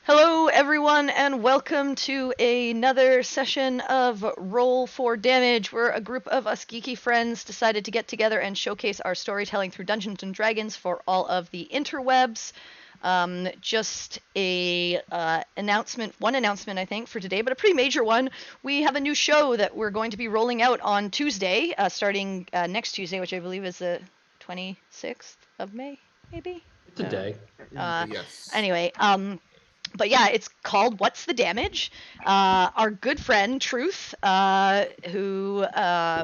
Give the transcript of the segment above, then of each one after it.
Hello, everyone, and welcome to another session of Roll for Damage, where a group of us geeky friends decided to get together and showcase our storytelling through Dungeons and Dragons for all of the interwebs. Just a one announcement, I think, for today, but a pretty major one. We have a new show that we're going to be rolling out on Tuesday, starting next Tuesday, which I believe is the 26th of May, maybe? Today. Yes. Anyway, but yeah, it's called What's the Damage? Our good friend Truth, who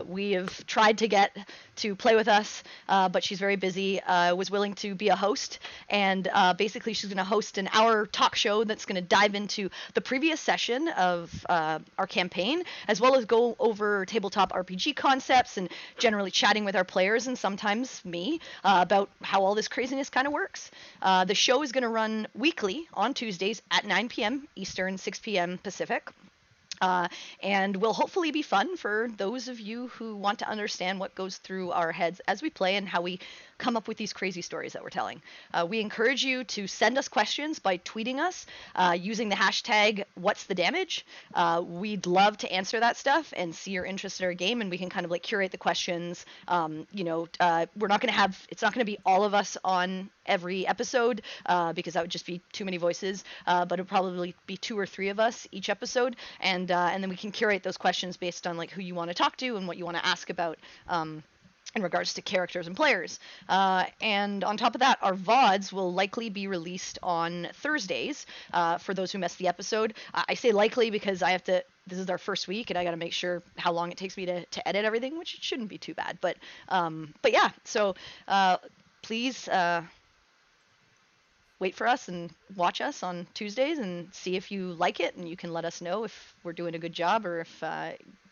we have tried to get to play with us, but she's very busy, was willing to be a host. And basically, she's going to host an hour talk show that's going to dive into the previous session of our campaign, as well as go over tabletop RPG concepts and generally chatting with our players and sometimes me about how all this craziness kind of works. The show is going to run weekly on Tuesdays at 9 p.m. Eastern, 6 p.m. Pacific. And will hopefully be fun for those of you who want to understand what goes through our heads as we play and how we come up with these crazy stories that we're telling. We encourage you to send us questions by tweeting us using the hashtag What's the Damage. We'd love to answer that stuff and see your interest in our game, and we can kind of like curate the questions. We're not going to have, it's not going to be all of us on every episode because that would just be too many voices, but it'll probably be 2 or 3 of us each episode, and then we can curate those questions based on like who you want to talk to and what you want to ask about in regards to characters and players. And on top of that, our VODs will likely be released on Thursdays for those who missed the episode. I say likely because I have to, this is our first week and I got to make sure how long it takes me to edit everything, which it shouldn't be too bad. But yeah, so please wait for us and watch us on Tuesdays and see if you like it, and you can let us know if we're doing a good job or if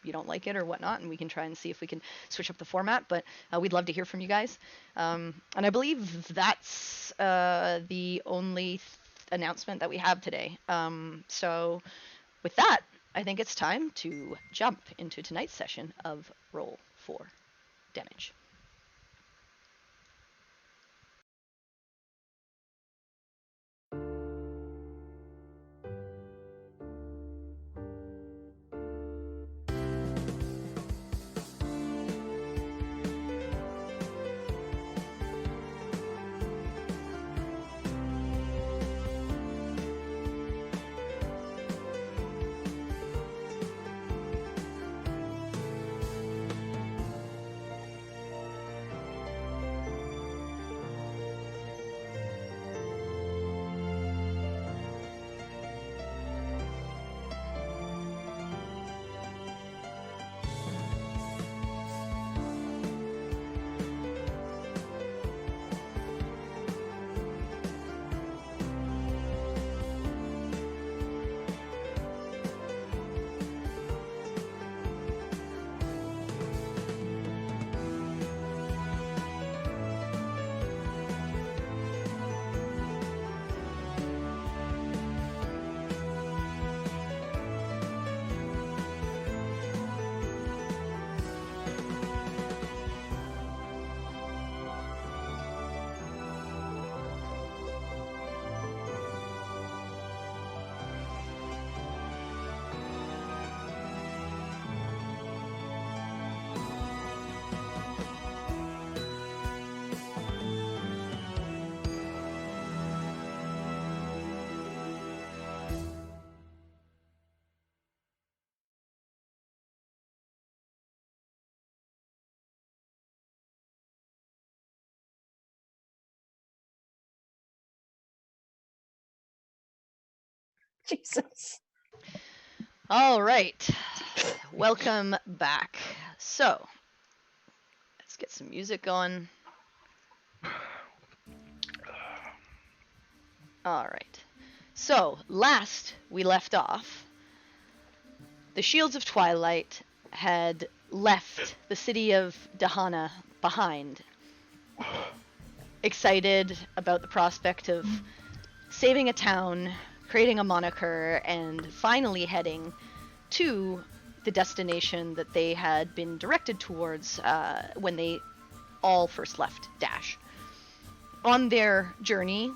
you don't like it or whatnot, and we can try and see if we can switch up the format. But we'd love to hear from you guys. And I believe that's the only announcement that we have today. So with that, I think it's time to jump into tonight's session of Roll for Damage. Jesus. All right, welcome back. So, let's get some music going. All right. So, last we left off, the Shields of Twilight had left the city of Dahana behind, excited about the prospect of saving a town, creating a moniker, and finally heading to the destination that they had been directed towards when they all first left Dash. On their journey,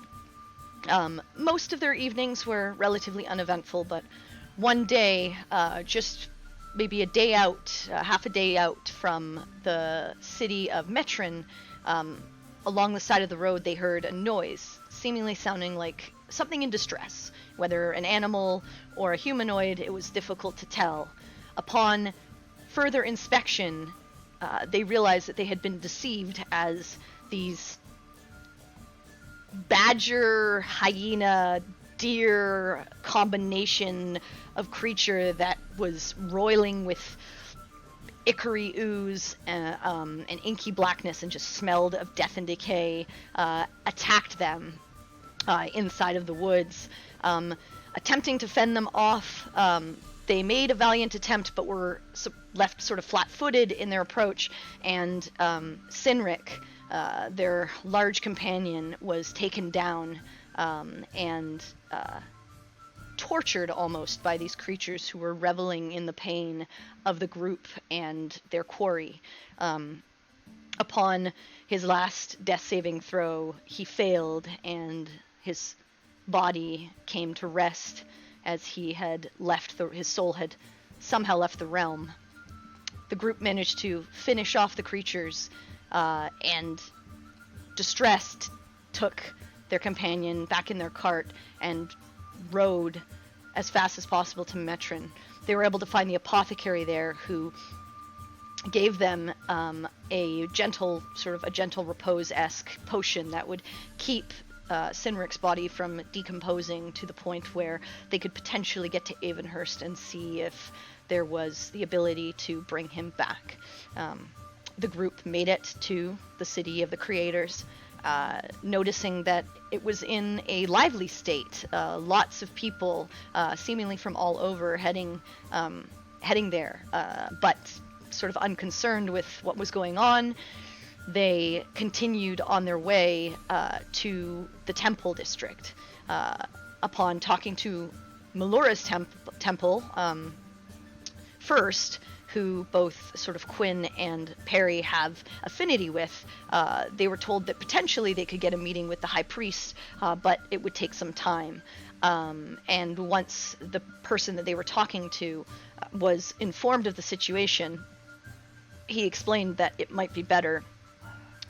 Most of their evenings were relatively uneventful, but one day, just maybe a day out, half a day out from the city of Metrin, along the side of the road, they heard a noise, seemingly sounding like something in distress. Whether an animal or a humanoid, it was difficult to tell. Upon further inspection, they realized that they had been deceived, as these badger, hyena, deer combination of creature that was roiling with ichor ooze and inky blackness and just smelled of death and decay, attacked them inside of the woods. Attempting to fend them off, they made a valiant attempt, but were left sort of flat-footed in their approach, and Sinric, their large companion, was taken down and tortured almost by these creatures who were reveling in the pain of the group and their quarry. Upon his last death-saving throw, he failed, and his body came to rest as he had left his soul had somehow left the realm. The group managed to finish off the creatures, and distressed, took their companion back in their cart and rode as fast as possible to Metrin. They were able to find the apothecary there, who gave them a gentle repose-esque potion that would keep Sinric's body from decomposing to the point where they could potentially get to Avonhurst and see if there was the ability to bring him back. The group made it to the city of the creators, noticing that it was in a lively state. Lots of people, seemingly from all over, heading there, but sort of unconcerned with what was going on. They continued on their way to the temple district. Upon talking to Melora's temple first, who both sort of Quinn and Perry have affinity with, they were told that potentially they could get a meeting with the high priest, but it would take some time. And once the person that they were talking to was informed of the situation, he explained that it might be better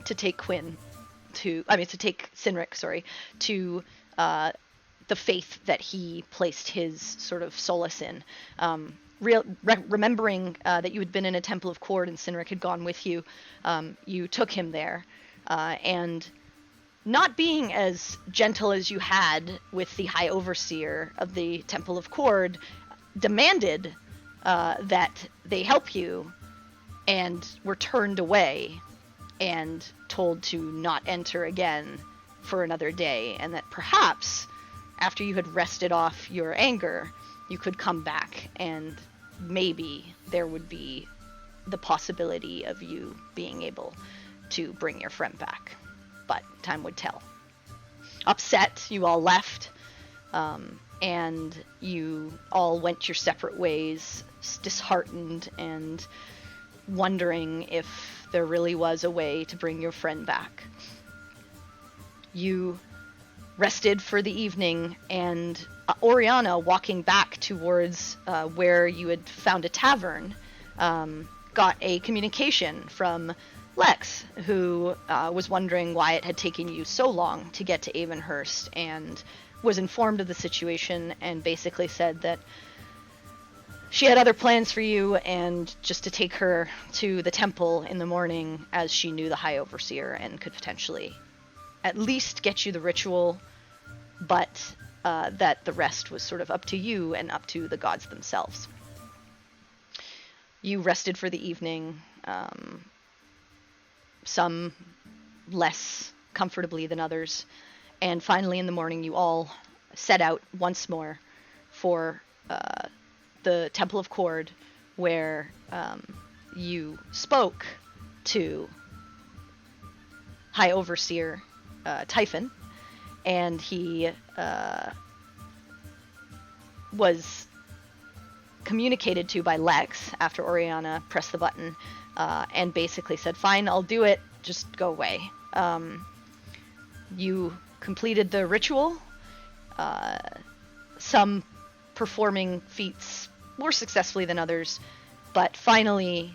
to take Sinric, to the faith that he placed his sort of solace in. Remembering that you had been in a temple of Cord and Sinric had gone with you, you took him there, and not being as gentle as you had with the High Overseer of the Temple of Cord, demanded that they help you, and were turned away and told to not enter again for another day, and that perhaps after you had rested off your anger, you could come back and maybe there would be the possibility of you being able to bring your friend back. But time would tell. Upset, you all left, and you all went your separate ways, disheartened and wondering if there really was a way to bring your friend back. You rested for the evening, and Oriana, walking back towards where you had found a tavern, got a communication from Lex, who was wondering why it had taken you so long to get to Avonhurst, and was informed of the situation and basically said that she had other plans for you, and just to take her to the temple in the morning, as she knew the High Overseer and could potentially at least get you the ritual, but that the rest was sort of up to you and up to the gods themselves. You rested for the evening, some less comfortably than others, and finally in the morning you all set out once more for the Temple of Cord, where you spoke to High Overseer Typhon, and he was communicated to by Lex after Oriana pressed the button, and basically said, "Fine, I'll do it, just go away." You completed the ritual, some performing feats more successfully than others, but finally,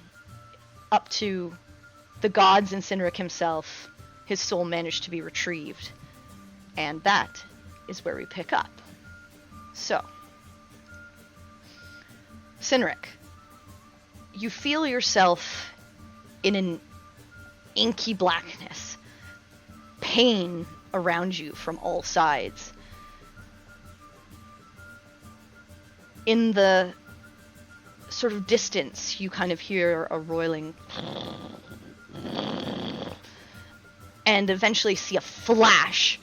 up to the gods and Cynric himself, his soul managed to be retrieved. And that is where we pick up. So, Cynric, you feel yourself in an inky blackness, pain around you from all sides. In the sort of distance, you kind of hear a roiling and eventually see a flash,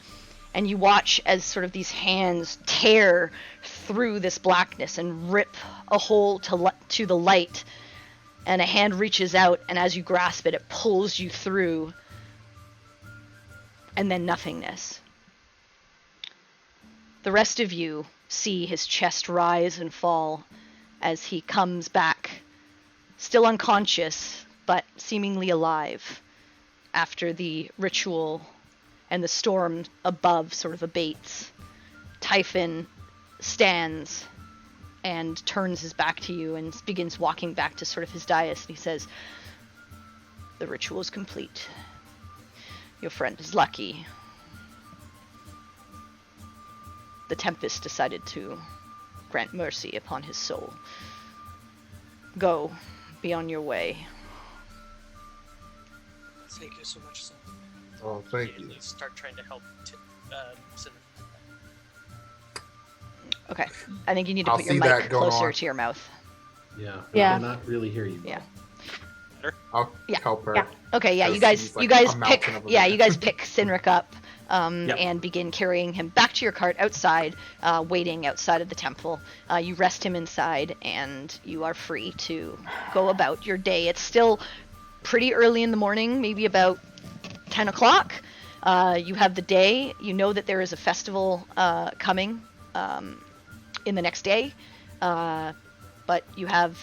and you watch as sort of these hands tear through this blackness and rip a hole to the light, and a hand reaches out, and as you grasp it, it pulls you through, and then nothingness. The rest of you see his chest rise and fall as he comes back, still unconscious, but seemingly alive, after the ritual and the storm above sort of abates. Typhon stands and turns his back to you and begins walking back to sort of his dais, and he says, "The ritual is complete. Your friend is lucky. The Tempest decided to grant mercy upon his soul. Go, be on your way." Thank you so much, son. Oh, thank you. Start trying to help Cinnamon. Okay, I think you need to I'll put your see mic that going closer on. to your mouth. Yeah. Yeah. I cannot really hear you. Yeah. I'll Yeah. help her. Yeah. Okay, yeah, you Because guys, he's like you guys a pick, mountain of a yeah, man. you guys pick Cynric up, Yep. and begin carrying him back to your cart outside, waiting outside of the temple. You rest him inside, and you are free to go about your day. It's still pretty early in the morning, maybe about 10 o'clock. You have the day. You know that there is a festival coming in the next day, but you have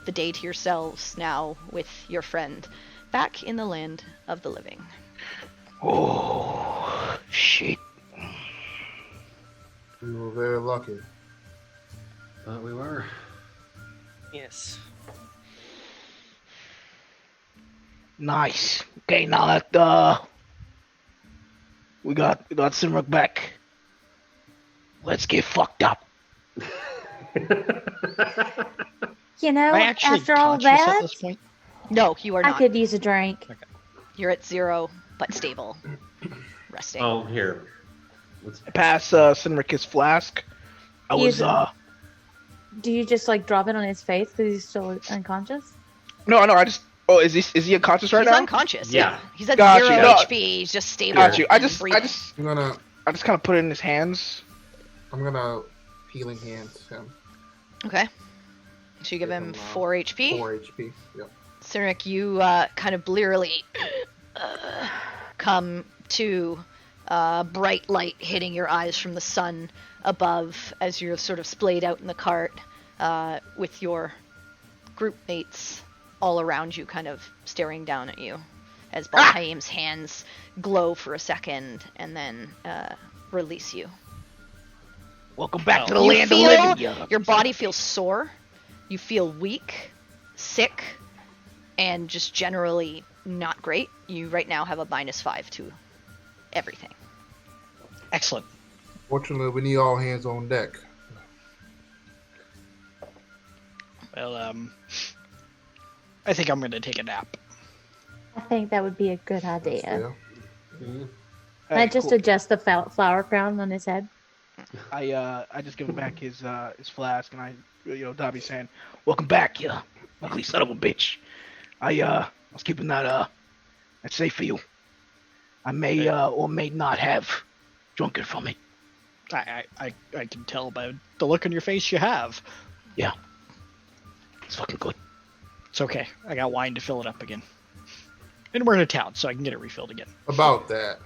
the day to yourselves now with your friend back in the land of the living. Oh, shit. We were very lucky. Thought we were. Yes. Nice. Okay, now that, we got Cynric back. Let's get fucked up. You know, Am I actually after all conscious at that, this point? No, you are I not. could use a drink. You're at 0, but stable. Resting. Oh, here. Let's I pass Cynric his flask. I was Use it. Do you just like drop it on his face because he's still unconscious? no, I just. Oh, is he unconscious right He's now? unconscious. Yeah. He's at Got 0 you. No. HP. He's just stable. Got you. I and just breathing. I'm kind of put it in his hands. gonna healing hands him. Okay. So you give Give him him, 4 HP. 4 HP. Yep. Cynric, you kind of blearily come to bright light hitting your eyes from the sun above as you're sort of splayed out in the cart with your group mates all around you kind of staring down at you as Balhaim's hands glow for a second and then release you. Welcome back to the You land of feel living. your body feels sore, you feel weak, sick, and just generally not great. You right now have a -5 to everything. Excellent. Fortunately, we need all hands on deck. Well, I think I'm going to take a nap. I think that would be a good That's idea. fair. Mhm. Can I just adjust the flower crown on his head? I just give him back his flask, and Dobby saying, "Welcome back, you ugly son of a bitch. I was keeping that safe for you. I may or may not have drunk it from it. I can tell by the look on your face you have. Yeah, it's fucking good. It's okay. I got wine to fill it up again. And we're in a town, so I can get it refilled again. About that.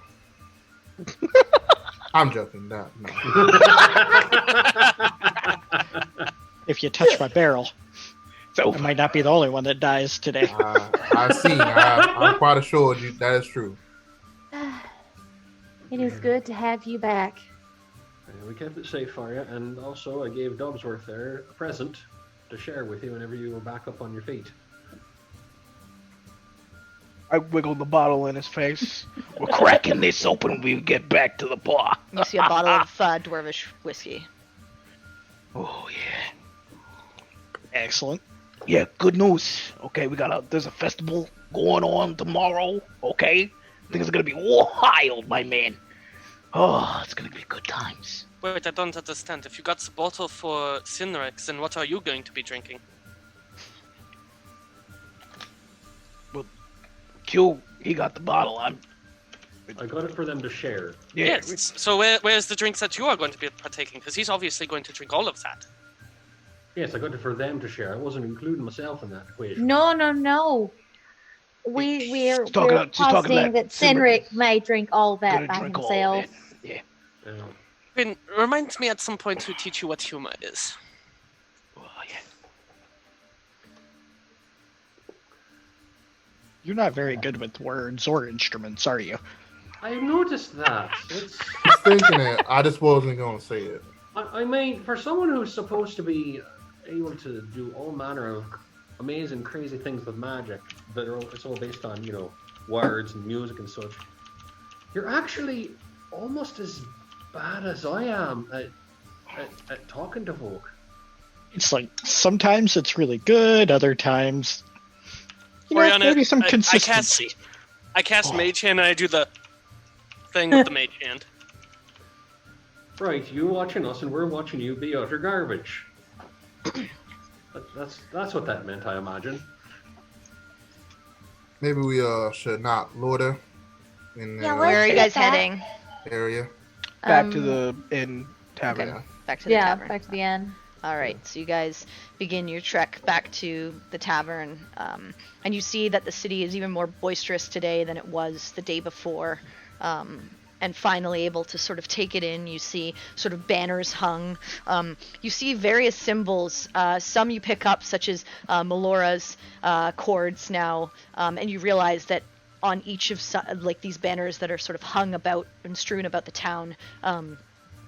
I'm joking. No. If you touch my barrel, So I might not be the only one that dies today. I see. I'm quite assured you that is true. It is good to have you back. We kept it safe for you, and also I gave Dobbsworth there a present to share with you whenever you were back up on your feet. I wiggled the bottle in his face. We're cracking this open when we get back to the bar. You see a bottle of dwarvish whiskey. Oh yeah. Excellent. Yeah, good news. Okay, there's a festival going on tomorrow. Okay, I think it's gonna be wild, my man. Oh, it's gonna be good times. Wait, I don't understand. If you got the bottle for Cinrex, then what are you going to be drinking? Q, he got the bottle. I got it for them to share. Yeah. Yes. So where's the drinks that you are going to be partaking? Because he's obviously going to drink all of that. Yes, I got it for them to share. I wasn't including myself in that equation. No. We're talking positing about that Cynric may drink all that Gonna by drink all of himself. it. Yeah. Finn, remind me at some point to teach you what humor is. Oh yeah. You're not very good with words or instruments, are you? I noticed that. It's. I was thinking that. I just wasn't going to say it. I mean, for someone who's supposed to be able to do all manner of amazing, crazy things with magic that are it's all based on, words and music and such, you're actually almost as bad as I am at talking to folk. It's like sometimes it's really good, other times Oriana, maybe some I consistency. I cast Mage Hand and I do the thing with the Mage Hand. Right, you watching us and we're watching you be utter garbage. That's what that meant, I imagine. Maybe we should not loiter in the Yeah, Where are you guys that. heading? area. Back to the inn tavern. Yeah. Back to the tavern. Back to the end. All right, so you guys begin your trek back to the tavern, and you see that the city is even more boisterous today than it was the day before. And finally able to sort of take it in. You see sort of banners hung. You see various symbols. Some you pick up, such as Melora's cords now, and you realize that on each of these banners that are sort of hung about and strewn about the town,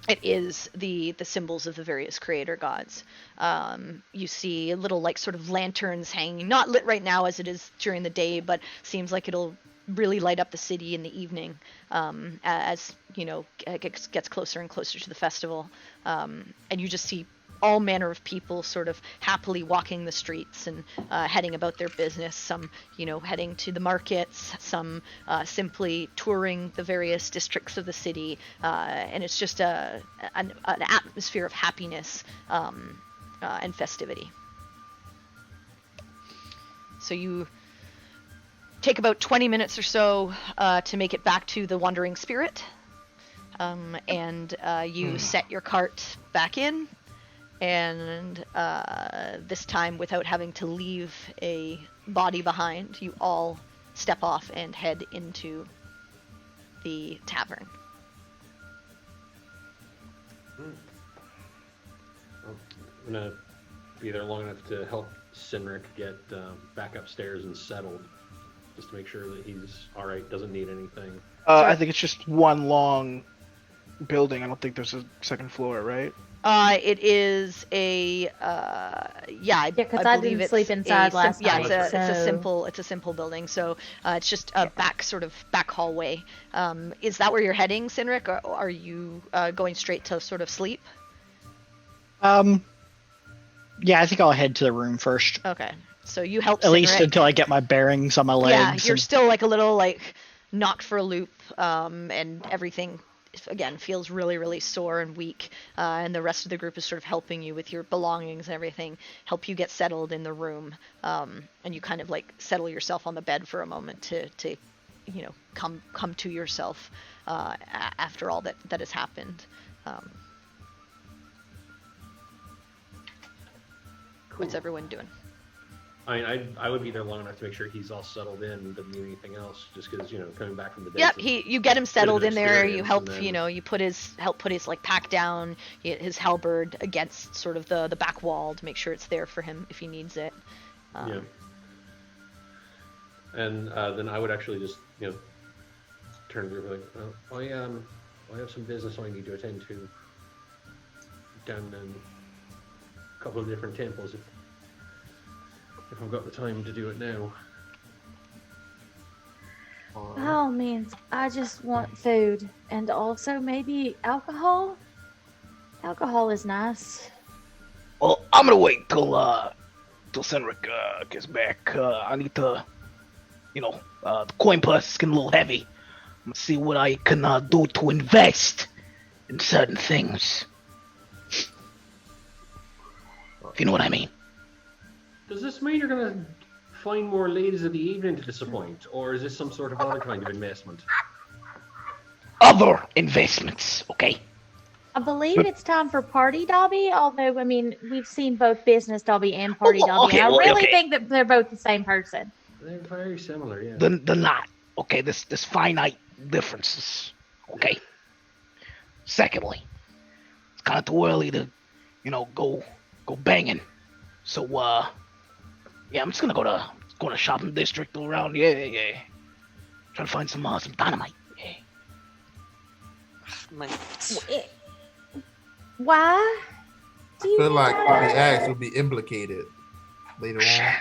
it is the symbols of the various creator gods. You see little sort of lanterns hanging, not lit right now as it is during the day, but seems like it'll really light up the city in the evening as it gets closer and closer to the festival. And you just see all manner of people sort of happily walking the streets and heading about their business. Some heading to the markets, some simply touring the various districts of the city, and it's just an atmosphere of happiness and festivity. So you take about 20 minutes or so to make it back to the Wandering Spirit, and you set your cart back in, and this time without having to leave a body behind, you all step off and head into the tavern. I'm gonna be there long enough to help Cynric get back upstairs and settled, just to make sure that he's all right, doesn't need anything. I think it's just one long building. I don't think there's a second floor, right? It is a because I didn't sleep inside last night. It's a simple building. So it's just a back hallway. Is that where you're heading, Cynric, or are you going straight to sort of sleep? Yeah, I think I'll head to the room first. Okay. So you help At Cynric. least until I get my bearings on my legs. Yeah, you're still a little knocked for a loop, and everything again feels really, really sore and weak. And the rest of the group is sort of helping you with your belongings and everything, help you get settled in the room. And you kind of settle yourself on the bed for a moment to come to yourself after all that has happened. What's everyone doing? I mean, I would be there long enough to make sure he's all settled in, doesn't need anything else, just because, coming back from the dead. Yep, you get him settled in there. You help, then... you put his pack down, his halberd against sort of the back wall to make sure it's there for him if he needs it. Yeah. And then I would actually just, turn to the group I have some business I need to attend to. down in a couple of different temples if I've got the time to do it now. Alright. Oh man, I just want food and also maybe alcohol. Alcohol is nice. Well, I'm gonna wait till Cynric gets back. I need to, the coin purse is getting a little heavy. I'm gonna see what I can do to invest in certain things. If you know what I mean. Does this mean you're gonna find more ladies of the evening to disappoint, or is this some sort of other kind of investment? Other investments, okay? I believe it's time for Party Dobby, although, I mean, we've seen both Business Dobby and Party Dobby, okay, and I well, really okay. think that they're both the same person. They're very similar, yeah. They're not. Okay, there's finite differences. Okay. Secondly, it's kind of too early to, go banging. So yeah, I'm just gonna go to shopping district around. Yeah. Try to find some dynamite. Yeah. My Why? Do I you feel need like to- the axe will be implicated later on.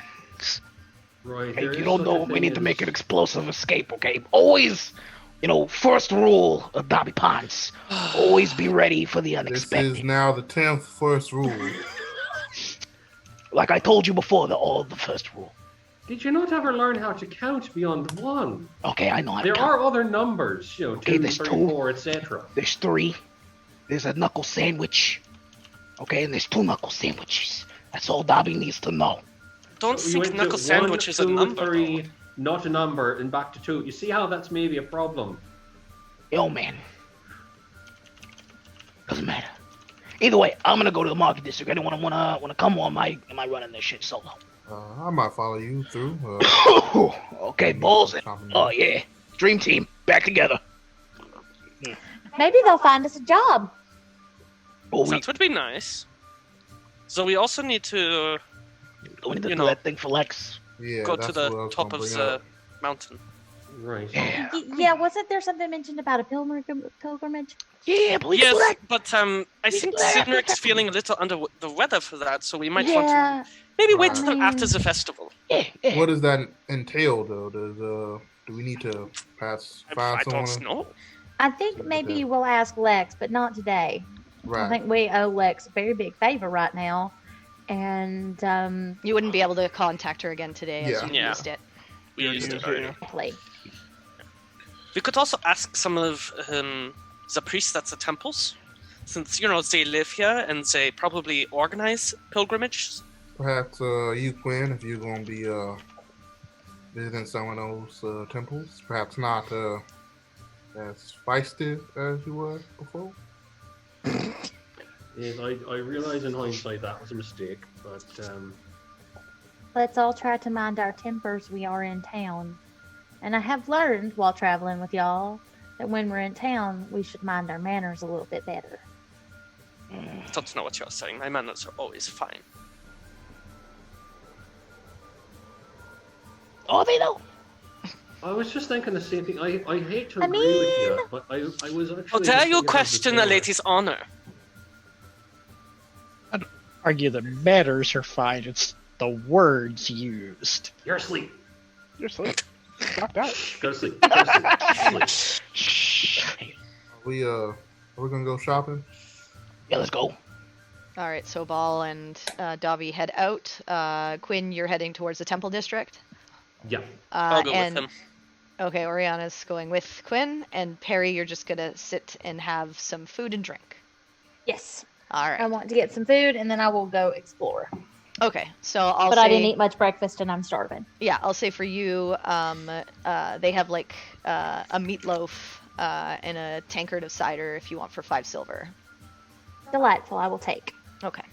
Right. Hey, there you is don't such know a we thing need to as- make an explosive escape. Okay, always, first rule of Dobby Ponds: always be ready for the This unexpected. is now the 10th first rule. Like I told you before, the first rule. Did you not ever learn how to count beyond one? Okay, I know. There are other numbers, 2, Okay, 3, there's 4, etc. There's 3. There's a knuckle sandwich. Okay, and there's 2 knuckle sandwiches. That's all Dobby needs to know. don't You think went knuckle to sandwich 1, is a 2, number. 3, though. not a number, and back to 2. You see how that's maybe a problem? Yo, man. Doesn't matter. Either way, I'm gonna go to the market district. Anyone wanna come, or am I running this shit solo? I might follow you through. Okay, balls. shopping Oh yeah, dream team back together. Maybe they'll find us a job. Oh, we That would be nice. So we also need to need to you do know, that thing for Lex. Yeah, go that's to the what I was top gonna of bring the up. mountain. Right. Yeah, Yeah, wasn't there something mentioned about a pilgrimage? yeah, but we can do Yes, that. but I think Cynric's feeling a little under the weather for that, so we might want Yeah, to maybe wait Right. till after the festival. Yeah. What does that entail, though? Do we need to pass find I someone? don't know. I think maybe Okay. we'll ask Lex, but not today. I Right. think we owe Lex a very big favor right now. And, You wouldn't be able to contact her again today as Yeah. you Yeah. used it. We used it already. hopefully. We could also ask some of the priests at the temples, since they live here and they probably organize pilgrimages. Perhaps you, Quinn, if you're gonna be visiting some of those temples. Perhaps not as feisty as you were before. Yes, I realise in hindsight that was a mistake, but Let's all try to mind our tempers. We are in town. And I have learned while traveling with y'all that when we're in town, we should mind our manners a little bit better. I don't know what you're saying. My manners are always fine. Are they though? I was just thinking the same thing. I hate to I agree with mean- you, but I was actually. How dare just you thinking of the question a same way. lady's honor? Argue the matters are fine. It's the words used. You're asleep. You're asleep. Knocked out. Go to sleep. Go to sleep. Sleep. Shh. Are we gonna go shopping? Yeah, let's go. All right, so Ball and Dobby head out. Quinn, you're heading towards the temple district. Yeah. I'll go and with him. Okay, Oriana's going with Quinn, and Perry, you're just gonna sit and have some food and drink. Yes. All right. I want to get some food and then I will go explore. Okay, so I'll But say, I didn't eat much breakfast and I'm starving. yeah, I'll say for you, they have like a meatloaf and a tankard of cider if you want for 5 silver. Delightful. I will take. Okay.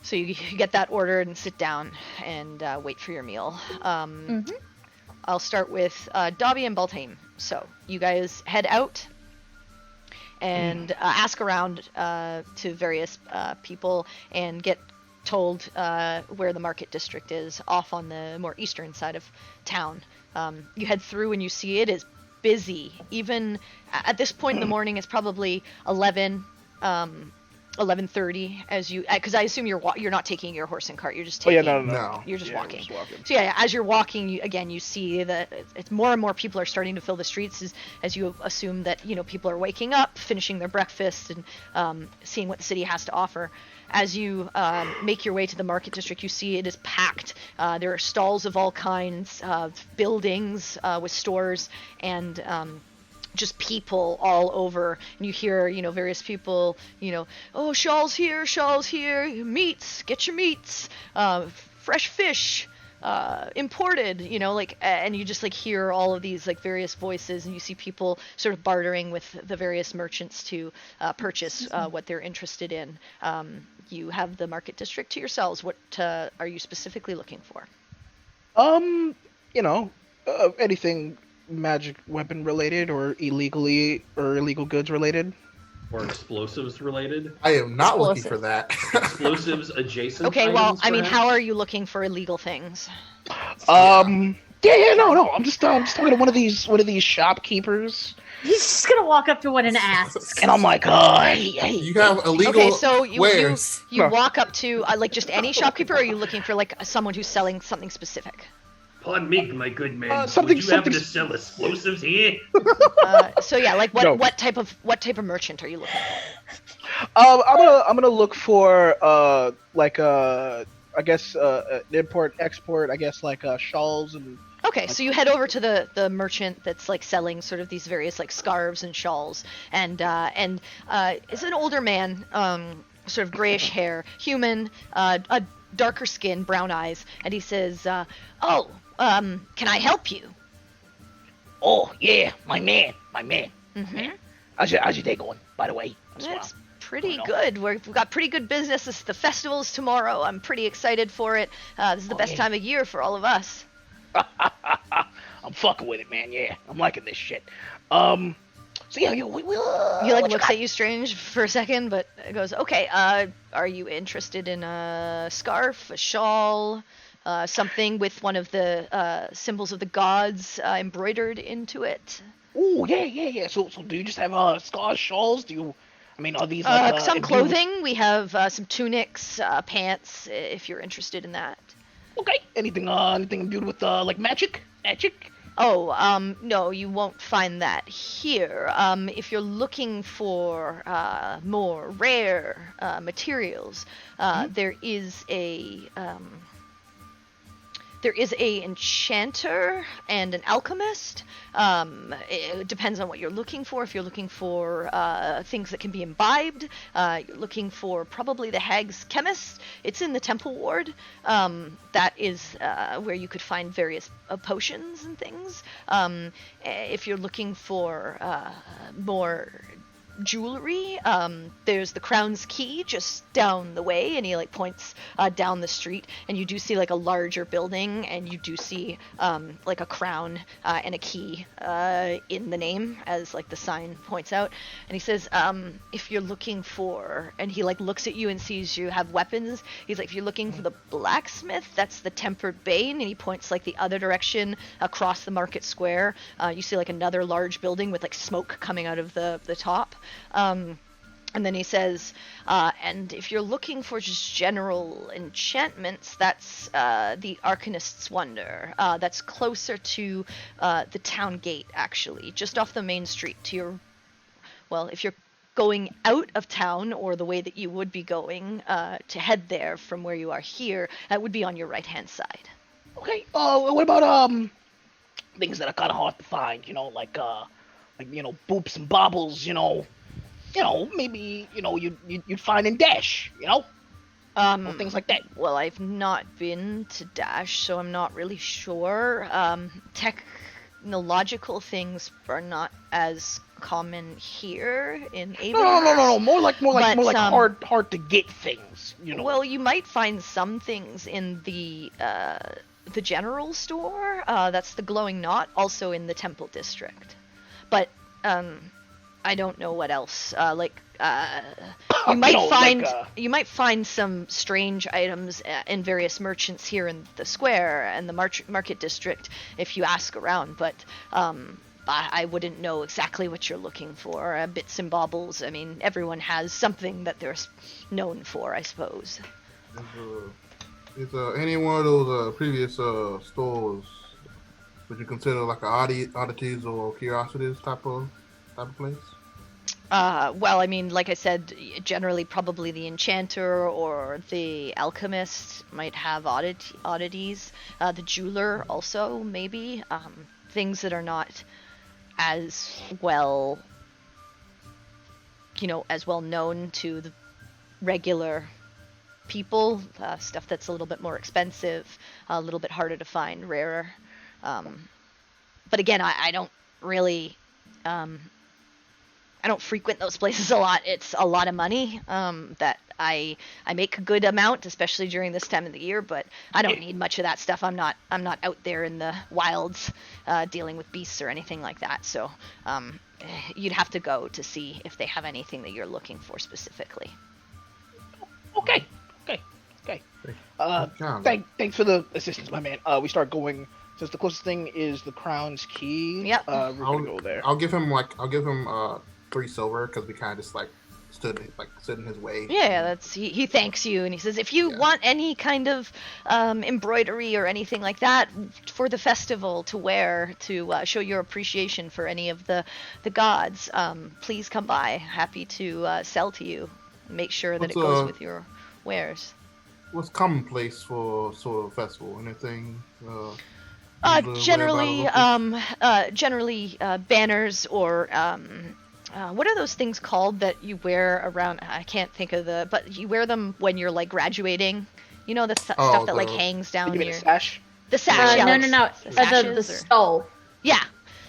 So you get that ordered and sit down and wait for your meal. Mhm. I'll start with Dobby and Baltaim. So you guys head out and ask around to various people and get told where the market district is, off on the more eastern side of town. You head through and you see it is busy. Even at this point in the morning, it's probably 11. 11:30 as you, because I assume you're not taking your horse and cart. You're just Oh taking. yeah, no. No. You're just Yeah, we're walking. just walking. So yeah, as you're walking, you see that it's more and more people are starting to fill the streets as you assume that people are waking up, finishing their breakfast, and seeing what the city has to offer. As you make your way to the market district, you see it is packed. There are stalls of all kinds, buildings with stores, and just people all over, and you hear various people, oh, shawls here, meats, get your meats, fresh fish, imported, and you just hear all of these various voices, and you see people sort of bartering with the various merchants to purchase what they're interested in. You have the market district to yourselves. What are you specifically looking for? Anything magic weapon related or illegal goods related. Or explosives related? I am not looking Explosive. for that. Explosives adjacent Okay, well, items, I mean, perhaps? how are you looking for illegal things? No. I'm just talking to one of these shopkeepers, He's just gonna walk up to one and ask. and I'm like, hey. You have illegal Okay, so you wares. No. walk up to just any shopkeeper, or are you looking for someone who's selling something specific? Pardon me, my good man. something- Would you happen to something- sell explosives here? So yeah, what No. what type of merchant are you looking for? I'm gonna look for I guess import export, I guess shawls and. Okay, so you head over to the merchant that's selling sort of these various scarves and shawls, and it's an older man, sort of grayish hair, human, a darker skin, brown eyes, and he says, can I help you? Oh yeah, my man. Mm-hmm. How's your day going, by the way? That's pretty going on? good. We've got pretty good business. The festival's tomorrow. I'm pretty excited for it. This is the best yeah. time of year for all of us. I'm fucking with it, man. Yeah, I'm liking this shit. So yeah, He what looks you got? at you strange for a second, but goes, okay, are you interested in a scarf, a shawl, something with one of the symbols of the gods embroidered into it? Oh yeah. So do you just have scarves, shawls? Are these Some imbued with- clothing. We have some tunics, pants, if you're interested in that. Okay. Anything imbued with magic? Oh, no, you won't find that here. If you're looking for more rare materials, there is a enchanter and an alchemist. It depends on what you're looking for. If you're looking for things that can be imbibed, you're looking for probably the hag's chemist. It's in the temple ward. That is where you could find various potions and things. If you're looking for more jewelry, there's the Crown's Key just down the way, and he points down the street, and you do see a larger building, and you do see a crown and a key in the name, as the sign points out. And he says, if you're looking for, and he looks at you and sees you have weapons, he's like, if you're looking for the blacksmith, that's the Tempered Bane, and he points the other direction across the market square. You see another large building with smoke coming out of the top. And then he says, and if you're looking for just general enchantments, that's the Arcanist's Wonder. That's closer to the town gate, actually, just off the main street to your, well, if you're going out of town, or the way that you would be going to head there from where you are here, that would be on your right-hand side. Okay. What about things that are kind of hard to find? Boops and baubles. Maybe you'd find in Dash. Things like that. Well, I've not been to Dash, so I'm not really sure. Technological things are not as common here in Avonhurst. No. More like But, hard to get things. Well, you might find some things in the general store. That's the Glowing Knot, also in the Temple District. But I don't know what else. You might find some strange items in various merchants here in the square and the market district if you ask around. But I wouldn't know exactly what you're looking for. Bits and baubles. I mean, everyone has something that they're known for, I suppose. Is any one of those previous stores would you consider like a oddities or curiosities type of place? Well, I mean, like I said, generally probably the enchanter or the alchemist might have oddities. The jeweler also, maybe. Things that are not as well, as well known to the regular people. Stuff that's a little bit more expensive, a little bit harder to find, rarer. But again, I don't really... I don't frequent those places a lot. It's a lot of money that I make a good amount, especially during this time of the year. But I don't need much of that stuff. I'm not out there in the wilds dealing with beasts or anything like that. So you'd have to go to see if they have anything that you're looking for specifically. Okay. Thanks for the assistance, my man. We start going. Since the closest thing is the Crown's Key. Yep. We're gonna go there. I'll give him 3 silver because we kind of just stood in his way. Yeah, he thanks you and he says if you want any kind of embroidery or anything like that for the festival to wear to show your appreciation for any of the gods, please come by. Happy to sell to you. Make sure that it goes with your wares. What's commonplace for sort of festival? Anything? Generally banners or what are those things called that you wear around? I can't think of but you wear them when you're like graduating. You know, the stuff that like hangs down you your... mean a sash? The sash. No. The stole. Yeah.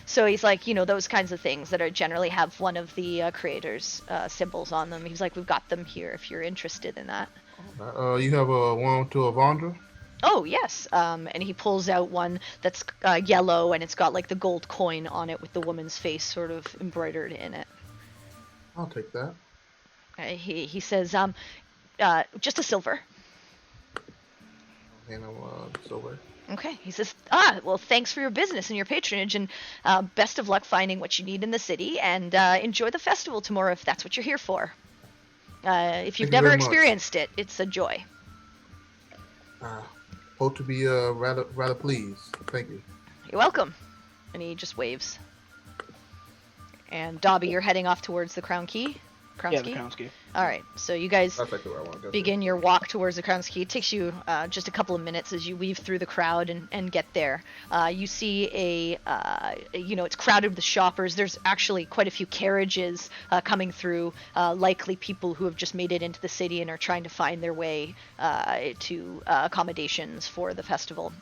So he's like, those kinds of things that are generally have one of the creators' symbols on them. He's like, we've got them here if you're interested in that. You have one to Avonhurst? Oh, yes. And he pulls out one that's yellow, and it's got like the gold coin on it with the woman's face sort of embroidered in it. I'll take that. He says, just a silver. And silver. Okay. He says, well, thanks for your business and your patronage, and best of luck finding what you need in the city, and enjoy the festival tomorrow if that's what you're here for. If you've never experienced it, it's a joy. Hope to be rather pleased. Thank you. You're welcome. And he just waves. And Dobby, you're heading off towards the Crown's Key? The Crown's Key. All right. So you guys That's actually where I want to go. begin your walk towards the Crown's Key. It takes you just a couple of minutes as you weave through the crowd and get there. You see it's crowded with shoppers. There's actually quite a few carriages coming through, likely people who have just made it into the city and are trying to find their way to accommodations for the festival.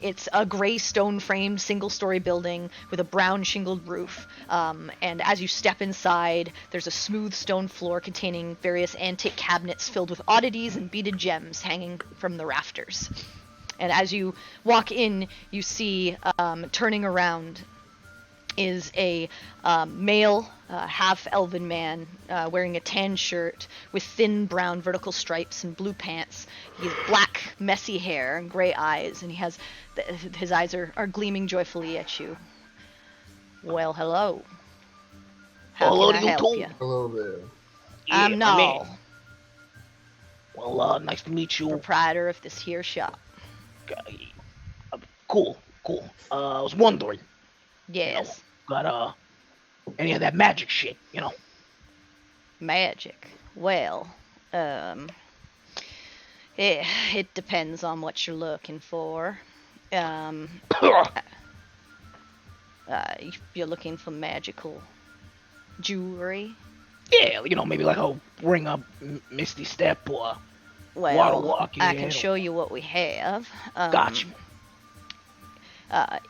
It's a gray stone-framed single-story building with a brown shingled roof, and as you step inside, there's a smooth stone floor containing various antique cabinets filled with oddities and beaded gems hanging from the rafters. And as you walk in, you see, turning around, is a male, half-elven man wearing a tan shirt with thin brown vertical stripes and blue pants. He has black, messy hair and gray eyes, and his eyes are gleaming joyfully at you. Well, hello. How can I help you? Hello there. I'm Noel, Well, nice to meet you. proprietor of this here shop. Cool. I was wondering, Yes. got any of that magic shit, Magic. Well, it depends on what you're looking for. You're looking for magical jewelry. Yeah, maybe like a ring up Misty Step or Well, Water walking. I can show you what we have. Gotcha.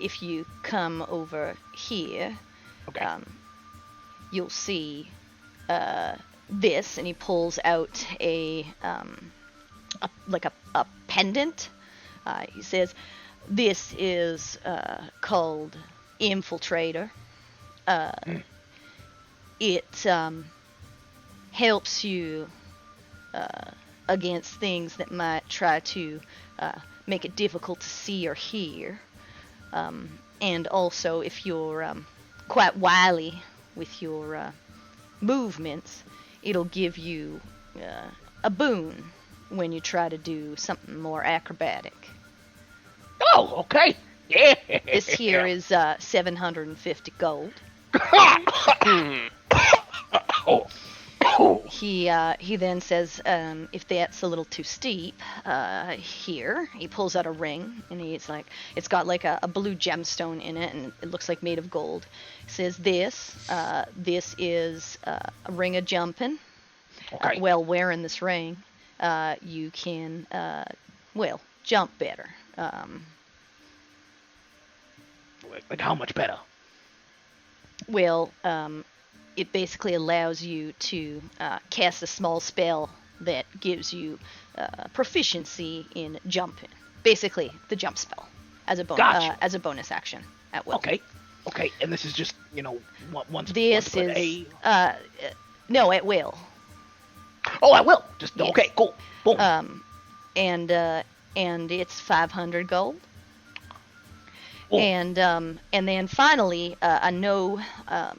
If you come over here, Okay. You'll see this, and he pulls out a pendant. He says, "This is called Infiltrator. It helps you against things that might try to make it difficult to see or hear. and also if you're quite wily with your movements, it'll give you a boon when you try to do something more acrobatic. Oh, okay. Yeah. This here is 750 gold. Oh. He then says, if that's a little too steep, here he pulls out a ring, and he's like, it's got like a blue gemstone in it, and it looks like made of gold. He says, this is a ring of jumping. Okay. Well, wearing this ring, you can jump better. Like how much better? Well, it basically allows you to cast a small spell that gives you proficiency in jumping. Basically, the jump spell as a bonus action at will. Okay. And this is just once. This per is day? no, at will. Oh, I will. Just Yes. okay. Cool. Boom. And it's 500 gold. Cool. And then finally, I know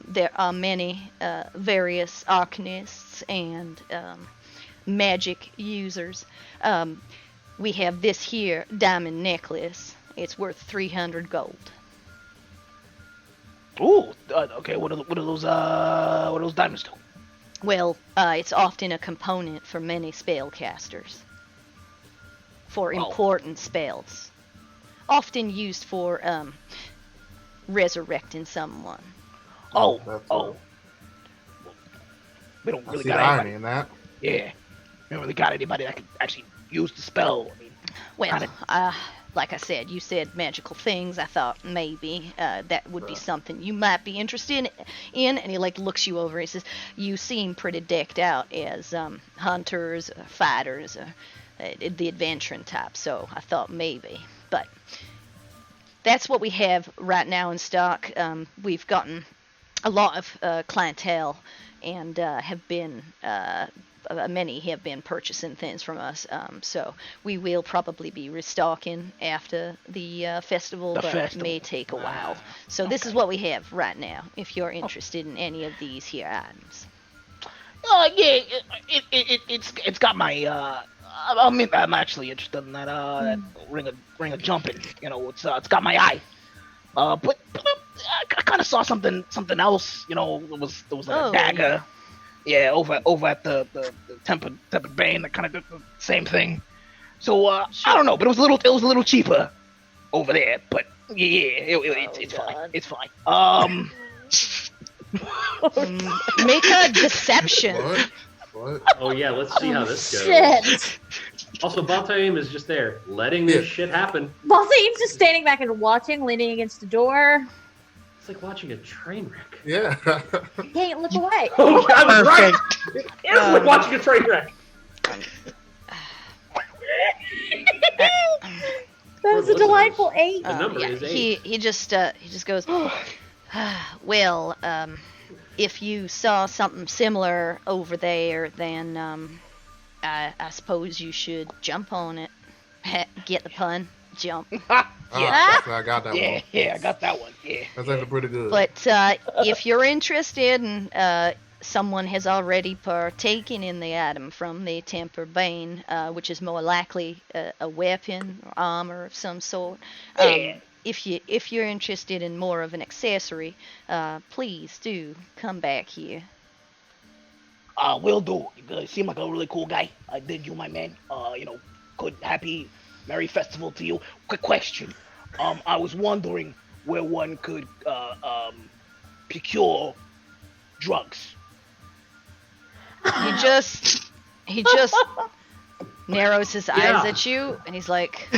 there are many various arcanists and magic users. We have this here diamond necklace. It's worth 300 gold. Ooh. Okay. What are those diamonds do? Well, it's often a component for many spellcasters. For important spells. Often used for resurrecting someone. Oh. That's We don't I really see got the anybody. irony in that. Yeah. We don't really got anybody that can actually use the spell. I mean, Well, kinda- like I said, you said magical things. I thought maybe that would be something you might be interested in. And he looks you over. He says, "You seem pretty decked out as hunters, fighters, the adventuring type. So I thought maybe, but that's what we have right now in stock. We've gotten a lot of clientele, and many have been purchasing things from us. So we will probably be restocking after the festival, but it may take a while. So this is what we have right now. If you're interested in any of these here items. Yeah. It's got my. I'm actually interested in that that ring of jumping. It's got my eye. But I kind of saw something else. There was like a dagger. Yeah, over at the tempered bane that kind of did the same thing. So I don't know, but it was a little cheaper over there. But it's fine. It's fine. Make a deception. What? Oh yeah, let's see how this goes. Shit. Also, Baltaim is just there, letting this shit happen. Baltaim's just standing back and watching, leaning against the door. It's like watching a train wreck. Yeah. He can't look away. Oh, I was right. Perfect. It is like watching a train wreck. That's a delightful 8. The number is 8. He just goes, well, if you saw something similar over there, then I suppose you should jump on it. Get the pun? Jump. I got that one. Yeah, I got that one. Yeah. That's actually pretty good. But if you're interested and someone has already partaken in the item from the Temper Bane, which is more likely a weapon or armor of some sort, if you're interested in more of an accessory, please do come back here. Will do. You seem like a really cool guy. I dig you, my man. Good, happy, merry festival to you. Quick question. I was wondering where one could procure drugs. He just narrows his eyes at you, and he's like,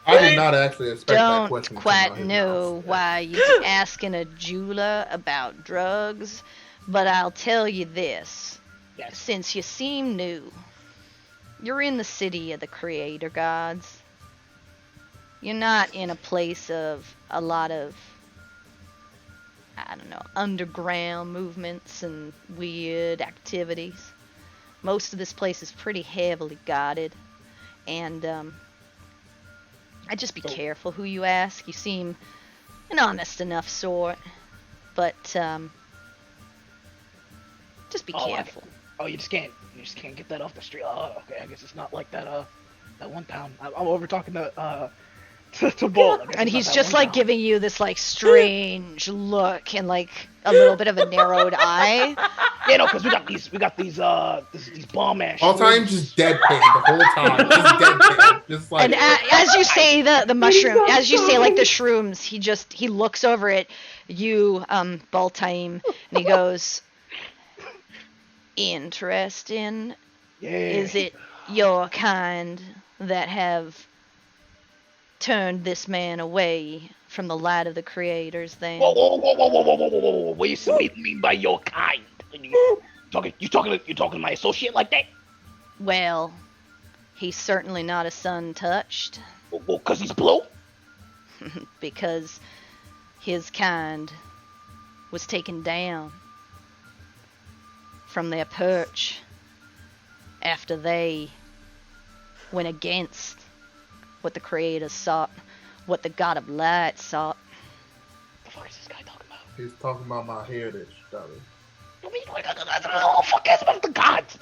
I did not actually expect that don't question. to quite come out of his know mouth. why you're asking a jeweler about drugs, but I'll tell you this. Yes. Since you seem new, you're in the city of the creator gods. You're not in a place of a lot of, I don't know, underground movements and weird activities. Most of this place is pretty heavily guarded, and I'd just be careful who you ask. You seem an honest enough sort, but just be careful. You just can't get that off the street. Oh, okay. I guess it's not like that. That one town. I'm over talking to Bull. And he's just like giving you this like strange look and like a little bit of a narrowed eye. Yeah, no, because we got these bomb ash. All time just deadpan the whole time. Just deadpan. Just like. And as you say the mushroom, as you say like the shrooms, he looks over at you, Baltaim, and he goes, "Interesting. Yeah. Is it your kind that have turned this man away from the light of the creators then?" Whoa. What do you mean by your kind? You talking to my associate like that? Well, he's certainly not a sun touched. Well, 'cause he's blue? Because his kind was taken down from their perch after they went against what the creators sought, what the god of light sought. What the fuck is this guy talking about? He's talking about my heritage, darling. Oh, fuck, that's about the gods.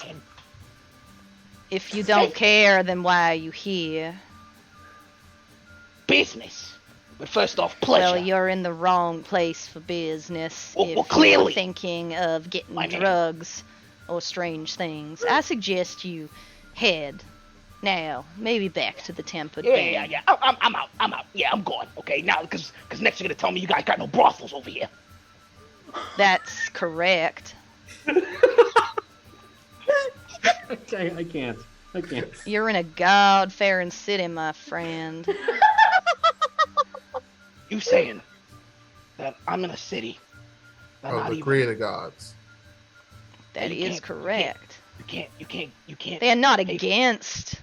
If you don't care, then why are you here? Business. But first off, pleasure. Well, you're in the wrong place for business. Well, if clearly. you're thinking of getting My man. drugs or strange things, I suggest you head now, maybe back to the Tempered Band. Yeah. I'm out. Yeah, I'm gone. Okay, now, because next you're gonna tell me you guys got no brothels over here. That's correct. I can't. You're in a God-fearing city, my friend. You saying that I'm in a city that Oh, not the even... creator gods. That You is can't- correct. You can't... They are not pay- against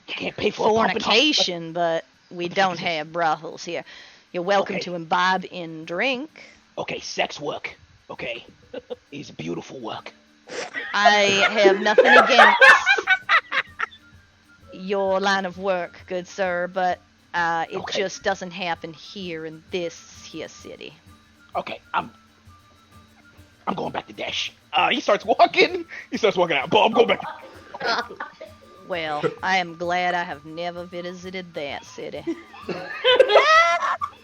You can't pay for a pumping fornication, but we the fuck don't is this? have brothels here. You're welcome Okay. to imbibe in drink. Okay, sex work. Okay, is beautiful work. I have nothing against your line of work, good sir, but it Okay. just doesn't happen here in this here city. Okay, I'm going back to Dash. He starts walking out. But I'm going back. Well, I am glad I have never visited that city.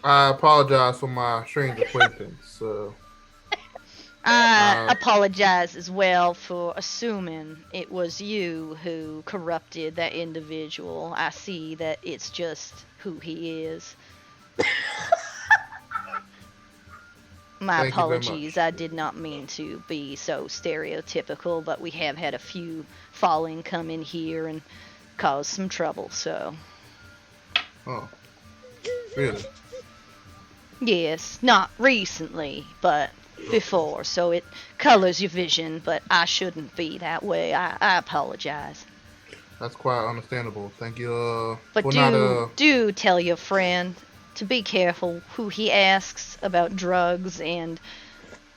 I apologize for my strange acquaintance. I apologize as well for assuming it was you who corrupted that individual. I see that it's just who he is. My Thank you very apologies. much. I did not mean to be so stereotypical, but we have had a few falling come in here and cause some trouble, so. Oh, really? Yes, not recently, but before, so it colors your vision, but I shouldn't be that way. I apologize. That's quite understandable. Thank you. But for not, do tell your friend to be careful who he asks about drugs and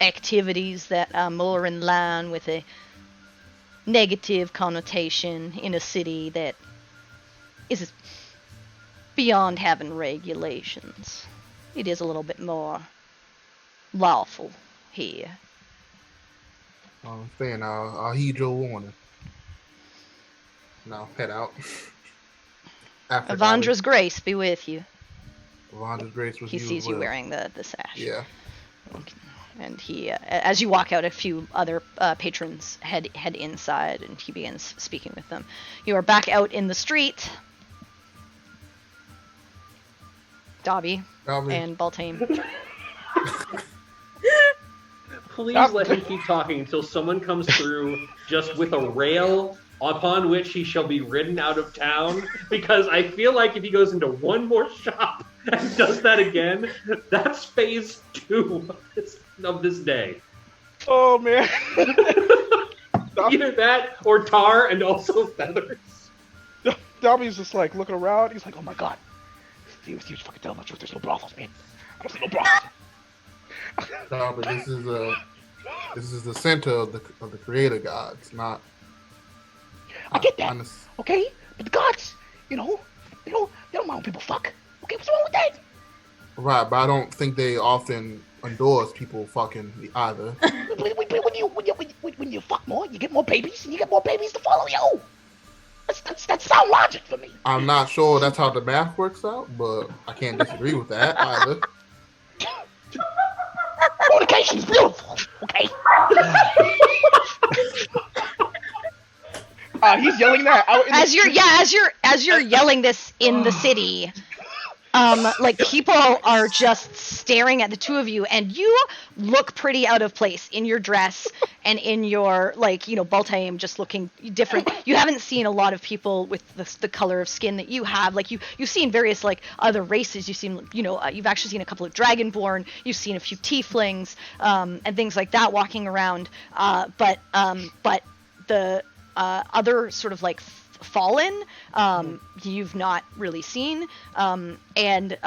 activities that are more in line with a negative connotation in a city that is beyond having regulations. It is a little bit more lawful here. I understand. I'll heed your warning. Now head out. After Avandra's grace be with you. Avandra's grace was He you sees as you well. wearing the sash. Yeah. And he, as you walk out, a few other patrons head inside, and he begins speaking with them. You are back out in the street. Dobby and Baltaim. Please let him keep talking until someone comes through just with a rail upon which he shall be ridden out of town. Because I feel like if he goes into one more shop and does that again, that's phase 2 of this day. Oh man. Either that or tar and also feathers. Dobby's just like looking around. He's like, oh my god. He was fucking telling the truth. There's no brothels, man. I don't see no brothels. No, but this is the center of the creator gods, not. I get that. honest- Okay, but the gods, you know, They don't mind when people fuck. Okay, what's wrong with that? Right, but I don't think they often endorse people fucking either. When you fuck more, you get more babies, and you get more babies to follow you. That's sound logic for me. I'm not sure that's how the math works out, but I can't disagree with that either. Fornication's beautiful, okay? He's yelling that out. As you're yelling this in the city, like people are just staring at the two of you, and you look pretty out of place in your dress and in your Baltaim, just looking different. You haven't seen a lot of people with the color of skin that you have. Like you've seen various other races. You've seen you've actually seen a couple of Dragonborn. You've seen a few Tieflings and things like that walking around. But the other sort of fallen you've not really seen, and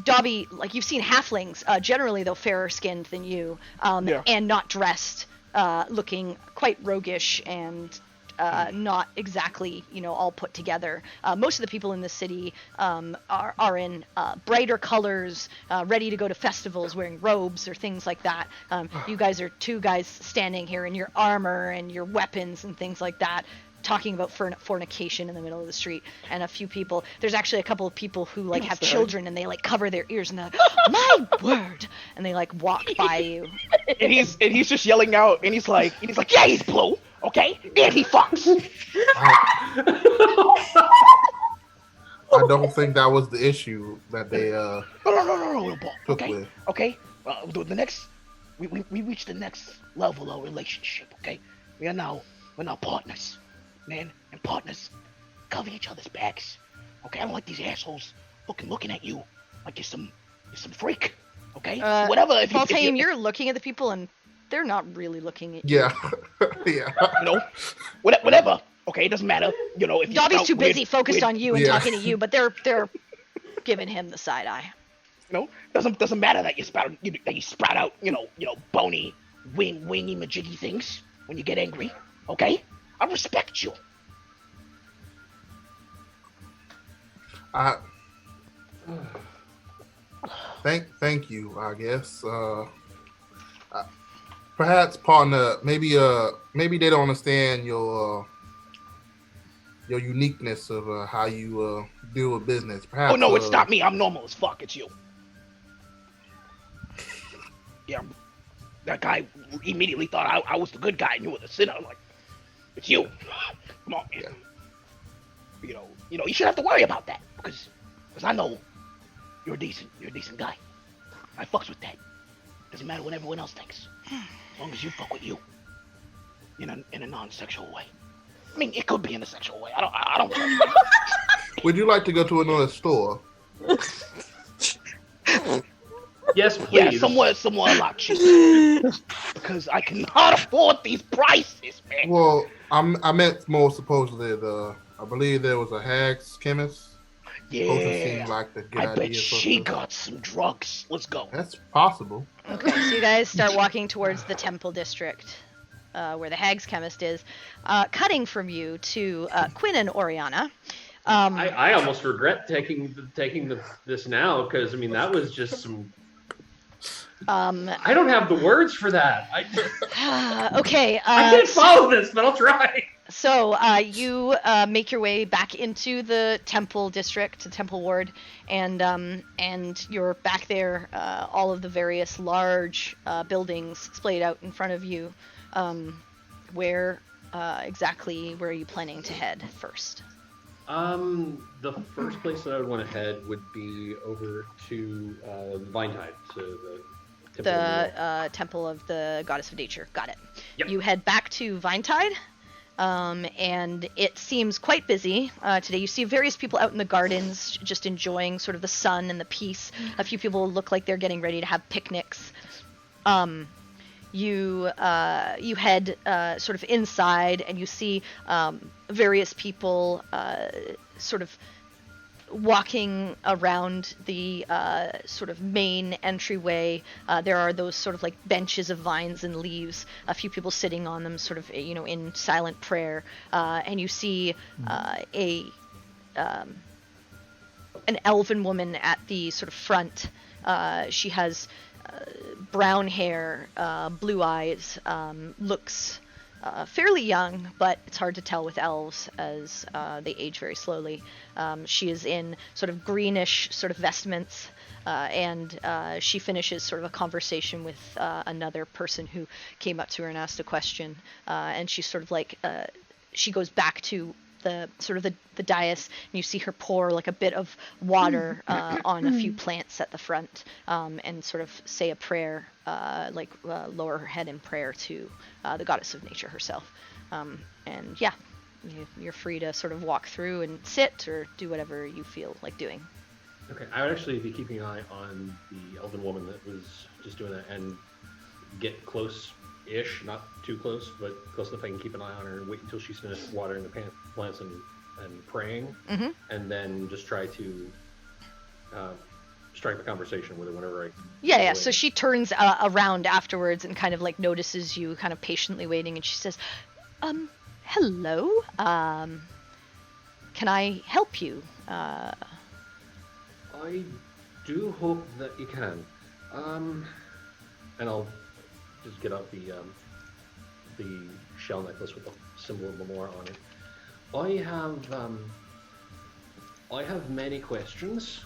Dobby, you've seen halflings, generally though fairer skinned than you, and not dressed, looking quite roguish and not exactly all put together. Most of the people in the city are in brighter colors, ready to go to festivals, wearing robes or things like that. You guys are two guys standing here in your armor and your weapons and things like that, talking about fornication in the middle of the street. And a few people, there's actually a couple of people who have children, and they cover their ears and they're my word, and they walk by you. And he's just yelling out, and he's like, yeah, he's blue, okay, and he fucks. I don't think that was the issue that they No, Paul. Okay, with. Okay. The next, we reached the next level of relationship. Okay, we're now partners, man, and partners cover each other's backs. Okay, I don't like these assholes looking at you like you're some freak. Okay, whatever. If you're looking at the people, and they're not really looking at you. Yeah, yeah. Whatever. Okay, it doesn't matter. If Dobby's too busy focused on you and talking to you, but they're giving him the side eye. Doesn't matter that you sprout out, bony, wingy, majiggy things when you get angry. Okay, I respect you. Thank you. I guess. Perhaps, partner. Maybe they don't understand your uniqueness of how you deal with business. Perhaps. Oh no, it's not me. I'm normal as fuck. It's you. Yeah, that guy immediately thought I was the good guy and you were the sinner. I'm like, it's you. Come on, man. Yeah. You shouldn't have to worry about that because I know you're a decent guy. I fucks with that. Doesn't matter what everyone else thinks, as long as you fuck with you in a non-sexual way. I mean, it could be in a sexual way. I don't care. Would you like to go to another store? Yes, please. Yeah, somewhere a lot cheaper. Because I cannot afford these prices, man. Well, I meant more supposedly I believe there was a hag's chemist. Yeah. Like the good I bet idea she got some drugs. Let's go. That's possible. Okay, so you guys start walking towards the temple district, where the hag's chemist is. Cutting from you to Quinn and Oriana. I almost regret taking this now because that was just some. I don't have the words for that. Okay. I can't follow this, but I'll try. So you make your way back into the temple district, the temple ward, and you're back there. All of the various large buildings splayed out in front of you. Where exactly where are you planning to head first? The first place that I would want to head would be over to Vinetide, to the Temple of the Goddess of Nature. Got it. Yep. You head back to Vinetide, and it seems quite busy today. You see various people out in the gardens just enjoying sort of the sun and the peace. A few people look like they're getting ready to have picnics. You head sort of inside, and you see various people sort of walking around the sort of main entryway. There are those sort of benches of vines and leaves, a few people sitting on them sort of in silent prayer, and you see an elven woman at the sort of front. She has brown hair, blue eyes, looks fairly young, but it's hard to tell with elves as they age very slowly. She is in sort of greenish sort of vestments, and she finishes sort of a conversation with another person who came up to her and asked a question, and she's sort of like, she goes back to the sort of the dais, and you see her pour like a bit of water on a few plants at the front, and sort of say a prayer, lower her head in prayer to the goddess of nature herself. And yeah, you're free to sort of walk through and sit or do whatever you feel like doing. Okay, I would actually be keeping an eye on the elven woman that was just doing that and get close-ish, not too close, but close enough I can keep an eye on her and wait until she's finished watering the plants and praying, and then just try to strike a conversation with her whenever I... Yeah. So she turns around afterwards and kind of like notices you kind of patiently waiting, and she says, hello, can I help you? I do hope that you can. And I'll just get out the shell necklace with the symbol of Memora on it. I have many questions,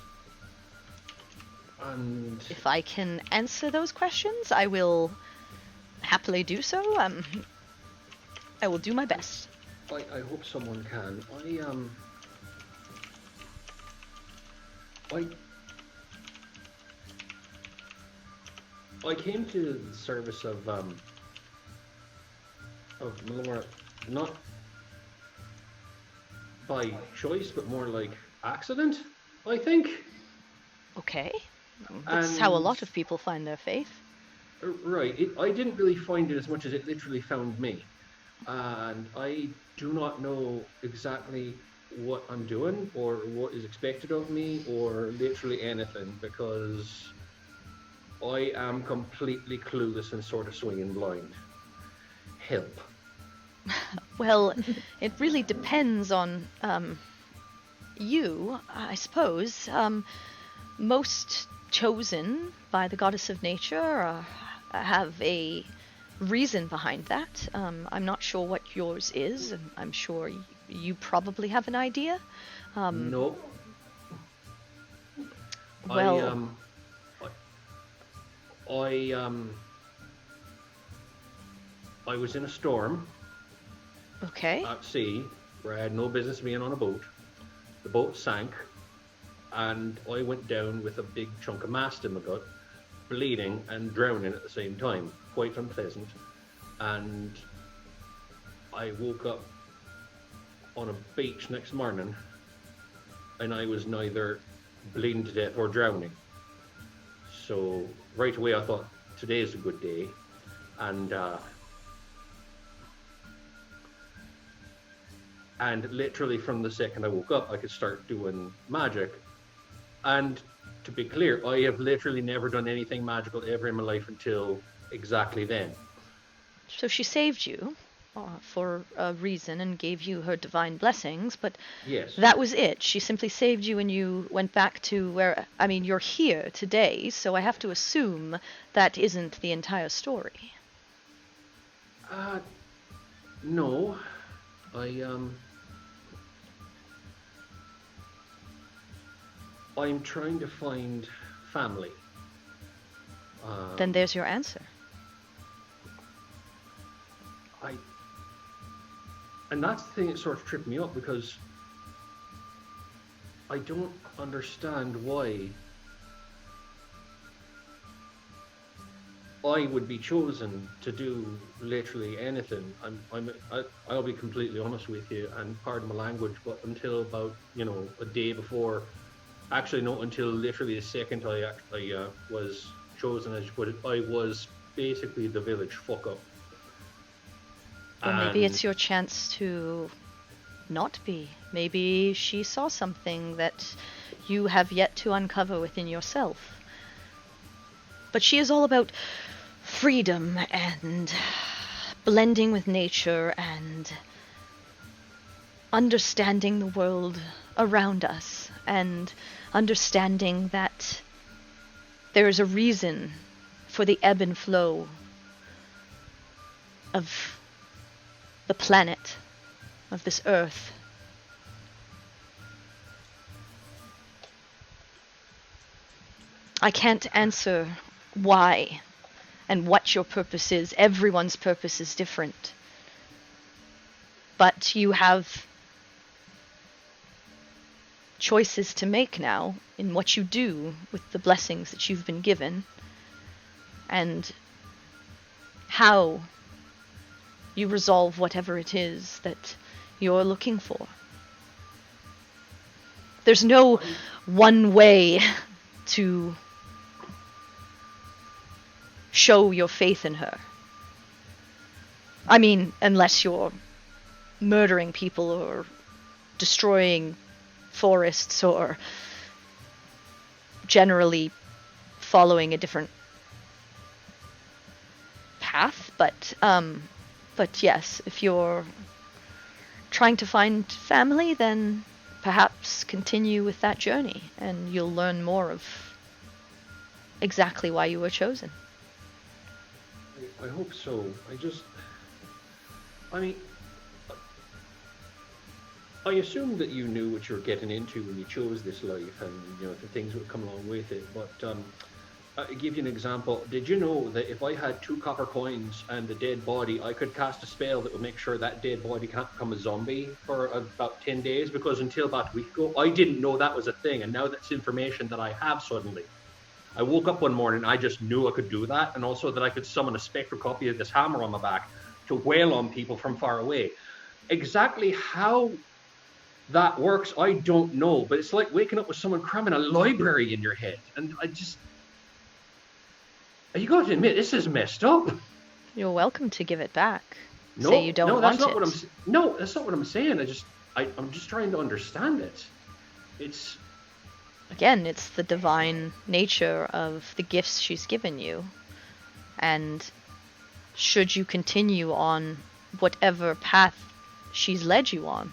and If I can answer those questions, I will happily do so. I will do my best. I hope someone can. I came to the service of Melora, not by choice, but more like accident, I think. Okay. That's how a And- lot of people find their faith. Right. I didn't really find it as much as it literally found me. And I do not know exactly what I'm doing or what is expected of me or literally anything, because I am completely clueless and sort of swinging blind. Help. Well, it really depends on you, I suppose. Most chosen by the goddess of nature have a reason behind that. I'm not sure what yours is, and I'm sure you probably have an idea. No. Well, I was in a storm okay. at sea where I had no business being on a boat. The boat sank, and I went down with a big chunk of mast in my gut, bleeding and drowning at the same time. Quite unpleasant. And I woke up on a beach next morning, and I was neither bleeding to death or drowning. So right away I thought, today is a good day. And literally from the second I woke up, I could start doing magic. And to be clear, I have literally never done anything magical ever in my life until exactly then. So she saved you for a reason and gave you her divine blessings, but Yes. that was it. She simply saved you and you went back to where, I mean, you're here today, so I have to assume that isn't the entire story. No. I'm trying to find family. Then there's your answer. And that's the thing that sort of tripped me up, because I don't understand why I would be chosen to do literally anything. I'll be completely honest with you, and pardon my language, but until about, a day before, actually no, until literally the second I was chosen, as you put it, I was basically the village fuck up. Well, maybe And- it's your chance to not be. Maybe she saw something that you have yet to uncover within yourself. But she is all about freedom and blending with nature and understanding the world around us. and understanding that there is a reason for the ebb and flow of the planet, of this earth. I can't answer why and what your purpose is. Everyone's purpose is different. But you have choices to make now in what you do with the blessings that you've been given, and how you resolve whatever it is that you're looking for. There's no one way to show your faith in her. I mean, unless you're murdering people or destroying forests or generally following a different path, but yes, if you're trying to find family, then perhaps continue with that journey and you'll learn more of exactly why you were chosen. I hope so. I assumed that you knew what you were getting into when you chose this life, and the things would come along with it. But I'll give you an example. Did you know that if I had 2 copper coins and a dead body, I could cast a spell that would make sure that dead body can't become a zombie for about 10 days? Because until about a week ago, I didn't know that was a thing, and now that's information that I have suddenly. I woke up one morning, I just knew I could do that, and also that I could summon a spectral copy of this hammer on my back to wail on people from far away. Exactly how that works, I don't know, but it's like waking up with someone cramming a library in your head, and you got to admit, this is messed up. You're welcome to give it back. No, Say you don't no, that's want not it. what I'm. No, that's not what I'm saying. I'm just trying to understand it. It's. Again, it's the divine nature of the gifts she's given you. And should you continue on whatever path she's led you on,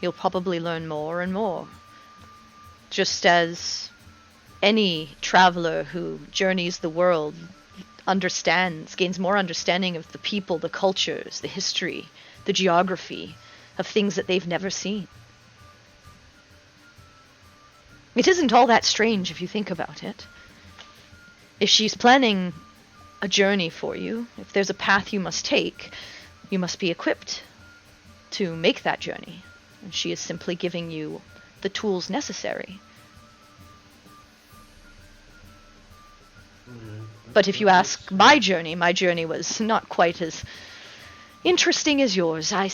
you'll probably learn more and more. Just as any traveler who journeys the world gains more understanding of the people, the cultures, the history, the geography of things that they've never seen. It isn't all that strange if you think about it. If she's planning a journey for you, if there's a path you must take, you must be equipped to make that journey. And she is simply giving you the tools necessary. But if you ask my journey was not quite as interesting as yours. My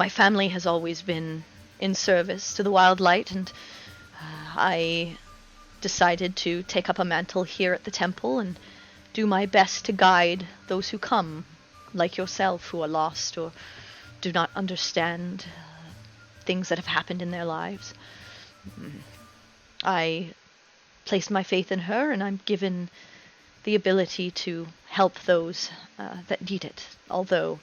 family has always been in service to the Wild Light, and I decided to take up a mantle here at the temple and do my best to guide those who come, like yourself, who are lost or do not understand things that have happened in their lives. I placed my faith in her, and I'm given the ability to help those that need it. Although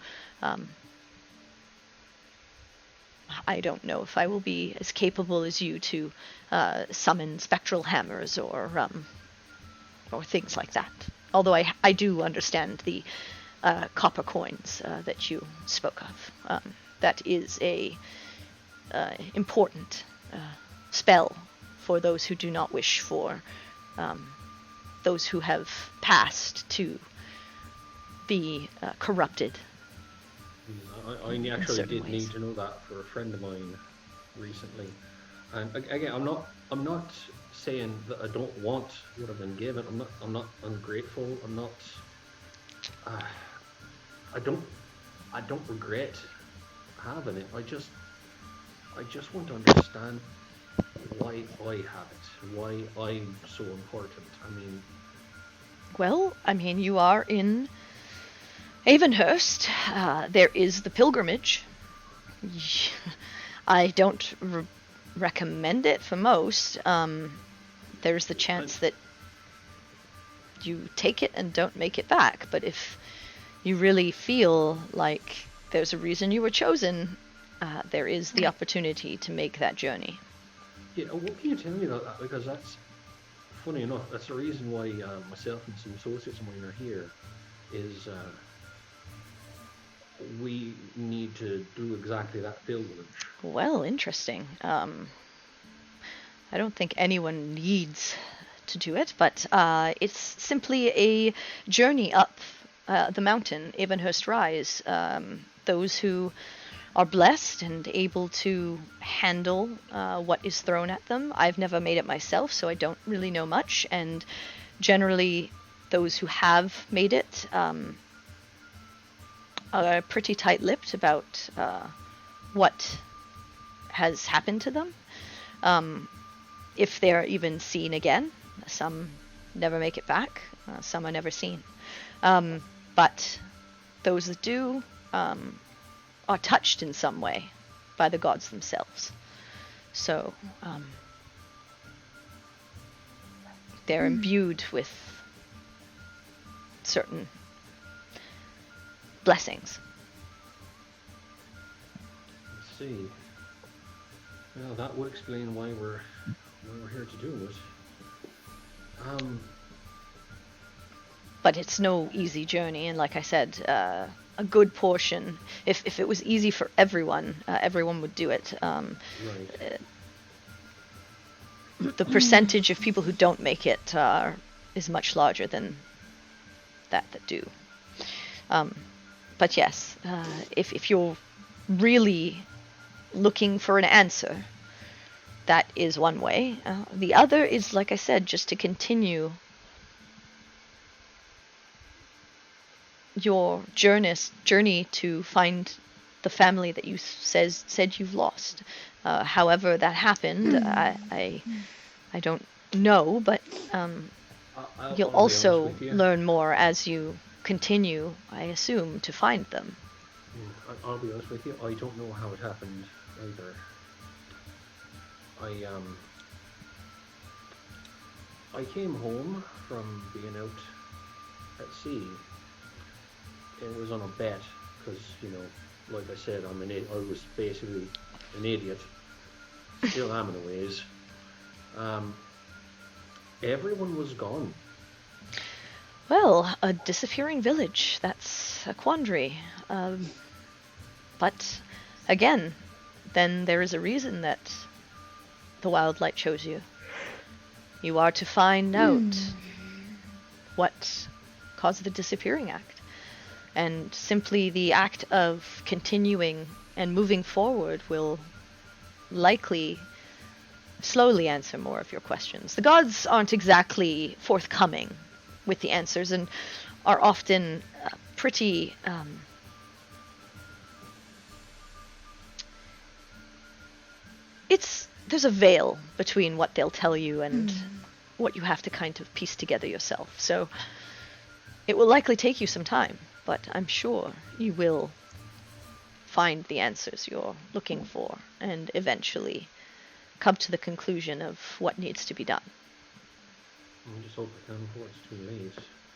I don't know if I will be as capable as you to summon spectral hammers or things like that. Although I do understand the copper coins that you spoke of. That is a important spell for those who do not wish for those who have passed to be corrupted. I actually did need to know that for a friend of mine recently. And again, I'm not saying that I don't want what I've been given. I'm not ungrateful. I'm not. I don't regret having it. I just want to understand why I have it. Why I'm so important. Well, you are in Avonhurst. There is the pilgrimage. I don't recommend it for most. There's the chance that you take it and don't make it back. But if you really feel like there's a reason you were chosen, there is the opportunity to make that journey. Yeah, what can you tell me about that? Because that's, funny enough, that's the reason why myself and some associates of mine are here, is we need to do exactly that pilgrimage. Well, interesting. I don't think anyone needs to do it, but it's simply a journey up the mountain, Avonhurst Rise. Those who are blessed and able to handle what is thrown at them. I've never made it myself, so I don't really know much, and generally those who have made it are pretty tight-lipped about what has happened to them. If they're even seen again. Some never make it back. Some are never seen. But those that do are touched in some way by the gods themselves. So they're imbued with certain blessings. Let's see. Well, that would explain why we're here to do it. But it's no easy journey, and like I said, a good portion. If it was easy for everyone, everyone would do it. Right. The percentage of people who don't make it is much larger than that do. But yes, if you're really looking for an answer, that is one way. The other is, like I said, just to continue your journey to find the family that you said you've lost. However that happened, I don't know, but you'll I'll be honest also with you. learn more as you continue, I assume, to find them. I'll be honest with you, I don't know how it happened either. I came home from being out at sea. It was on a bet, because, like I said, I was basically an idiot. Still am in a ways. Everyone was gone. Well, a disappearing village, that's a quandary. But again, then there is a reason that the Wildlight chose you. You are to find out what caused the disappearing act. And simply the act of continuing and moving forward will likely slowly answer more of your questions. The gods aren't exactly forthcoming with the answers and are often pretty there's a veil between what they'll tell you and what you have to kind of piece together yourself. So it will likely take you some time, but I'm sure you will find the answers you're looking for and eventually come to the conclusion of what needs to be done. I just hope I can before it's too late.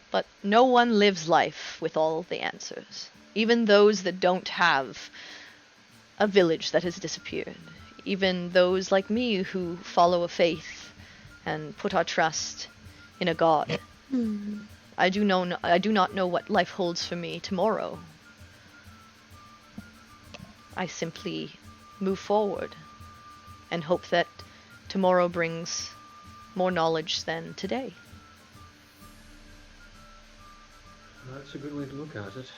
But no one lives life with all the answers. Even those that don't have a village that has disappeared. Even those like me who follow a faith and put our trust in a god. I do not know what life holds for me tomorrow. I simply move forward and hope that tomorrow brings more knowledge than today. That's a good way to look at it.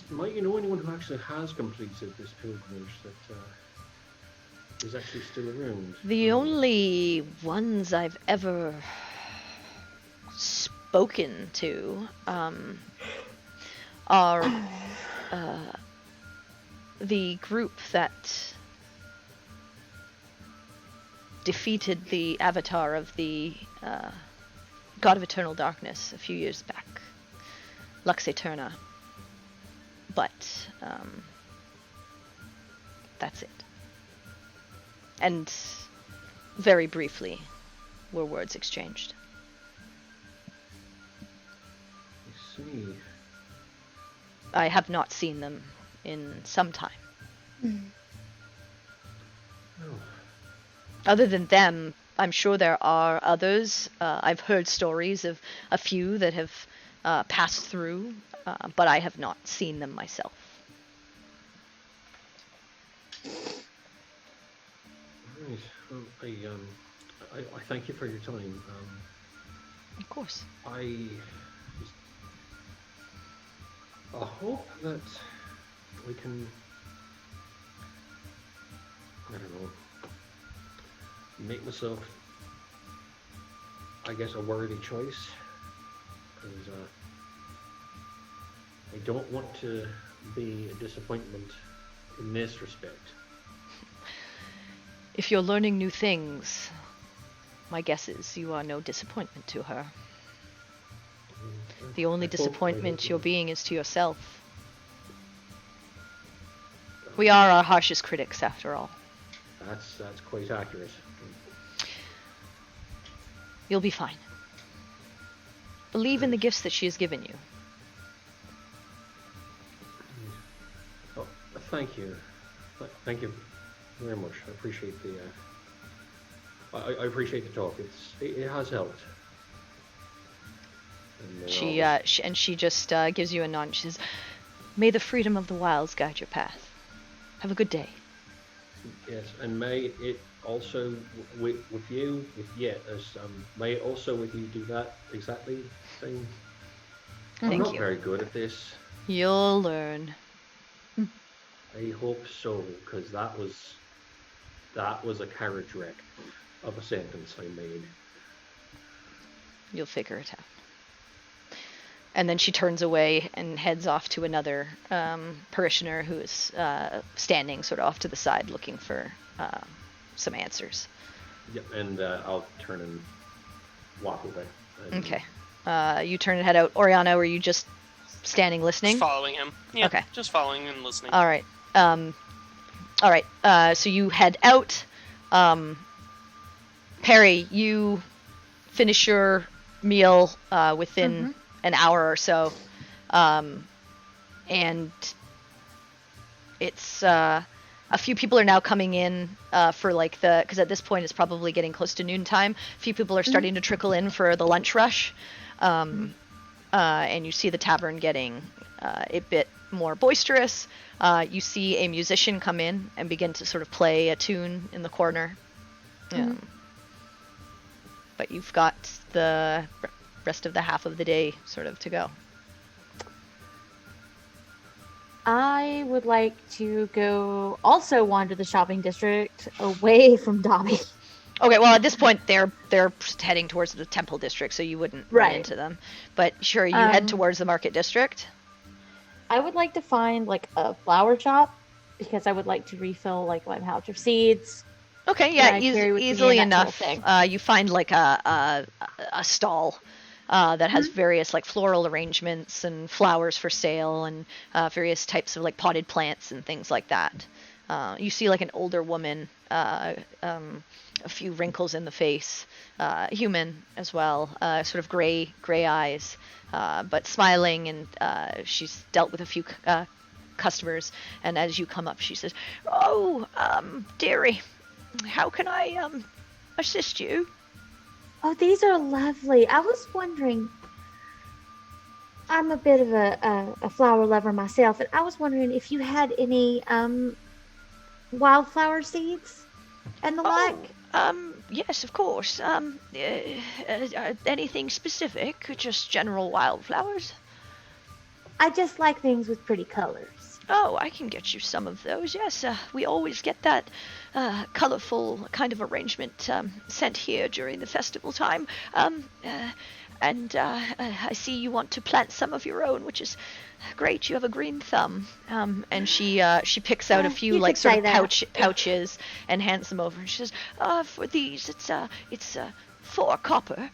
Might you know anyone who actually has completed this pilgrimage that is actually still around? The only ones I've ever spoken to are the group that defeated the avatar of the God of Eternal Darkness a few years back, Lux Aeterna. But that's it. And very briefly were words exchanged. I see. I have not seen them in some time. Oh. Other than them, I'm sure there are others. I've heard stories of a few that have passed through, but I have not seen them myself. Right. Well, I thank you for your time. Of course. I hope that we can, I don't know, make myself, I guess, a worthy choice. Because I don't want to be a disappointment in this respect. If you're learning new things, my guess is you are no disappointment to her. The only disappointment you're being is to yourself. We are our harshest critics, after all. That's quite accurate. You'll be fine. Believe in the gifts that she has given you. Oh, thank you. Thank you very much. I appreciate the. I appreciate the talk. It has helped. And, she just gives you a nod. She says, "May the freedom of the wilds guide your path. Have a good day." Yes, and may it also with you, may it also with you do that exactly same. I'm Thank not you. very good at this. You'll learn. I hope so, because that was a carriage wreck of a sentence I made. You'll figure it out. And then she turns away and heads off to another parishioner who is standing sort of off to the side looking for some answers. Yeah, and I'll turn and walk away. Okay. You turn and head out. Oriana, were you just standing listening? Just following him. Yeah, Okay. just following and listening. All right. So you head out. Perry, you finish your meal within an hour or so. And it's a few people are now coming in for like because at this point it's probably getting close to noontime. A few people are starting to trickle in for the lunch rush. And you see the tavern getting a bit more boisterous. You see a musician come in and begin to sort of play a tune in the corner. But you've got the rest of the half of the day sort of to go. I would like to go also wander the shopping district away from Dobby. Okay, well at this point they're heading towards the temple district, so you wouldn't run into them. But sure, you head towards the market district. I would like to find like a flower shop because I would like to refill like my pouch of seeds. Okay, yeah, that I carry with me easily and that enough. sort of You find like a stall that has various like floral arrangements and flowers for sale and various types of like potted plants and things like that. You see like an older woman, a few wrinkles in the face, human as well, sort of gray eyes, but smiling, and she's dealt with a few customers. And as you come up, she says, "Oh, dearie, how can I assist you?" Oh, these are lovely. I was wondering, I'm a bit of a flower lover myself, and I was wondering if you had any wildflower seeds and the like. Yes, of course. Anything specific? Just general wildflowers? I just like things with pretty colors. Oh, I can get you some of those, yes. We always get that colorful kind of arrangement sent here during the festival time. And I see you want to plant some of your own, which is great. You have a green thumb. And she picks out a few you like could sort say of that. pouches and hands them over. And she says, "For these, it's 4 copper."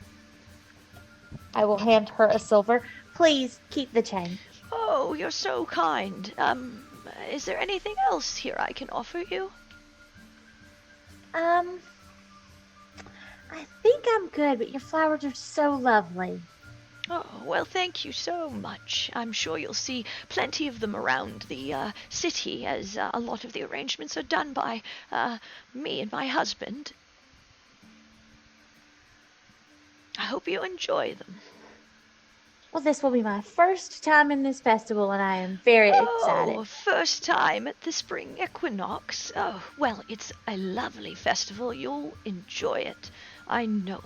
I will hand her a silver. Please keep the change. Oh, you're so kind. Is there anything else here I can offer you? I think I'm good, but your flowers are so lovely. Oh, well, thank you so much. I'm sure you'll see plenty of them around the city, as a lot of the arrangements are done by me and my husband. I hope you enjoy them. Well, this will be my first time in this festival, and I am very excited. Oh, first time at the Spring Equinox. Oh, well, it's a lovely festival. You'll enjoy it. I know.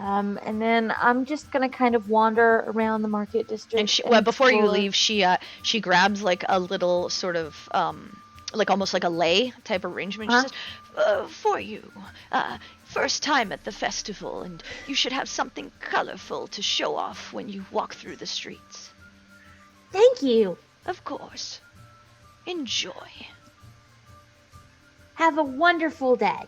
And then I'm just gonna kind of wander around the market district. And well, before you explore. leave, she grabs like a little sort of like almost like a lei type arrangement. She says, "For you, first time at the festival, and you should have something colorful to show off when you walk through the streets." Thank you. Of course. Enjoy. Have a wonderful day.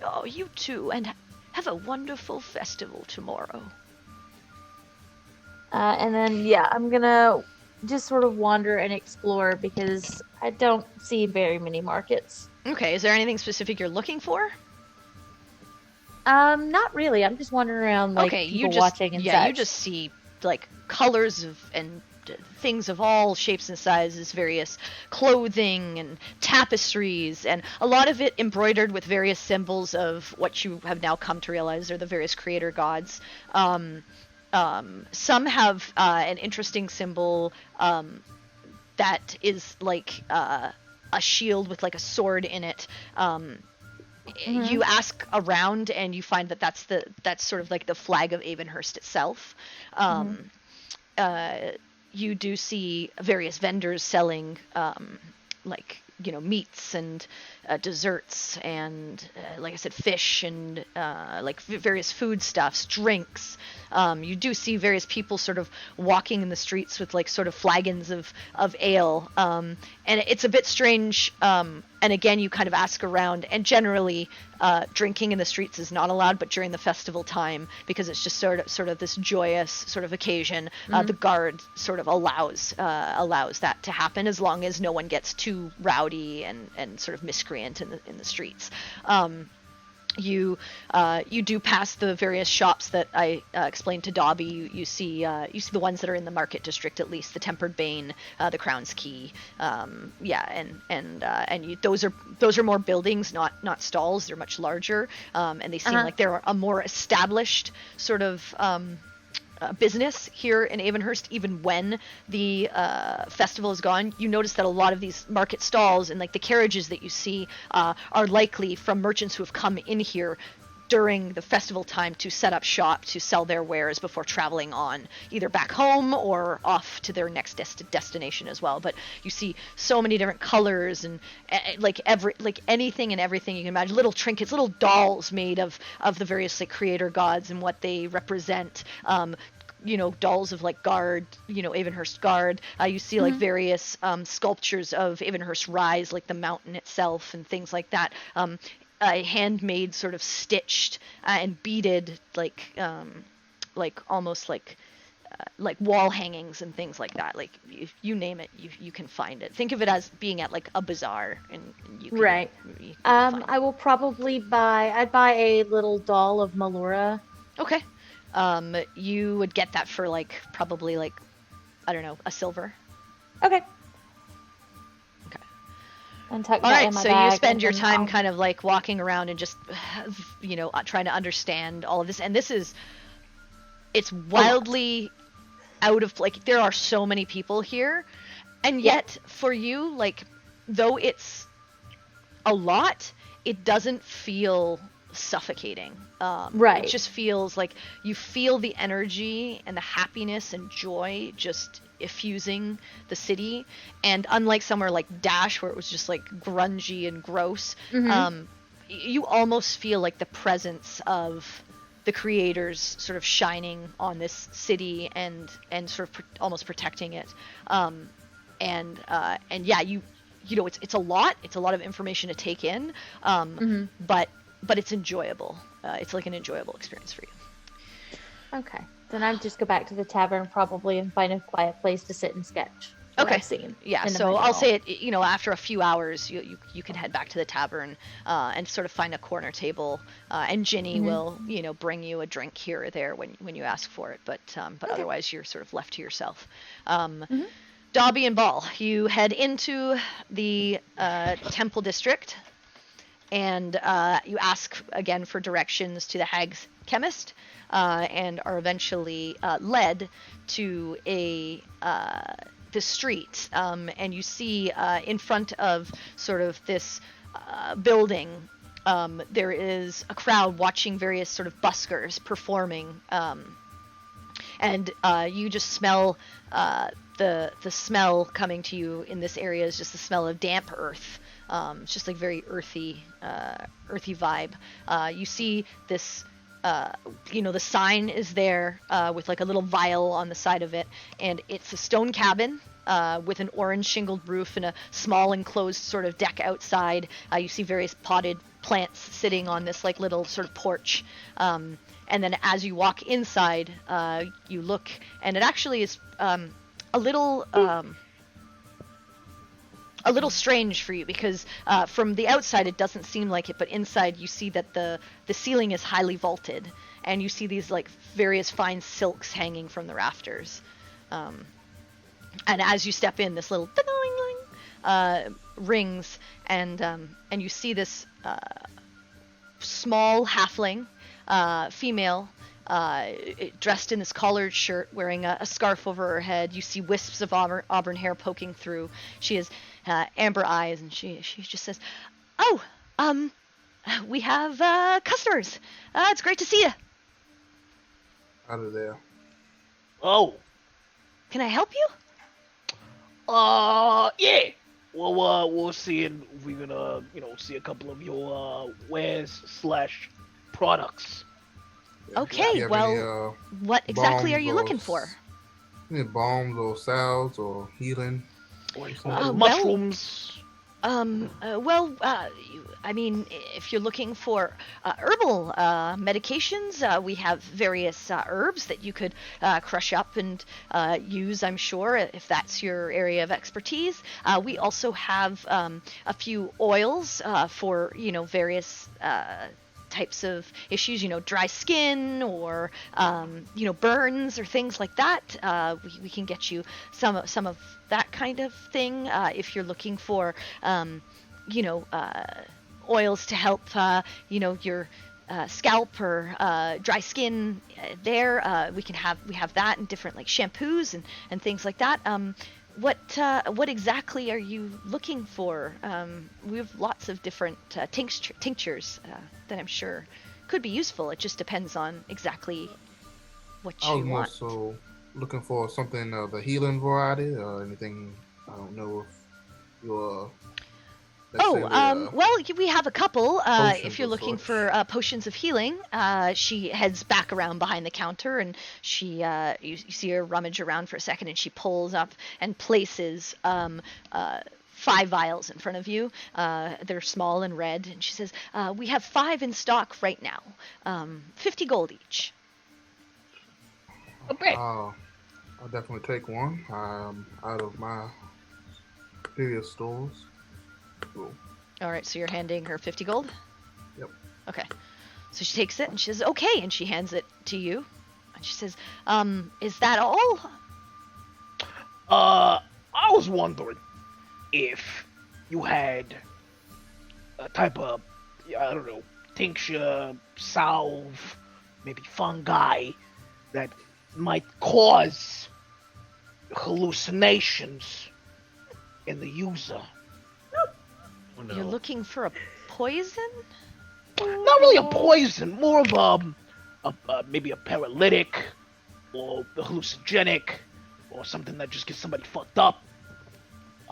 Oh, you too, and have a wonderful festival tomorrow. And then, yeah, I'm gonna just sort of wander and explore because I don't see very many markets. Okay, is there anything specific you're looking for? Not really. I'm just wandering around, like, Okay, people you just watching and yeah, such. you just see like colors of and things of all shapes and sizes, various clothing and tapestries, and a lot of it embroidered with various symbols of what you have now come to realize are the various creator gods. Some have an interesting symbol that is like a shield with like a sword in it. You ask around and you find that that's sort of like the flag of Avonhurst itself. You do see various vendors selling like, you know, meats and desserts and like I said, fish and like various foodstuffs, drinks. You do see various people sort of walking in the streets with like sort of flagons of ale, and it's a bit strange. And again, you kind of ask around, and generally, drinking in the streets is not allowed. But during the festival time, because it's just sort of this joyous sort of occasion, the guard sort of allows that to happen as long as no one gets too rowdy and sort of miscreant in the streets. You do pass the various shops that I explained to Dobby. You see the ones that are in the market district, at least the Tempered Bane, the Crown's Key, and those are more buildings, not stalls. They're much larger, and they seem like they're a more established sort of business here in Avonhurst. Even when the festival is gone, you notice that a lot of these market stalls and like the carriages that you see are likely from merchants who have come in here during the festival time to set up shop to sell their wares before traveling on either back home or off to their next destination as well. But you see so many different colors and like anything and everything you can imagine, little trinkets, little dolls made of the various like creator gods and what they represent. You know, dolls of like Guard, you know, Avonhurst Guard. You see like various sculptures of Avonhurst Rise, like the mountain itself and things like that. Handmade, sort of stitched and beaded, like almost like wall hangings and things like that. Like you name it, you can find it. Think of it as being at like a bazaar, and you can, right. you can find I will probably I'd buy a little doll of Melora. Okay. You would get that for like probably like, I don't know, a silver. Okay. Okay. And tuck All that right, in my so bag, you spend and your then time I'll- kind of like walking around and just, you know, trying to understand all of this. And it's wildly out of, like, there are so many people here. And yet, for you, like, though it's a lot, it doesn't feel suffocating. Right. It just feels like you feel the energy and the happiness and joy just effusing the city. And unlike somewhere like Dash, where it was just like grungy and gross, you almost feel like the presence of the creators sort of shining on this city and sort of almost protecting it. And yeah, you know, it's a lot of information to take in, but it's enjoyable. It's like an enjoyable experience for you. Okay. Then I'd just go back to the tavern probably and find a quiet place to sit and sketch. what Okay. I've seen. Yeah, in the so I'll manual. say it. After a few hours, you can head back to the tavern and sort of find a corner table, and Ginny will bring you a drink here or there when you ask for it. But Okay. otherwise, you're sort of left to yourself. Dobby and Ball, you head into the Temple District, and you ask again for directions to the Hag's Chemist, and are eventually led to the street, and you see in front of sort of this building, there is a crowd watching various sort of buskers performing, and you just smell the smell coming to you in this area is just the smell of damp earth. It's just like very earthy vibe. You see this. The sign is there with like a little vial on the side of it, and it's a stone cabin with an orange shingled roof and a small enclosed sort of deck outside. You see various potted plants sitting on this like little sort of porch. And then as you walk inside, you look, and it actually is a little strange for you because from the outside it doesn't seem like it, but inside you see that the ceiling is highly vaulted, and you see these like various fine silks hanging from the rafters. And as you step in, this little rings, and you see this small halfling female, dressed in this collared shirt, wearing a scarf over her head. You see wisps of auburn hair poking through. She has amber eyes, and she just says, "Oh, we have customers. It's great to see you. Out of there. Oh, Can I help you?" yeah. Well, we're seeing if we're gonna, see a couple of your wares / products. Okay, Do you have well, what exactly are you balms or looking for? Any balms or salves or healing? Mushrooms. I mean, if you're looking for herbal medications, we have various herbs that you could crush up and use, I'm sure, if that's your area of expertise. We also have a few oils for, various types of issues, dry skin or, burns or things like that. We can get you some of that kind of thing if you're looking for, oils to help, your scalp or dry skin. We have that, and different like shampoos and things like that. What exactly are you looking for? We have lots of different tinctures that I'm sure could be useful. It just depends on exactly what I was you more want. so looking for something of the healing variety or anything. I don't know if you're. Well, we have a couple. Potions If you're of looking sorts. for potions of healing, she heads back around behind the counter, and she you see her rummage around for a second, and she pulls up and places 5 vials in front of you. They're small and red, and she says, "We have 5 in stock right now, 50 gold each." Okay. I'll definitely take one out of my previous stores. Cool. All right, so you're handing her 50 gold? Yep. Okay. So she takes it and she says, "Okay," and she hands it to you. And she says, "Is that all?" I was wondering if you had a type of, I don't know, tincture, salve, maybe fungi that might cause hallucinations in the user. Oh, no. You're looking for a poison? Not really a poison, more of maybe a paralytic or a hallucinogenic or something that just gets somebody fucked up.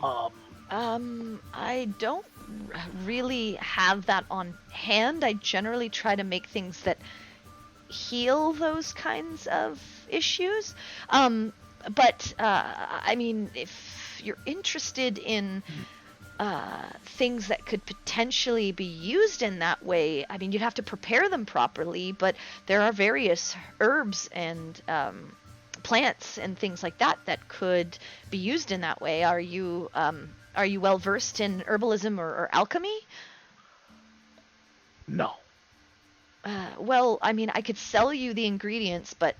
I don't really have that on hand. I generally try to make things that heal those kinds of issues. But I mean, if you're interested in things that could potentially be used in that way, I mean, you'd have to prepare them properly, but there are various herbs and plants and things like that could be used in that way. Are you well versed in herbalism or alchemy? No. Well, I mean, I could sell you the ingredients, but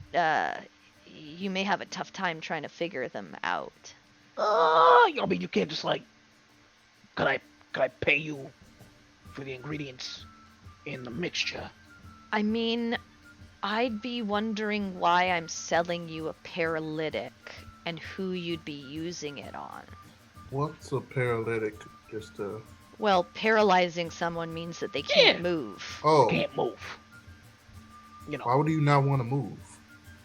you may have a tough time trying to figure them out. I mean, you can't just like. Could I pay you for the ingredients in the mixture? I mean, I'd be wondering why I'm selling you a paralytic and who you'd be using it on. What's a paralytic? Well, paralyzing someone means that they can't Yeah. move. Oh, Can't move. You know. why would you not want to move?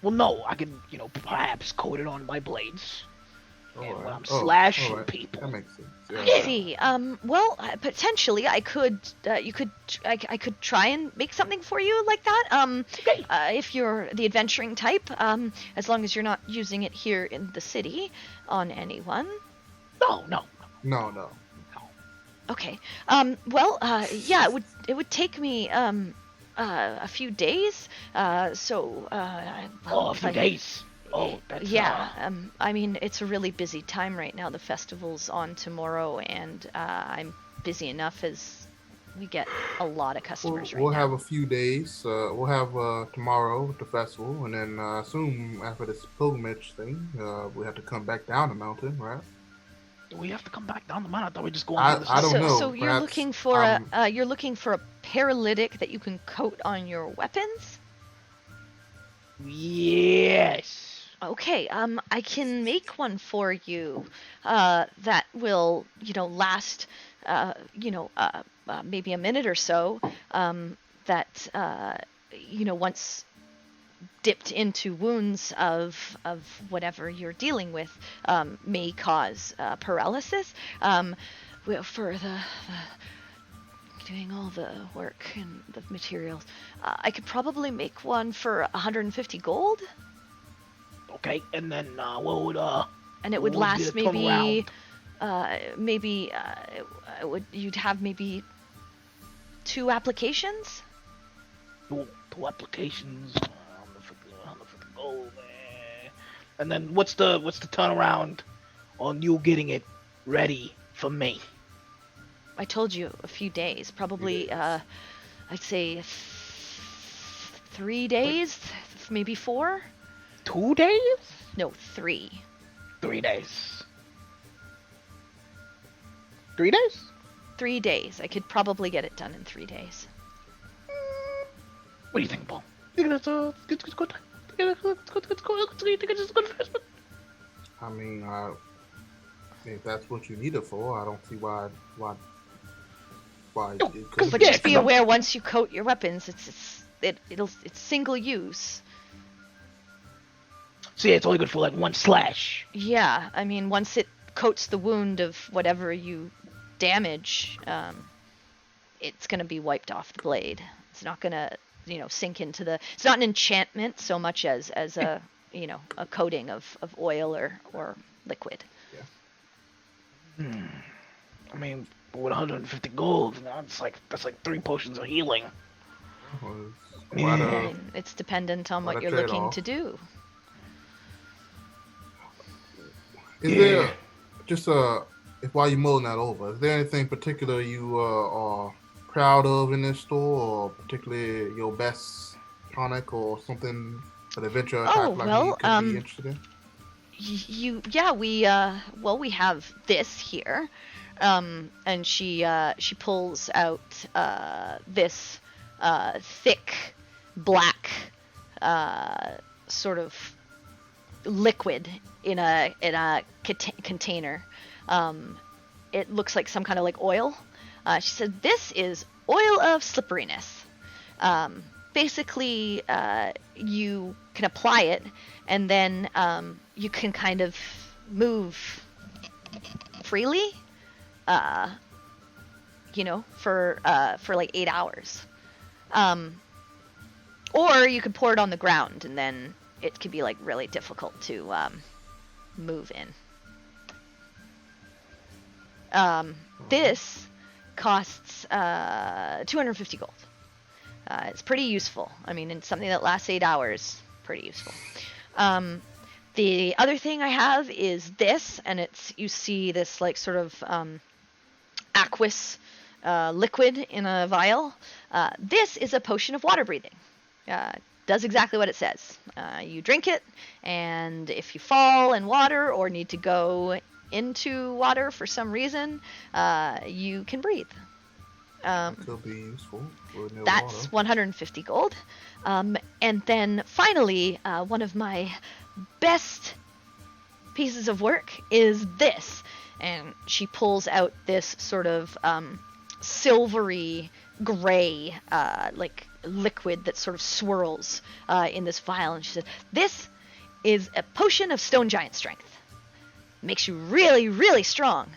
Well, no, I can, perhaps coat it on my blades. And Alright. when I'm Oh, slashing alright. people. That makes sense. I Yeah. see. Well, potentially, I could try and make something for you like that. Okay. If you're the adventuring type, as long as you're not using it here in the city on anyone. No. No. Okay. Well, yeah, it would take me a few days. A few days. Oh, that's Yeah. I mean, it's a really busy time right now. The festival's on tomorrow, and I'm busy enough as we get a lot of customers We'll right now. have a few days. We'll have tomorrow at the festival, and then soon after this pilgrimage thing, we have to come back down the mountain, right? Do we have to come back down the mountain? I thought we just go on. I don't know. So you're Perhaps, looking for a paralytic that you can coat on your weapons? Yes. Okay, I can make one for you that will, last, maybe a minute or so. That once dipped into wounds of whatever you're dealing with, may cause paralysis. For the doing all the work and the materials, I could probably make one for 150 gold. Okay, and then what would And it would what last be the turnaround? you'd have maybe 2 applications. two applications. And then what's the turnaround on you getting it ready for me? I told you a few days, probably I'd say 3 days, maybe 4. 2 days? No, 3. 3 days. 3 days? 3 days. I could probably get it done in 3 days. What do you think, Paul? You think that's a good? You think it's a good investment? I mean, if that's what you need it for, I don't see why it couldn't. But Yeah, just be 'cause aware, once you coat your weapons, it's single use. So yeah, it's only good for like one slash. Yeah, I mean, once it coats the wound of whatever you damage, it's gonna be wiped off the blade. It's not gonna, sink into the. It's not an enchantment so much as a, a coating of oil or liquid. I mean, with 150 gold, that's like 3 potions of healing. What I a- mean, it's dependent on what what a you're looking trade-off. to do. Is there just if while you're mulling that over, is there anything particular you are proud of in this store, or particularly your best tonic or something for the adventure type like you could be interested in? We have this here, and she pulls out this thick black sort of liquid in a container. It looks like some kind of like oil. She said this is oil of slipperiness. Basically, you can apply it, and then you can kind of move freely, for like 8 hours. Or you could pour it on the ground, and then it could be like really difficult to move in. This costs 250 gold. It's pretty useful. I mean, it's something that lasts 8 hours. Pretty useful. The other thing I have is this, and you see this like sort of aqueous liquid in a vial. This is a potion of water breathing. Does exactly what it says. You drink it, and if you fall in water or need to go into water for some reason, you can breathe. Could be useful. That's 150 gold. And then finally, one of my best pieces of work is this. And she pulls out this sort of silvery gray like liquid that sort of swirls in this vial. And she says, this is a potion of stone giant strength. Makes you really, really strong.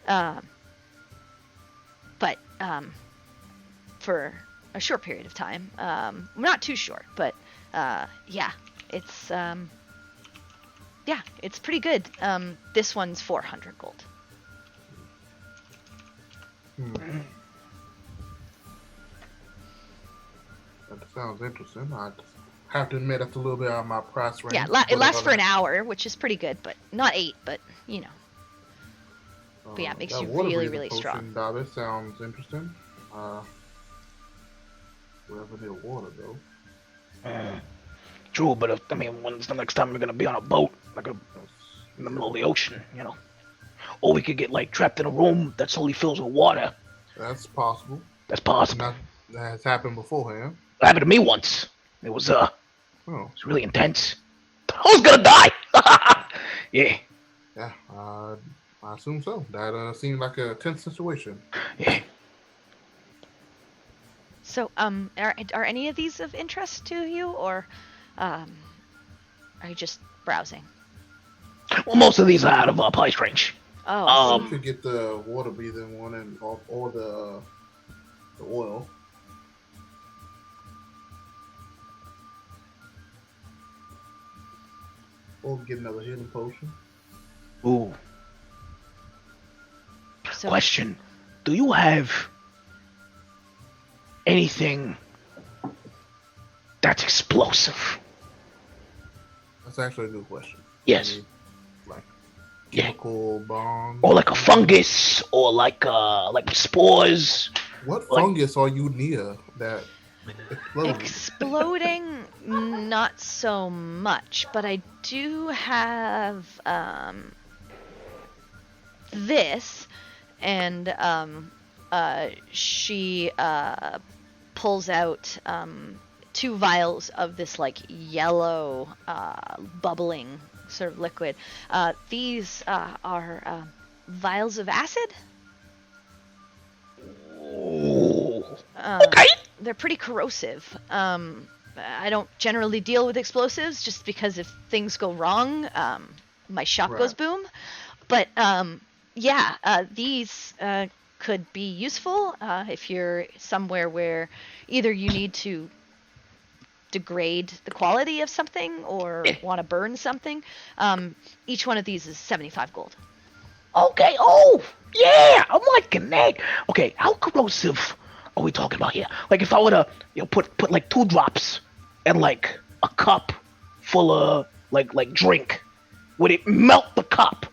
But for a short period of time. Not too short, but yeah, it's pretty good. This one's 400 gold. That sounds interesting. I have to admit that's a little bit out of my price range. Yeah, it lasts for an hour, which is pretty good, but not 8, but you know. But yeah, it makes you really, really strong. That sounds interesting. We're over near water, though. True, but when's the next time we're gonna be on a boat, like in the middle of the ocean, you know? Or we could get like trapped in a room that solely fills with water. That's possible. That's possible. That has happened beforehand. It happened to me once. It was it was really intense. I was gonna die. Yeah. Yeah, I assume so. That seemed like a tense situation. Yeah. So, are any of these of interest to you, or are you just browsing? Well, most of these are out of our price range. Oh. You could get the water breathing one or the oil. Or get another healing potion. Ooh. So, Question: do you have anything that's explosive? That's actually a good question. Yes. Like chemical bombs. Or like a fungus, or like spores. What fungus are you near that explodes? Exploding, not so much, but I do have this, and she pulls out 2 vials of this like yellow bubbling sort of liquid. These are vials of acid. Okay. They're pretty corrosive. I don't generally deal with explosives just because if things go wrong, my shop goes boom. But these could be useful if you're somewhere where either you need to degrade the quality of something or want to burn something. Each one of these is 75 gold. Okay. Oh, yeah. I'm liking that. Okay. How corrosive are we talking about here? Like if I were to, put like 2 drops in like a cup full of like drink, would it melt the cup,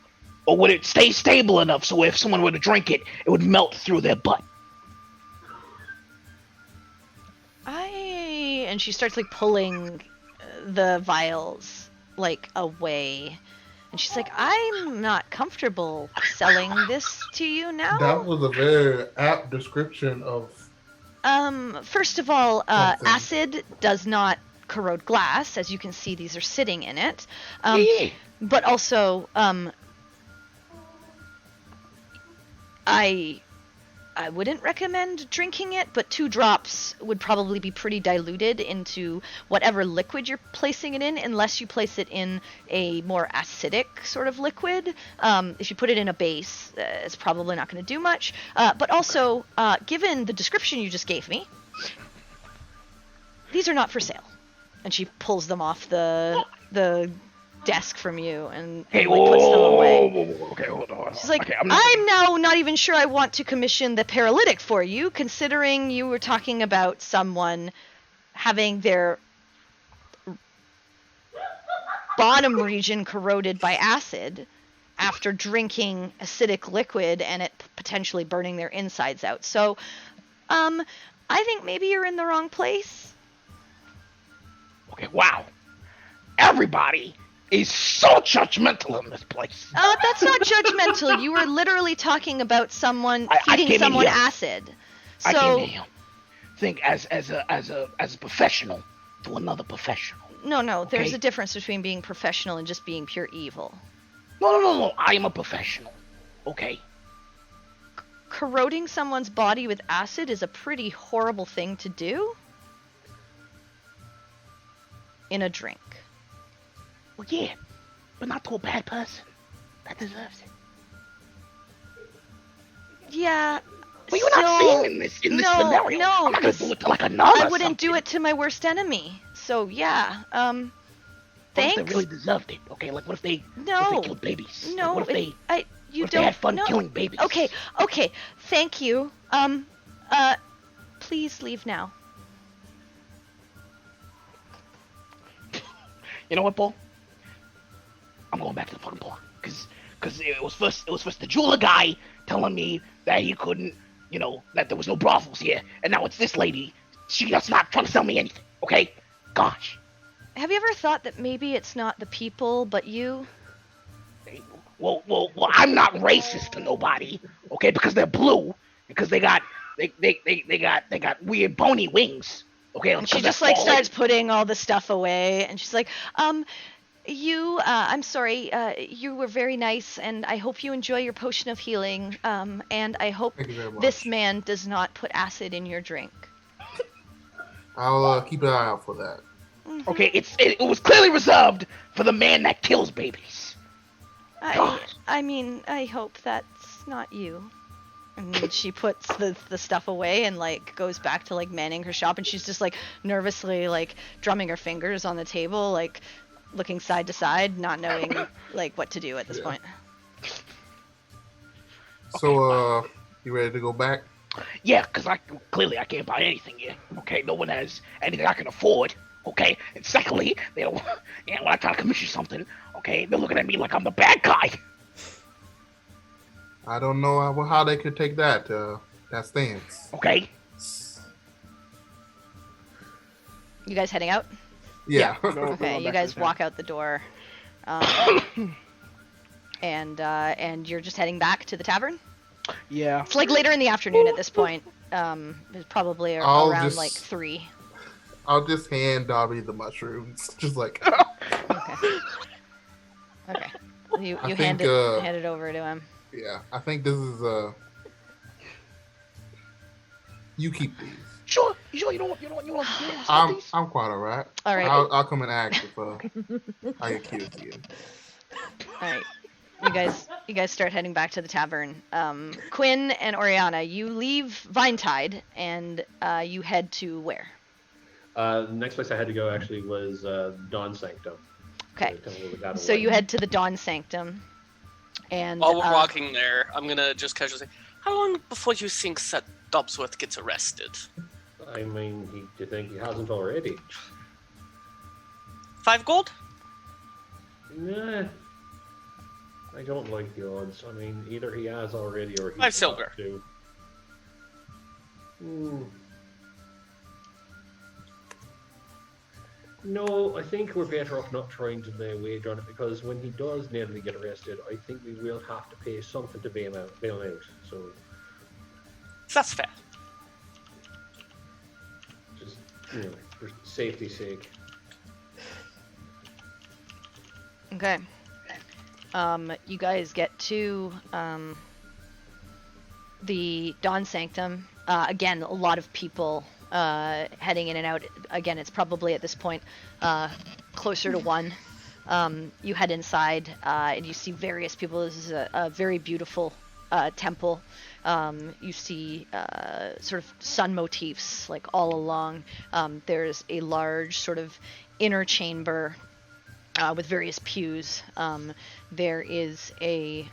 or would it stay stable enough so if someone were to drink it, it would melt through their butt? And she starts like pulling the vials like away. And she's like, I'm not comfortable selling this to you now. That was a very apt description of... First of all, acid does not corrode glass. As you can see, these are sitting in it. But also, I wouldn't recommend drinking it, but 2 drops would probably be pretty diluted into whatever liquid you're placing it in, unless you place it in a more acidic sort of liquid. If you put it in a base, it's probably not going to do much. But also, given the description you just gave me, these are not for sale. And she pulls them off the desk from you and puts them away. Okay, hold on. She's like, okay, I'm now not even sure I want to commission the paralytic for you, considering you were talking about someone having their bottom region corroded by acid after drinking acidic liquid and it potentially burning their insides out. So, I think maybe you're in the wrong place. Okay, wow. Everybody is so judgmental in this place. That's not judgmental. You were literally talking about someone I feeding came in someone here. acid. I So can think as a professional to another professional. no, there's Okay. a difference between being professional and just being pure evil. No. I am a professional. Okay. Corroding someone's body with acid is a pretty horrible thing to do in a drink. Well, yeah, but not to a bad person that deserves it. Yeah. But you're not still- seeing in this no, scenario. no, I'm not gonna 'cause do it to like a nun. I wouldn't do it to my worst enemy. So yeah. What if Thanks. they really deserved it? Okay, like what if they No. killed babies? No, Like, what if they you what if don't. they had fun no. killing babies? Okay. Thank you. Please leave now. You know what, Paul? I'm going back to the fucking bar because it was first the jeweler guy telling me that he couldn't, that there was no brothels here, and now it's this lady. She just not trying to sell me anything. Okay, gosh. Have you ever thought that maybe it's not the people, but you? Well, I'm not racist to nobody, okay? Because they're blue, because they got weird bony wings, okay? And she Because just they're like falling. starts putting all the stuff away, and she's like, I'm sorry, you were very nice, and I hope you enjoy your potion of healing, and I hope Thank you very much. this man does not put acid in your drink. I'll keep an eye out for that. Okay, it was clearly reserved for the man that kills babies. God. I mean, I hope that's not you. And she puts the stuff away and like goes back to like manning her shop, and she's just like nervously like drumming her fingers on the table, like looking side to side, not knowing like what to do at this point. So, you ready to go back? Yeah, because I can't buy anything here. Okay, no one has anything I can afford. Okay, and secondly, they don't. Yeah, when I try to commission something, okay, they're looking at me like I'm the bad guy. I don't know how they could take that stance. Okay. You guys heading out? Yeah. Okay, you guys walk out the door, and you're just heading back to the tavern. Yeah. It's like later in the afternoon at this point. It's probably I'll around just- like 3. I'll just hand Dobby the mushrooms. Just like, Okay. Okay. You I hand think, it over to him. yeah, I think this is you keep these. Sure. You don't want to I'm quite alright. All right. I'll come and ask if I get killed again. All right. You guys start heading back to the tavern. Quinn and Oriana, you leave Vinetide and you head to where? The next place I had to go actually was Dawn Sanctum. Okay. The Temple of the God of So Light. you head to the Dawn Sanctum, and While we're walking there, I'm gonna just casually say, how long before you think that Dobsworth gets arrested? I mean, do you think he hasn't already? 5 gold? Nah. I don't like the odds. I mean, either he has already or he's 5 silver. about to. No, I think we're better off not trying to lay a wage on it, because when he does inevitably get arrested, I think we will have to pay something to bail him out. So, That's fair. just, for safety's sake. Okay. You guys get to the Dawn Sanctum. Again, a lot of people heading in and out. Again, it's probably at this point closer to 1. You head inside and you see various people. This is a very beautiful temple. You see sort of sun motifs like all along. There's a large sort of inner chamber with various pews. There is a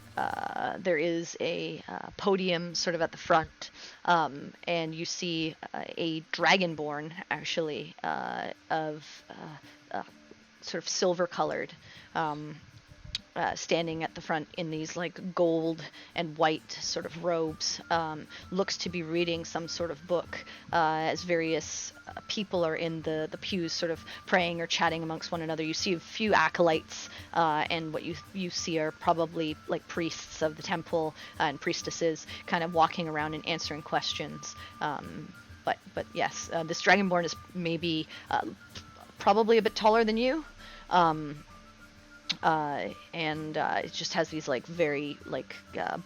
podium sort of at the front, and you see a dragonborn actually of sort of silver colored, standing at the front in these like gold and white sort of robes, looks to be reading some sort of book, as various people are in the pews sort of praying or chatting amongst one another. You see a few acolytes, and what you see are probably like priests of the temple and priestesses kind of walking around and answering questions. But yes, this dragonborn is maybe probably a bit taller than you. And it just has these like very like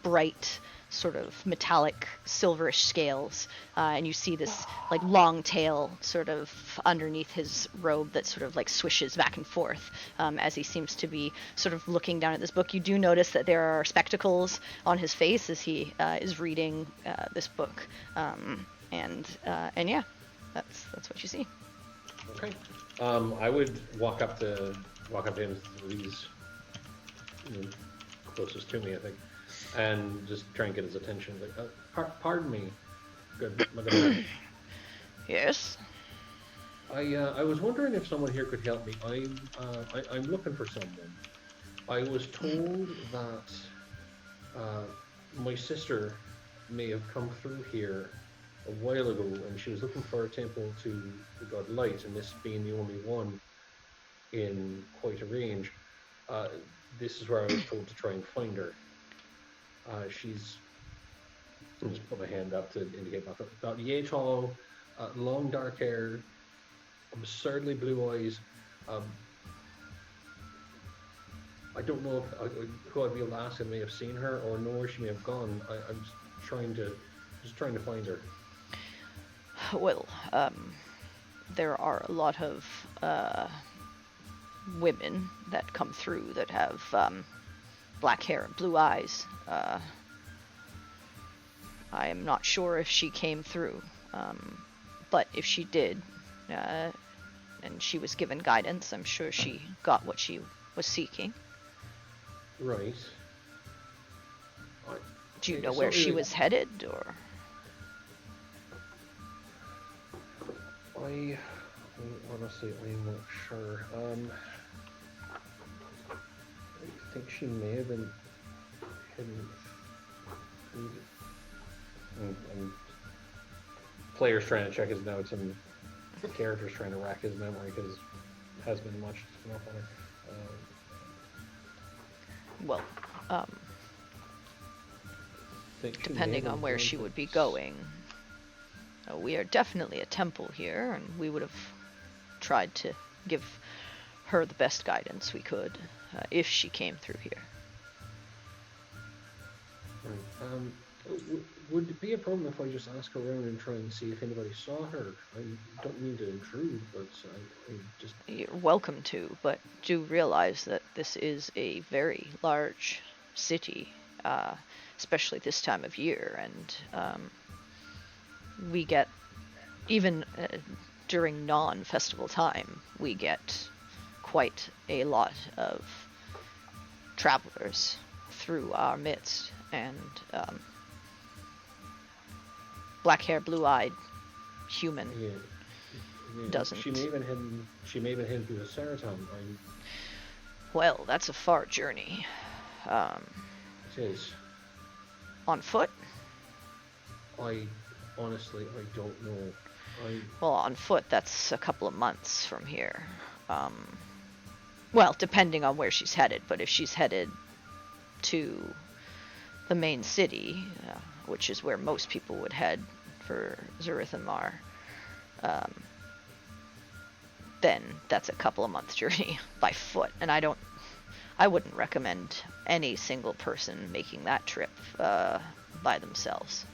bright sort of metallic silverish scales, and you see this like long tail sort of underneath his robe that sort of like swishes back and forth, as he seems to be sort of looking down at this book. You do notice that there are spectacles on his face as he is reading this book, and yeah, that's what you see. Okay. I would walk up to him. He's closest to me, I think, and just try and get his attention. Like, pardon me, good man. Yes. I was wondering if someone here could help me. I'm looking for someone. I was told that my sister may have come through here a while ago, and she was looking for a temple to the god Light, and this being the only one in quite a range, this is where I was told to try and find her. She's, I'll just put my hand up to indicate about yay tall, long dark hair, absurdly blue eyes. I don't know if who I'd be able to ask and may have seen her or know where she may have gone. I'm just trying to find her. Well, there are a lot of women that come through that have black hair and blue eyes. I am not sure if she came through, but if she did, and she was given guidance, I'm sure she got what she was seeking. Right. Do you know where she was headed, or? Honestly, I'm not sure. I think she may have been hidden. And player's trying to check his notes, and the character's trying to rack his memory because it has been much enough on her. Well, depending on where she would be going. We are definitely a temple here, and we would have tried to give her the best guidance we could if she came through here. Right. Would it be a problem if I just ask around and try and see if anybody saw her? I don't mean to intrude, but I just... You're welcome to, but do realize that this is a very large city, especially this time of year, and we get, even during non-festival time, we get quite a lot of travelers through our midst, and black hair, blue-eyed human doesn't. She may have been hidden through the Saraton. Well, that's a far journey. It is. On foot? Honestly, I don't know. Well, on foot, that's a couple of months from here. Well, depending on where she's headed, but if she's headed to the main city, which is where most people would head for Zurithamar, then that's a couple of months journey by foot, and I wouldn't recommend any single person making that trip by themselves.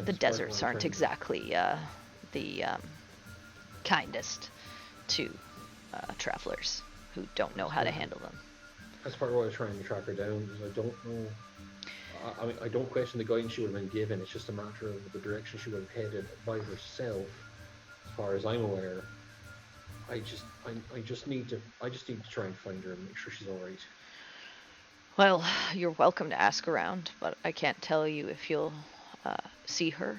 The deserts aren't exactly the kindest to travelers who don't know how to handle them. That's part of why I was trying to track her down, because I don't know. I mean, I don't question the guidance she would have been given. It's just a matter of the direction she would have headed by herself. As far as I'm aware, I just need to try and find her and make sure she's all right. Well, you're welcome to ask around, but I can't tell you if you'll see her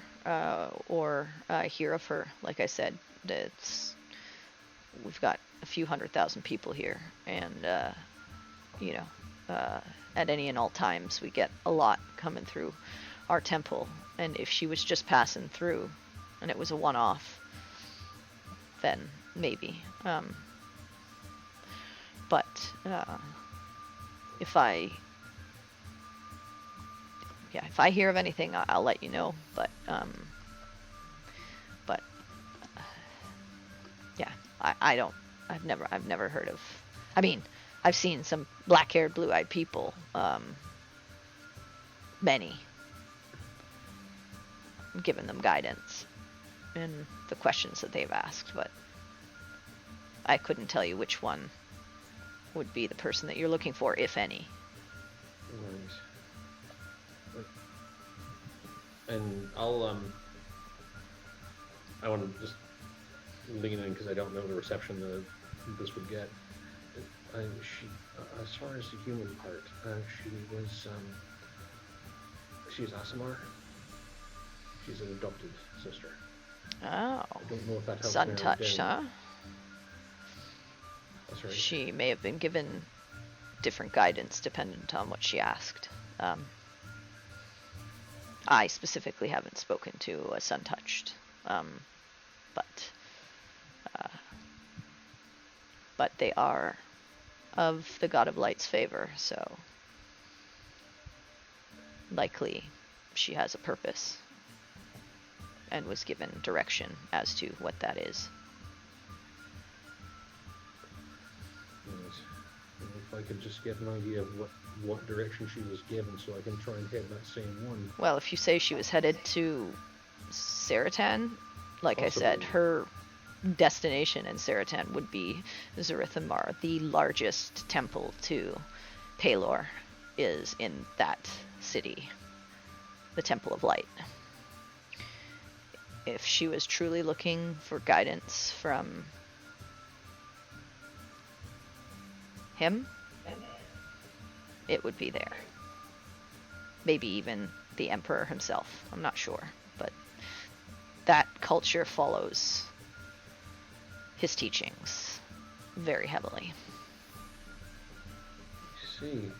or hear of her. Like I said, we've got a few 100,000 people here, and you know, at any and all times we get a lot coming through our temple. And if she was just passing through, and it was a one-off, then maybe. But if I hear of anything, I'll let you know. But yeah, I've never heard of. I mean, I've seen some black-haired, blue-eyed people. Many. Given them guidance in the questions that they've asked, but I couldn't tell you which one would be the person that you're looking for, if any. Right. And I want to just lean in because I don't know the reception that this would get. She, as far as the human part, she's Asimar. She's an adopted sister. Oh. I don't know if that helps. Sun touched, huh? That's right. She may have been given different guidance dependent on what she asked. I specifically haven't spoken to a Sun touched, but they are of the God of Light's favor, so likely she has a purpose and was given direction as to what that is. Yes. And if I could just get an idea of what direction she was given, so I can try and hit that same one. Well, if you say she was headed to Saratan, like I said, her destination in Saratan would be Zarithamar. The largest temple to Palor is in that city, the Temple of Light. If she was truly looking for guidance from him, it would be there. Maybe even the Emperor himself. I'm not sure. But that culture follows his teachings very heavily. I see.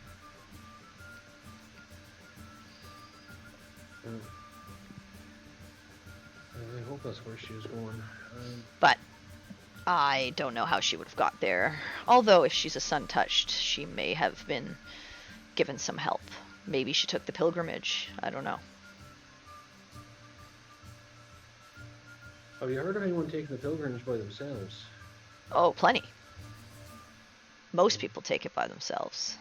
I hope that's where she was going. But I don't know how she would have got there. Although if she's a Sun touched, she may have been given some help. Maybe she took the pilgrimage. I don't know. Have you heard of anyone taking the pilgrimage by themselves? Oh, plenty. Most people take it by themselves.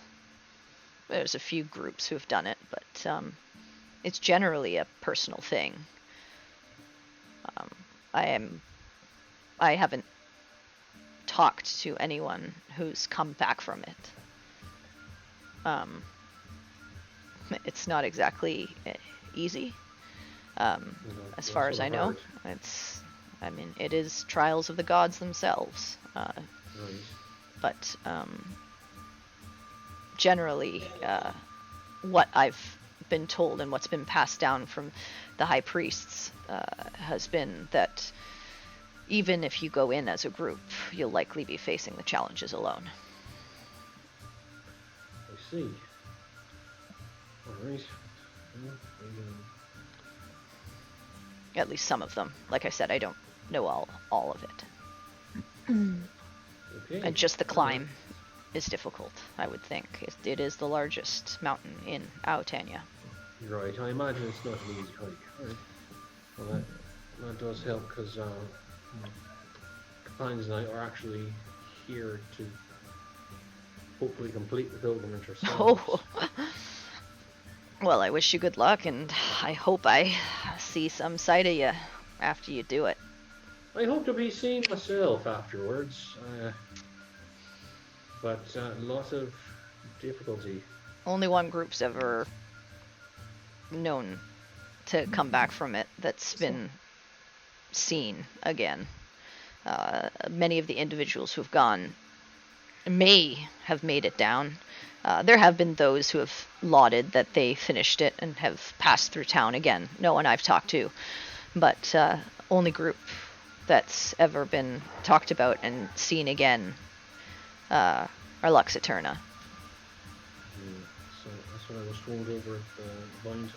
There's a few groups who have done it, but it's generally a personal thing. I haven't talked to anyone who's come back from it. It's not exactly easy, as far as I know. It is trials of the gods themselves. Right. But generally, what I've been told and what's been passed down from the high priests has been that even if you go in as a group, you'll likely be facing the challenges alone. I see. Alright. At least some of them. Like I said, I don't know all of it. Okay. And just the climb is difficult, I would think. It is the largest mountain in Aotania. Right, I imagine it's not an easy hike. Right. Well, that does help because companions and I are actually here to hopefully complete the pilgrimage ourselves. Oh. Well, I wish you good luck, and I hope I see some sight of you after you do it. I hope to be seeing myself afterwards, but lots of difficulty. Only one group's ever known to come back from it that's been seen again. Many of the individuals who've gone may have made it down. There have been those who have lauded that they finished it and have passed through town again. No one I've talked to, but only group that's ever been talked about and seen again are Lux Eterna. So that's what I was told over at the Vine.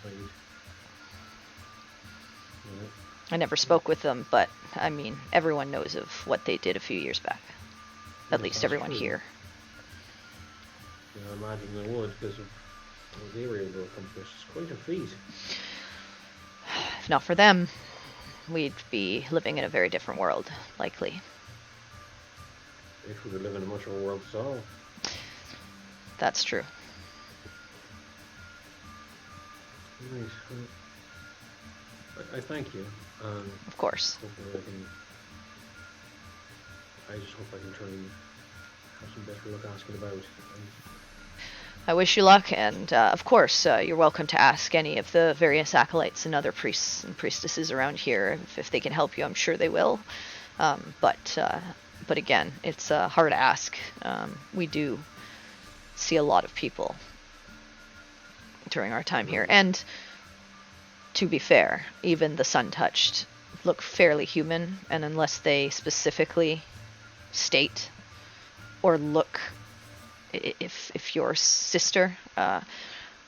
I never spoke with them, but I mean, everyone knows of what they did a few years back. At Yes, least that's everyone true. here. I imagine they would, because of what they were able to accomplish. It's quite a feat. If not for them, we'd be living in a very different world, likely. If we would live in a much more world at all. That's true. Right. I thank you. Of course. Hopefully I just hope I can try and have some better luck asking about. I wish you luck, and of course, you're welcome to ask any of the various acolytes and other priests and priestesses around here if they can help you. I'm sure they will. But again, it's hard to ask. We do see a lot of people during our time here, and to be fair, even the Sun-Touched look fairly human, and unless they specifically state or look, if your sister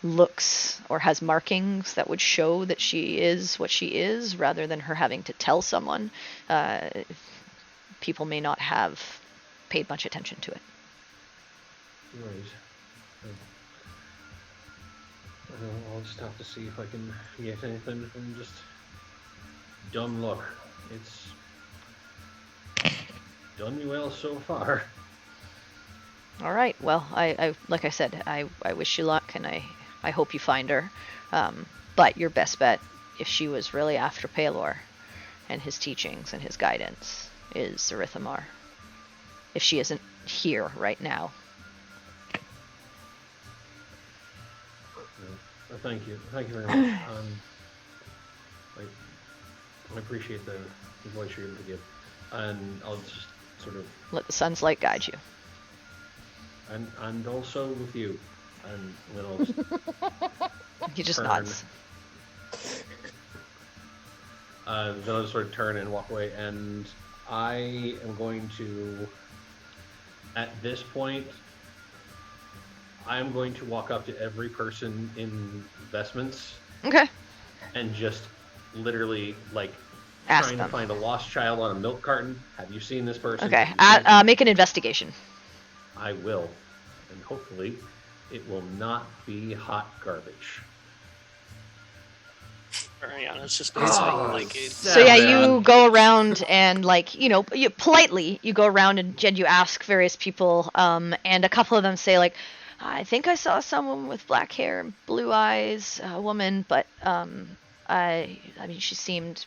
looks or has markings that would show that she is what she is, rather than her having to tell someone, people may not have paid much attention to it. Right. I'll just have to see if I can get anything from just dumb luck. It's done me well so far. All right. Well, I like I said, I wish you luck, and I hope you find her. But your best bet, if she was really after Pelor and his teachings and his guidance, is Zarithamar. If she isn't here right now. Thank you. Thank you very much. I appreciate the advice you're able to give. And I'll just sort of... Let the sun's light guide you. And also with you. And then I'll just He just turn. nods. Then I'll just sort of turn and walk away. And I am going to... At this point... I'm going to walk up to every person in vestments Okay. and just literally, like, Ask trying them. to find a lost child on a milk carton. Have you seen this person? Okay. Have you seen- Make an investigation. I will. And hopefully it will not be hot garbage. Ariana's just basically like it. So yeah, you go around and you politely you go around and you ask various people, and a couple of them say like, I think I saw someone with black hair and blue eyes, a woman, but I mean she seemed,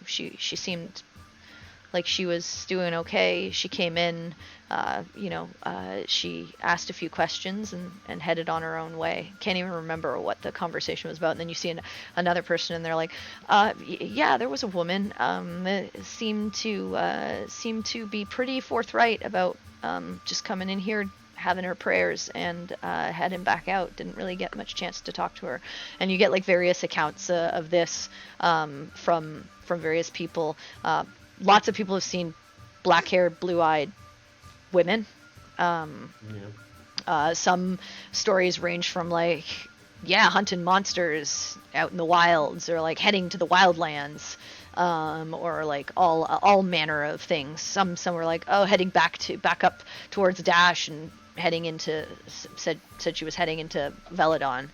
she seemed like she was doing okay. She came in, she asked a few questions and headed on her own way. Can't even remember what the conversation was about. And then you see another person, and they're like, yeah, there was a woman. That seemed to be pretty forthright about just coming in here, having her prayers, and heading back out. Didn't really get much chance to talk to her. And you get like various accounts of this from various people. Lots of people have seen black-haired, blue-eyed women. Some stories range from like, hunting monsters out in the wilds, or like heading to the wildlands, or like all manner of things. Some were like, heading back up towards Dash and heading into said she was heading into Veladon.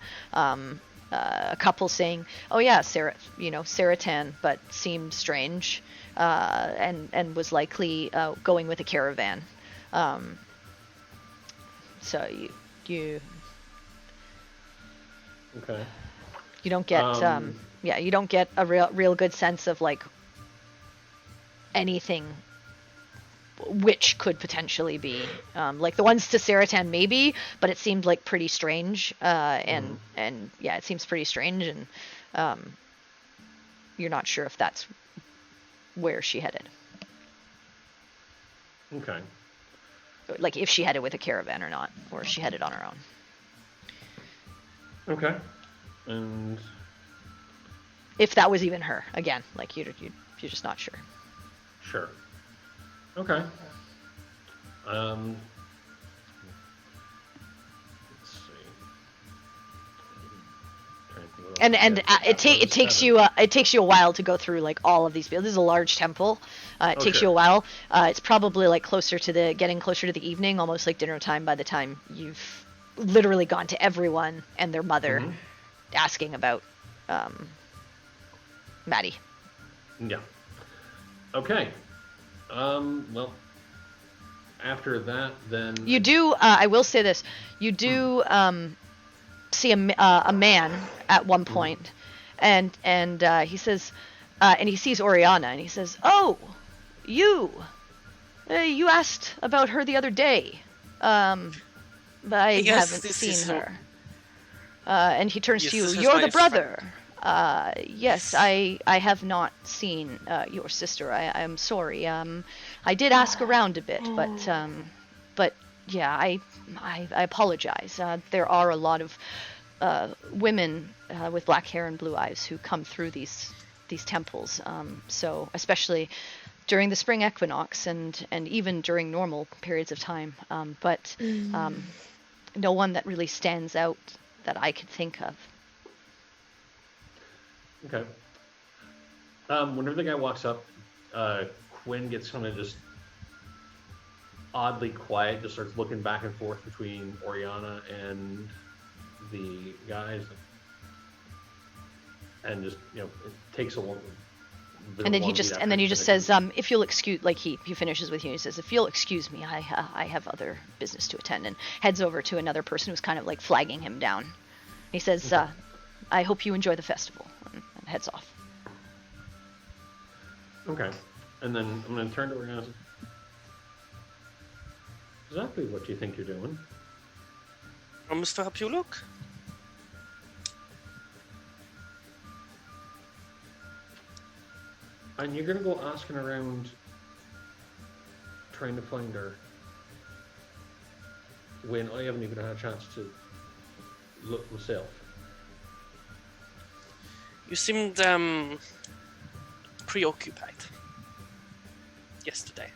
A couple saying, Saratan, but seemed strange, and was likely going with a caravan. So you Okay. you don't get you don't get a real good sense of like anything which could potentially be like the ones to Saratan maybe, but it seemed like pretty strange, and it seems pretty strange, and you're not sure if that's where she headed, Okay. like if she headed with a caravan or not, or if she headed on her own. Okay. And If that was even her, again, like you're just not sure. Sure. Okay. Let's see. Trying to think what And else. Yeah, it takes you a while to go through like all of these fields. This is a large temple. It takes you a while. It's probably like getting closer to the evening, almost like dinner time by the time you've literally gone to everyone and their mother asking about Maddie. Yeah. Okay. Well, after that, then You do. I will say this. You do see a man at one point, and he says, and he sees Oriana, and he says, "Oh, you asked about her the other day, but I Yes, haven't this seen is her." And he turns Yes, to you. this is You're my the brother. Yes, I have not seen your sister. I am sorry. I did ask around a bit, but yeah, I apologize. There are a lot of women with black hair and blue eyes who come through these temples. So especially during the spring equinox and even during normal periods of time. But no one that really stands out that I could think of. Okay. Whenever the guy walks up, Quinn gets kind of just oddly quiet, just starts looking back and forth between Oriana and the guys, and just it takes a long. And then he just says, if you'll excuse, like he finishes with you. He says, if you'll excuse me, I have other business to attend, and heads over to another person who's kind of like flagging him down. He says, I hope you enjoy the festival, and heads off. Okay, and then I'm going to turn to Oriana. Exactly what do you think you're doing? Promise to help you look. And you're going to go asking around, trying to find her, when I haven't even had a chance to look myself. You seemed preoccupied yesterday.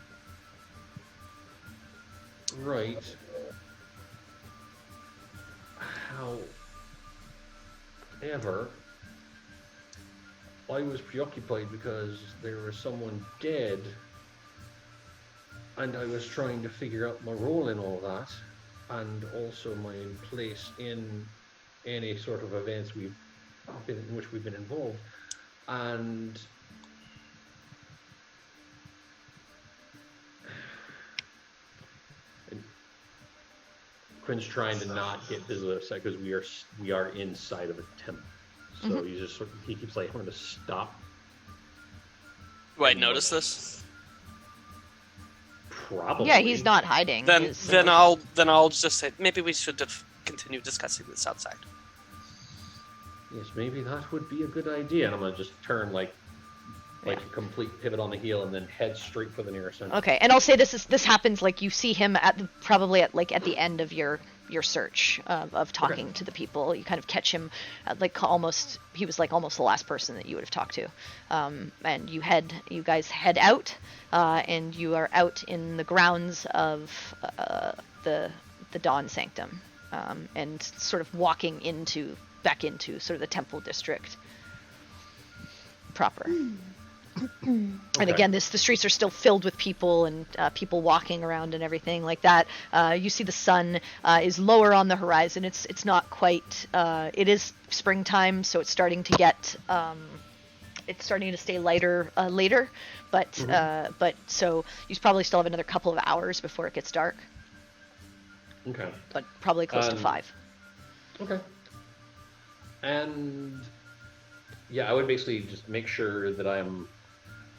Right. However, I was preoccupied because there was someone dead, and I was trying to figure out my role in all that, and also my place in any sort of events in which we've been involved, and Quinn's trying to not get visible because we are inside of a temple. So he keeps like, I'm going to stop. Do I notice this? Probably. Yeah, he's not hiding. Then I'll just say maybe we should continue discussing this outside. Yes, maybe that would be a good idea. And I'm going to just turn like a complete pivot on the heel and then head straight for the nearest center. Okay, and I'll say this happens like you see him probably at the end of your search of talking to the people. You kind of catch him at he was like almost the last person that you would have talked to, and you guys head out, and you are out in the grounds of the Dawn Sanctum, and sort of walking back into sort of the temple district proper. And again, the streets are still filled with people and people walking around and everything like that. You see the sun is lower on the horizon. It's not quite. It is springtime, so it's starting to get. It's starting to stay lighter later, but so you probably still have another couple of hours before it gets dark. Okay. But probably close to 5. Okay. And yeah, I would basically just make sure that I'm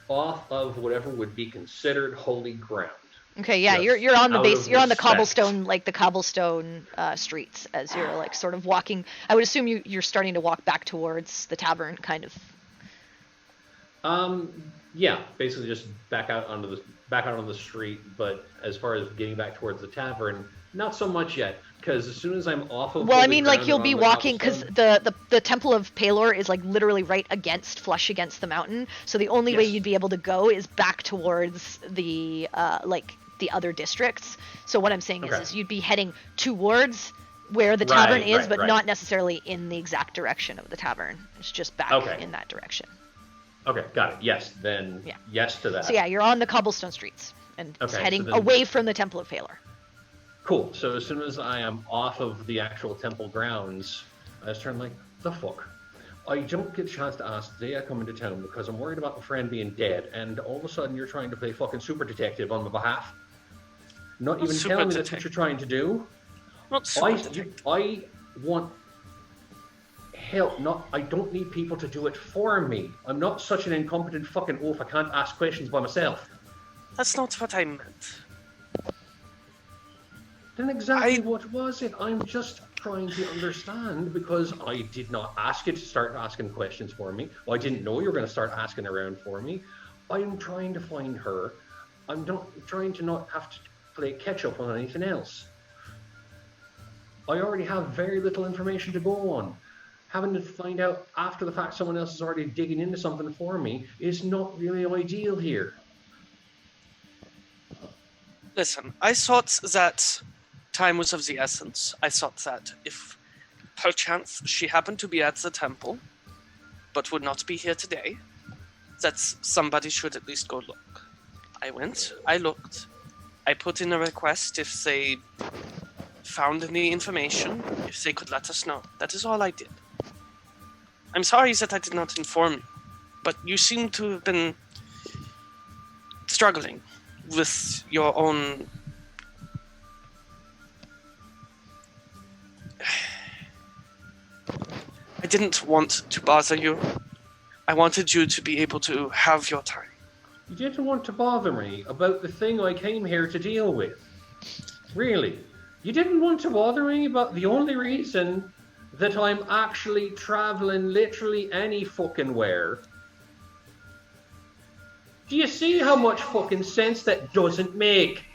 off of whatever would be considered holy ground. Okay, yeah, Just you're on the out base. of You're on the respect. cobblestone streets as you're like sort of walking. I would assume you're starting to walk back towards the tavern, kind of. Yeah, basically just back out onto the street. But as far as getting back towards the tavern, not so much yet. Because as soon as I'm off of Well, I holy mean, like ground you'll and be on the walking because cobblestone- the Temple of Palor is like literally right against, flush against the mountain. So the only way Yes. you'd be able to go is back towards the like the other districts. So what I'm saying Okay. is you'd be heading towards where the tavern Right, is, right, but right. not necessarily in the exact direction of the tavern. It's just back Okay. in that direction. Okay, got it. Yes, then Yeah. yes to that. So yeah, you're on the cobblestone streets and Okay, heading so then- away from the Temple of Palor. Cool. So as soon as I am off of the actual temple grounds, I just turn like, the fuck? I don't get a chance to ask the day I come into town because I'm worried about my friend being dead, and all of a sudden you're trying to play fucking super detective on my behalf. Not even Super telling me that's what detective. you're trying to do. Not super detective. I want help. I don't need people to do it for me. I'm not such an incompetent fucking oaf. I can't ask questions by myself. That's not what I meant. Then exactly what was it? I'm just trying to understand because I did not ask you to start asking questions for me. I didn't know you were going to start asking around for me. I'm trying to find her. I'm not trying to not have to play catch up on anything else. I already have very little information to go on. Having to find out after the fact someone else is already digging into something for me is not really ideal here. Listen, I thought that time was of the essence. I thought that if perchance she happened to be at the temple, but would not be here today, that somebody should at least go look. I went, I looked, I put in a request if they found any information, if they could let us know. That is all I did. I'm sorry that I did not inform you, but you seem to have been struggling with your own... I didn't want to bother you. I wanted you to be able to have your time. You didn't want to bother me about the thing I came here to deal with. Really? You didn't want to bother me about the only reason that I'm actually traveling literally any fucking where. Do you see how much fucking sense that doesn't make?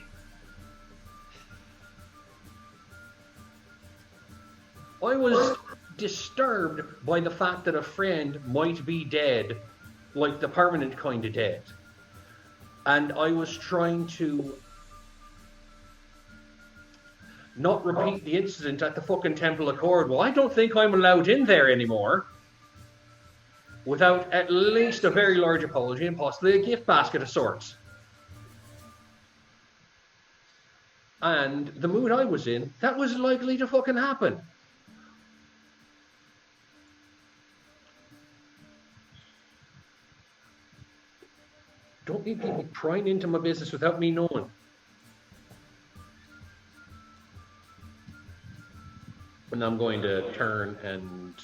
I was disturbed by the fact that a friend might be dead, like the permanent kind of dead. And I was trying to not repeat the incident at the fucking Temple Accord. Well, I don't think I'm allowed in there anymore without at least a very large apology and possibly a gift basket of sorts. And the mood I was in, that was likely to fucking happen. Don't need people prying into my business without me knowing. And I'm going to turn and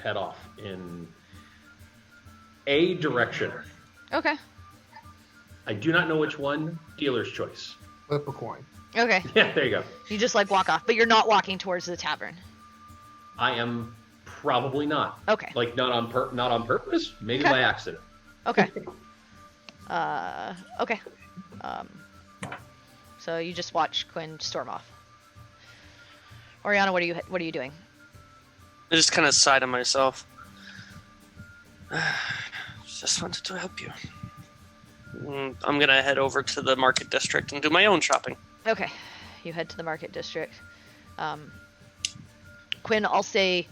head off in a direction. Okay. I do not know which one. Dealer's choice. Flip a coin. Okay. Yeah, there you go. You just like walk off, but you're not walking towards the tavern. I am probably not. Okay. Like not on purpose. Maybe Okay. by accident. Okay. Okay. So you just watch Quinn storm off. Oriana, what are you doing? I just kind of sighed to myself. Just wanted to help you. I'm gonna head over to the market district and do my own shopping. Okay. You head to the market district. Quinn, I'll say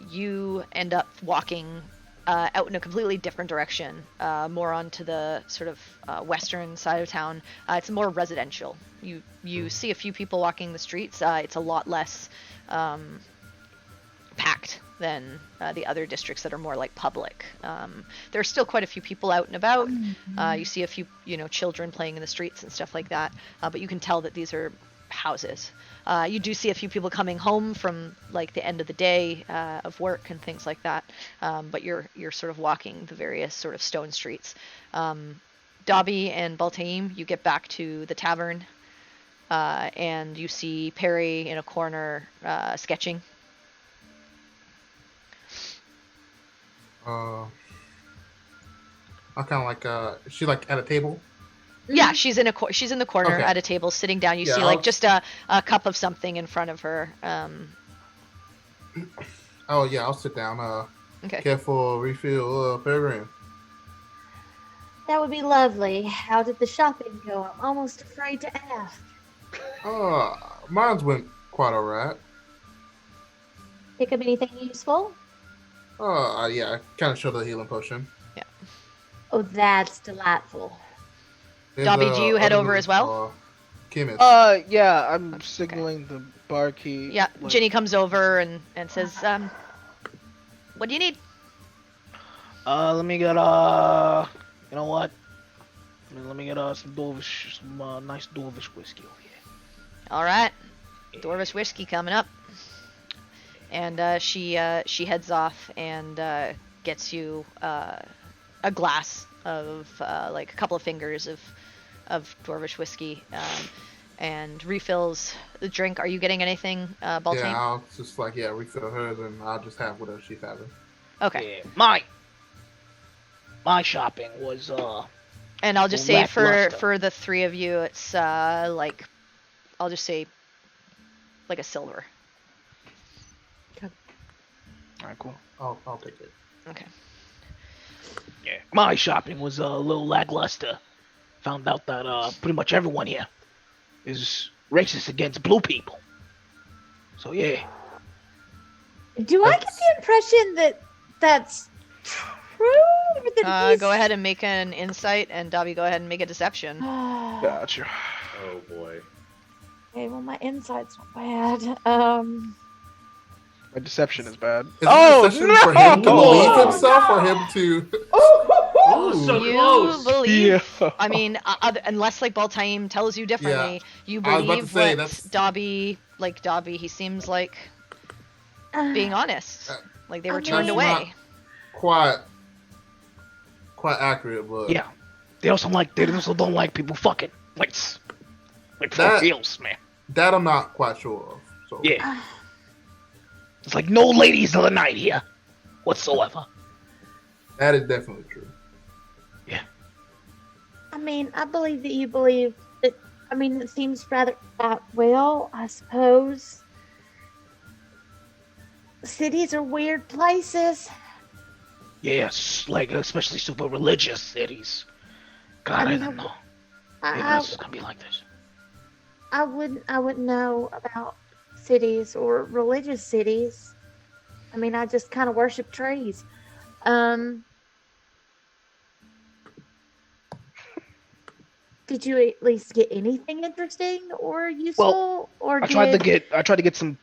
you end up walking out in a completely different direction, more onto the sort of western side of town. It's more residential. You see a few people walking the streets. It's a lot less packed than the other districts that are more like public. There are still quite a few people out and about. You see a few, children playing in the streets and stuff like that. But you can tell that these are houses. You do see a few people coming home from like the end of the day of work and things like that. But you're sort of walking the various sort of stone streets. Dobby and Baltaim, you get back to the tavern, and you see Perry in a corner sketching. I kind of like, is she like at a table? Yeah, she's in the corner Okay. at a table, sitting down. You Yeah, see, I'll- like, just a cup of something in front of her. Oh yeah, I'll sit down. Okay. Care for a refill, Peregrine? That would be lovely. How did the shopping go? I'm almost afraid to ask. Mine's went quite alright. Pick up anything useful? Yeah, I kind of showed a healing potion. Oh, that's delightful. There's, Dobby, do you head other over as well? Chemist. Yeah, I'm signaling the barkeep. Yeah, like- Ginny comes over and says, what do you need? Let me get you know what? Let me get some Dwarvish, some nice Dwarvish whiskey over here. All right, Dorvis whiskey coming up. And she heads off and gets you a glass of like a couple of fingers of Dwarvish whiskey, and refills the drink. Are you getting anything, Baltane? Yeah, I'll just refill hers, and I'll just have whatever she's having. Okay. Yeah, my shopping was And I'll just say lackluster. for the three of you, it's like, I'll just say like a silver. alright, cool. I'll take it. Okay. Yeah, my shopping was a little lackluster. Found out that pretty much everyone here is racist against blue people. So yeah. Do I get the impression that that's true? Or that Go ahead and make an insight, and Dobby, go ahead and make a deception. Gotcha. Oh boy. Okay, well, my insight's not bad. My deception is bad. Is this a session for him to no! believe himself or him to? Oh, so You close. believe? Yeah. I mean, unless like Baltaim tells you differently, you I was about to believe say, what that's- Dobby. He seems like being honest. Like they were I turned mean- away. Quite accurate, but Yeah. They also don't like people fucking. Like for That- reals, man. that I'm not quite sure of. So Yeah. It's like no ladies of the night here, whatsoever. that is definitely true. I mean, I believe that you believe that. I mean, it seems rather well, I suppose. Cities are weird places. Yes, like especially super religious cities. God, I mean, don't know. Maybe I, this is gonna be like this. I wouldn't know about cities or religious cities. I mean, I just kind of worship trees. Did you at least get anything interesting or useful? Or I tried to get some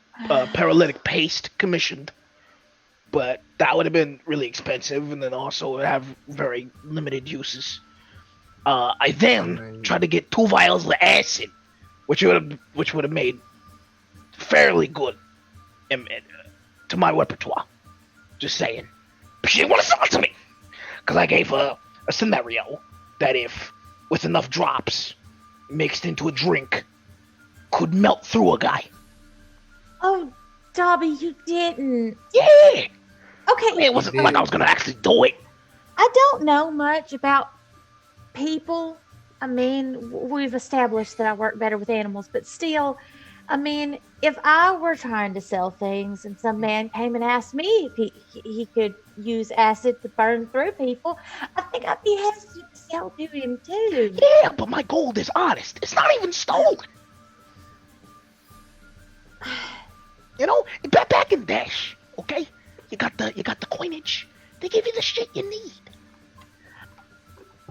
paralytic paste commissioned, but that would have been really expensive, and then also have very limited uses. I then tried to get 2 vials of acid, which would have made fairly good to my repertoire. Just saying, but she didn't want to sell it to me because I gave her a scenario that if with enough drops mixed into a drink could melt through a guy. Oh, Dobby, you didn't. Yeah. Okay, It wasn't like I was gonna actually do it. I don't know much about people. I mean, we've established that I work better with animals, but still, I mean, if I were trying to sell things and some man came and asked me if he could use acid to burn through people, I think I'd be hesitant to sell to him too. Yeah, but my gold is honest. It's not even stolen. You know, back in Dash, okay? You got the coinage. They give you the shit you need.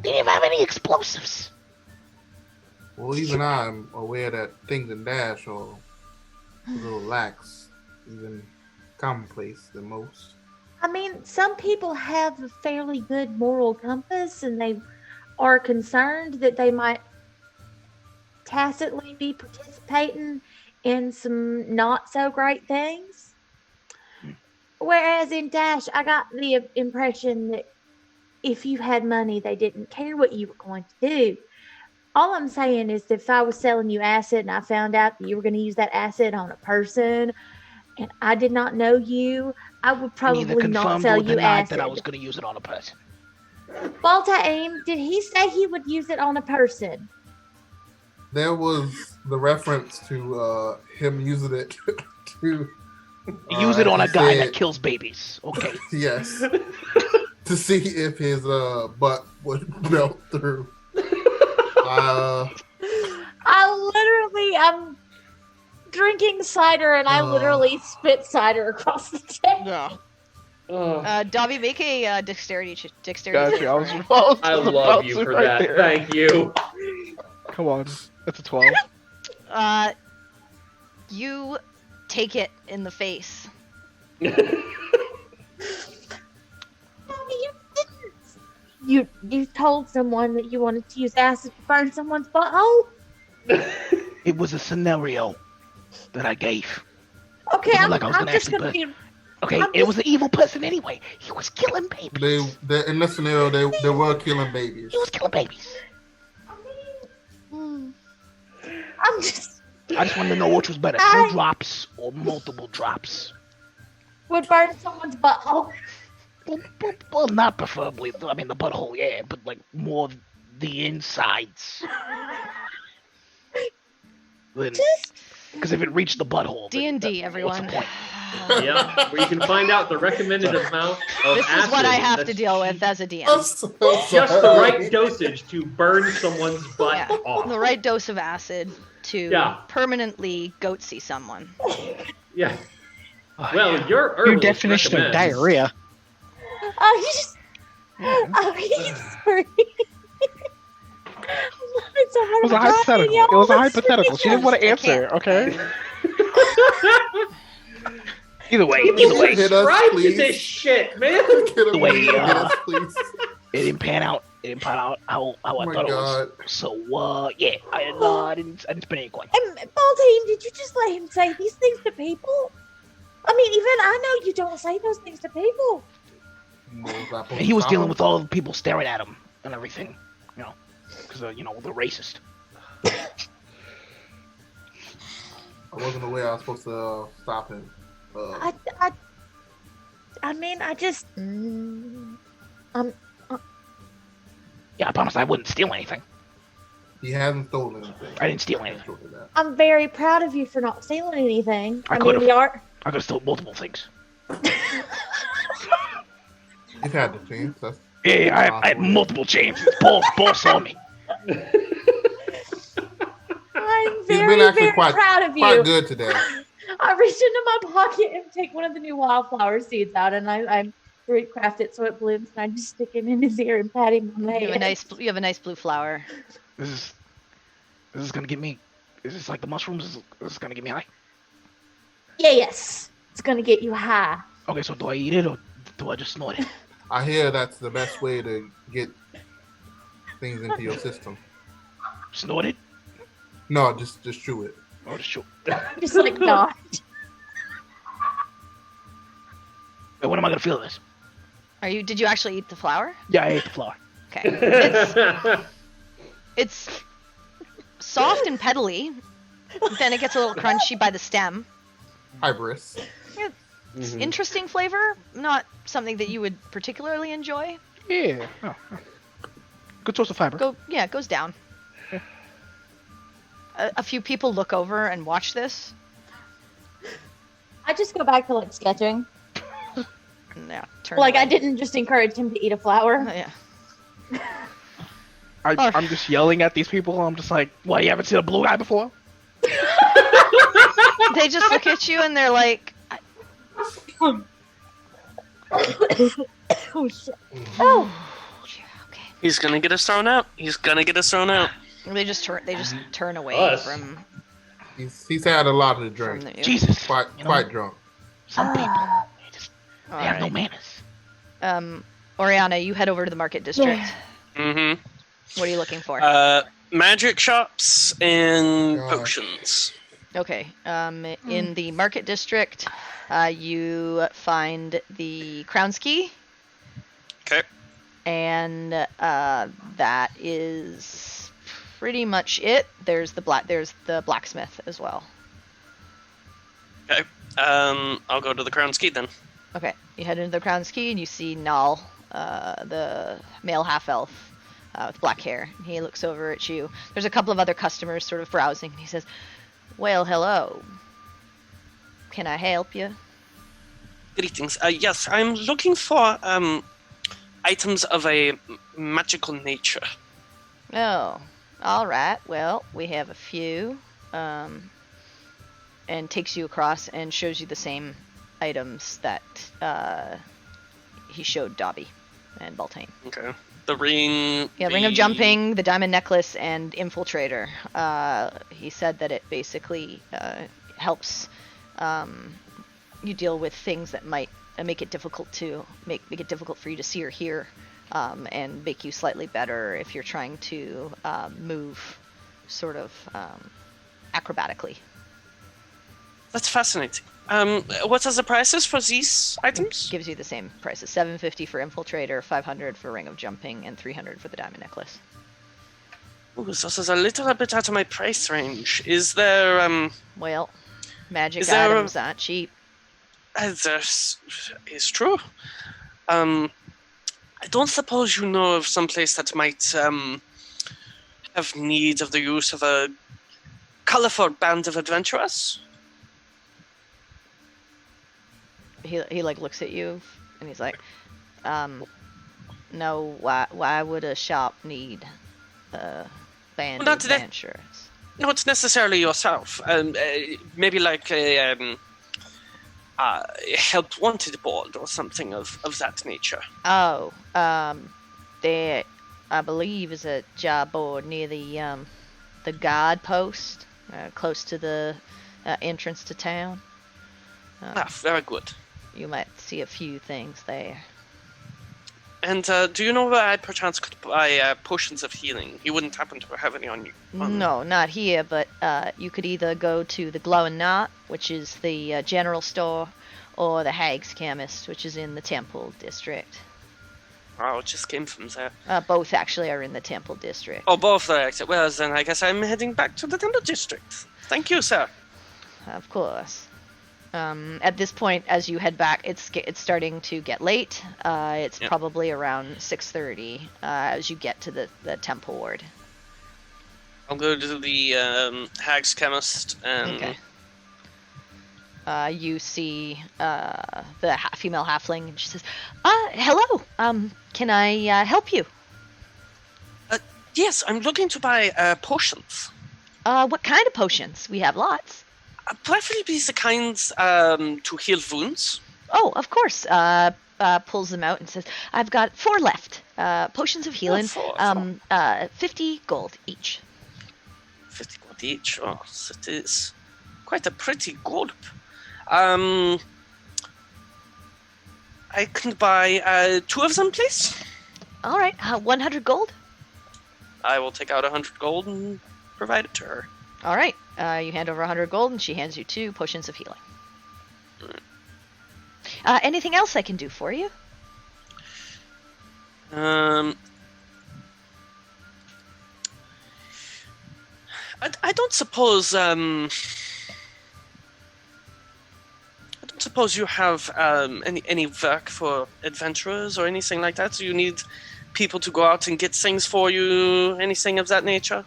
They didn't have any explosives. Well, even I'm aware that things in Dash are a little lax, even commonplace than most. I mean, some people have a fairly good moral compass and they are concerned that they might tacitly be participating in some not so great things. Whereas in Dash, I got the impression that if you had money, they didn't care what you were going to do. All I'm saying is that if I was selling you acid and I found out that you were going to use that acid on a person and I did not know you, I would Neither probably not confirmed sell or you denied acid. that I was gonna use it on a person. Baltaim, did he say he would use it on a person? There was the reference to him using it to Use it on a he guy said- that kills babies. Okay. Yes. To see if his butt would melt through. I'm drinking cider and I literally spit cider across the table. Yeah. Dobby, make a dexterity Gotcha. check. I love you for that. Thank you. Come on. That's a 12. You take it in the face. You told someone that you wanted to use acid to burn someone's butthole? It was a scenario that I gave. Okay, Wasn't I'm, like I was I'm gonna just actually gonna be. Okay, I'm it was an evil person anyway. He was killing babies. They in this scenario they were killing babies. He was killing babies. I'm just I just wanted to know which was better, 2 drops or multiple drops. would burn someone's butthole. Well, not preferably. I mean, the butthole, yeah, but like more the insides. Because if it reached the butthole, then D&D, what's everyone. the point? Yep, where you can find out the recommended amount of This acid. is what I have to that's deal with as a DM. I'm so Just the sorry. right dosage to burn someone's butt Yeah, off. the right dose of acid to Yeah. permanently goatsy someone. Yeah. Oh, Well, yeah. your Your herbalist definition of recommends- diarrhea. Oh, he's free. It was a hypothetical. It was a hypothetical. She didn't want to answer, okay? Either way, Hit us, Right to please. this shit, man. Get him, way, hit us, please. it didn't pan out. It didn't pan out how I Oh my thought it god. was. So, yeah, I didn't spend any coin. And Baltaim, did you just let him say these things to people? I mean, even I know you don't say those things to people. And he was dealing with all the people staring at him and everything, you know, because they're racist. I wasn't aware I was supposed to stop him. I mean, I just. Yeah, I promised I wouldn't steal anything. He hasn't stolen anything. I didn't steal anything. Sure of that. I'm very proud of you for not stealing anything. I mean, could've. we are. I could have stolen multiple things. You've had the chance. That's Yeah, I had multiple chances. Paul saw me. I'm He's very, been actually very quite proud of you. quite good today. I reached into my pocket and take one of the new wildflower seeds out, and I craft it so it blooms, and I just stick it in his ear and pat him on the head. You have a nice blue flower. This is gonna get me. Is this like the mushrooms? This is gonna get me high. Yes, it's gonna get you high. Okay, so do I eat it or do I just snort it? I hear that's the best way to get things into your system. Snort it? No, just chew it. Or just chew? Just like not. Wait, when am I gonna feel this? Did you actually eat the flower? Yeah, I ate the flower. Okay. It's soft and petally. Then it gets a little crunchy by the stem. Hybris. It's interesting flavor. Not something that you would particularly enjoy. Yeah. Oh. Good source of fiber. It goes down. A few people look over and watch this. I just go back to like sketching. Yeah, turn Like I away. didn't just encourage him to eat a flower. Yeah. I'm just yelling at these people. I'm just like, what, you haven't seen a blue guy before? They just look at you and they're like, Oh shit. Oh, okay. He's gonna get us thrown out. He's gonna get us thrown out. They just turn away Us. from He's had a lot of drink. the. Jesus. Quite You know, quite drunk. Some people, All they have no right. manners. Oriana, you head over to the market district. Mm-hmm. What are you looking for? Magic shops and God. potions. Okay. In the market district, you find the Crown's Key, Okay. and that is pretty much it. There's the blacksmith as well. Okay. I'll go to the Crown's Key then. Okay. You head into the Crown's Key and you see Null the male half-elf with black hair. He looks over at you. There's a couple of other customers sort of browsing, and he says, "Well, hello. Can I help you?" Greetings. Yes, I'm looking for items of a magical nature. Oh, all right. Well, we have a few. And takes you across and shows you the same items that he showed Dobby and Baltaine. Okay. The ring. Yeah, Ring of Jumping, the Diamond Necklace, and Infiltrator. He said that it basically helps you deal with things that might make it difficult to make it difficult for you to see or hear, and make you slightly better if you're trying to move, sort of acrobatically. That's fascinating. What are the prices for these items? Gives you the same prices: $750 for Infiltrator, $500 for Ring of Jumping, and $300 for the Diamond Necklace. Ooh, this is a little bit out of my price range. Is there Well, magic Is there items aren't cheap. This is true. I don't suppose you know of some place that might have need of the use of a colorful band of adventurers? He like looks at you and he's like, no, why would a shop need a band Well, of not that- adventurers? Not necessarily yourself. Maybe like a help wanted board or something of that nature. Oh, there, I believe, is a job board near the guard post, close to the entrance to town. Very good. You might see a few things there. And do you know where I perchance could buy potions of healing? You wouldn't happen to have any on you? No, not here, but you could either go to the Glowing Knot, which is the general store, or the Hag's Chemist, which is in the Temple District. Oh, it just came from there. Both actually are in the Temple District. Oh, both are active. Well, then I guess I'm heading back to the Temple District. Thank you, sir. Of course. At this point, as you head back, it's starting to get late. It's Yep. probably around 6:30 as you get to the Temple Ward. I'll go to the Hag's Chemist and... Okay. You see the female halfling, and she says, hello, can I help you? Yes, I'm looking to buy potions. What kind of potions? We have lots. Preferably the kinds to heal wounds. Oh, of course. Pulls them out and says, I've got 4 left. Potions of healing. four. 50 gold each. 50 gold each. Oh, it is quite a pretty gulp. I can buy 2 of them, please. All right. 100 gold? I will take out 100 gold and provide it to her. All right. You hand over 100 gold, and she hands you 2 potions of healing. Anything else I can do for you? I don't suppose you have any work for adventurers or anything like that. Do you need people to go out and get things for you? Anything of that nature?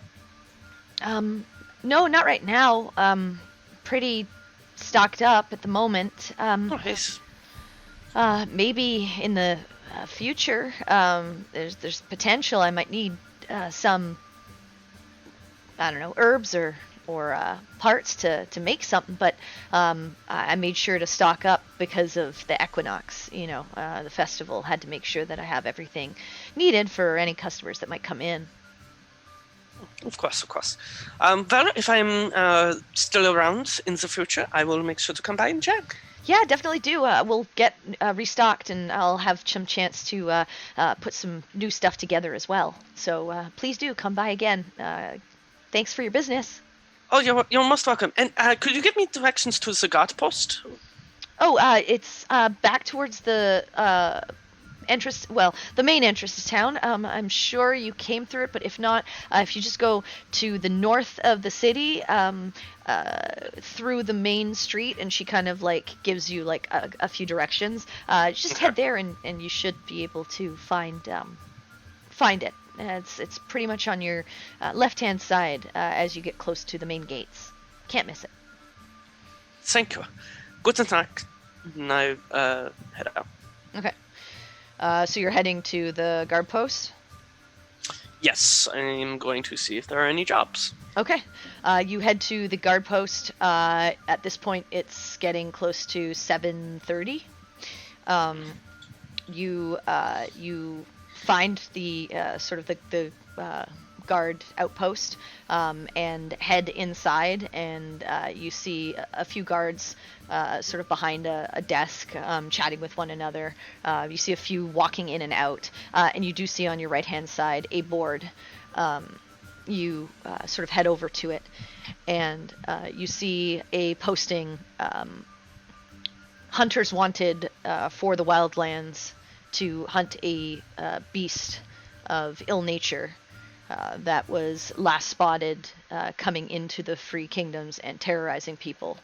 No, not right now. Pretty stocked up at the moment. Oh, yes. Maybe in the future, there's potential I might need some, I don't know, herbs or parts to make something, but I made sure to stock up because of the equinox. You know, the festival had to make sure that I have everything needed for any customers that might come in. Of course. Well, if I'm still around in the future, I will make sure to come by and check. Yeah, definitely do. We'll get restocked, and I'll have some chance to put some new stuff together as well. So please do come by again. Thanks for your business. Oh, you're most welcome. And could you give me directions to the guard post? Oh, it's back towards the the main entrance to town. I'm sure you came through it, but if not, if you just go to the north of the city, through the main street, and she kind of like gives you like a few directions. Just head there, and you should be able to find it. It's pretty much on your left-hand side as you get close to the main gates. Can't miss it. Thank you. Guten Tag. Now, head out. Okay. So you're heading to the guard post? Yes, I'm going to see if there are any jobs. Okay. You head to the guard post. At this point, it's getting close to 7:30. You find the sort of the guard outpost and head inside, and you see a few guards sort of behind a desk chatting with one another. You see a few walking in and out, and you do see on your right hand side a board. You sort of head over to it, and you see a posting, hunters wanted for the wildlands to hunt a beast of ill nature that was last spotted coming into the Free Kingdoms and terrorizing people.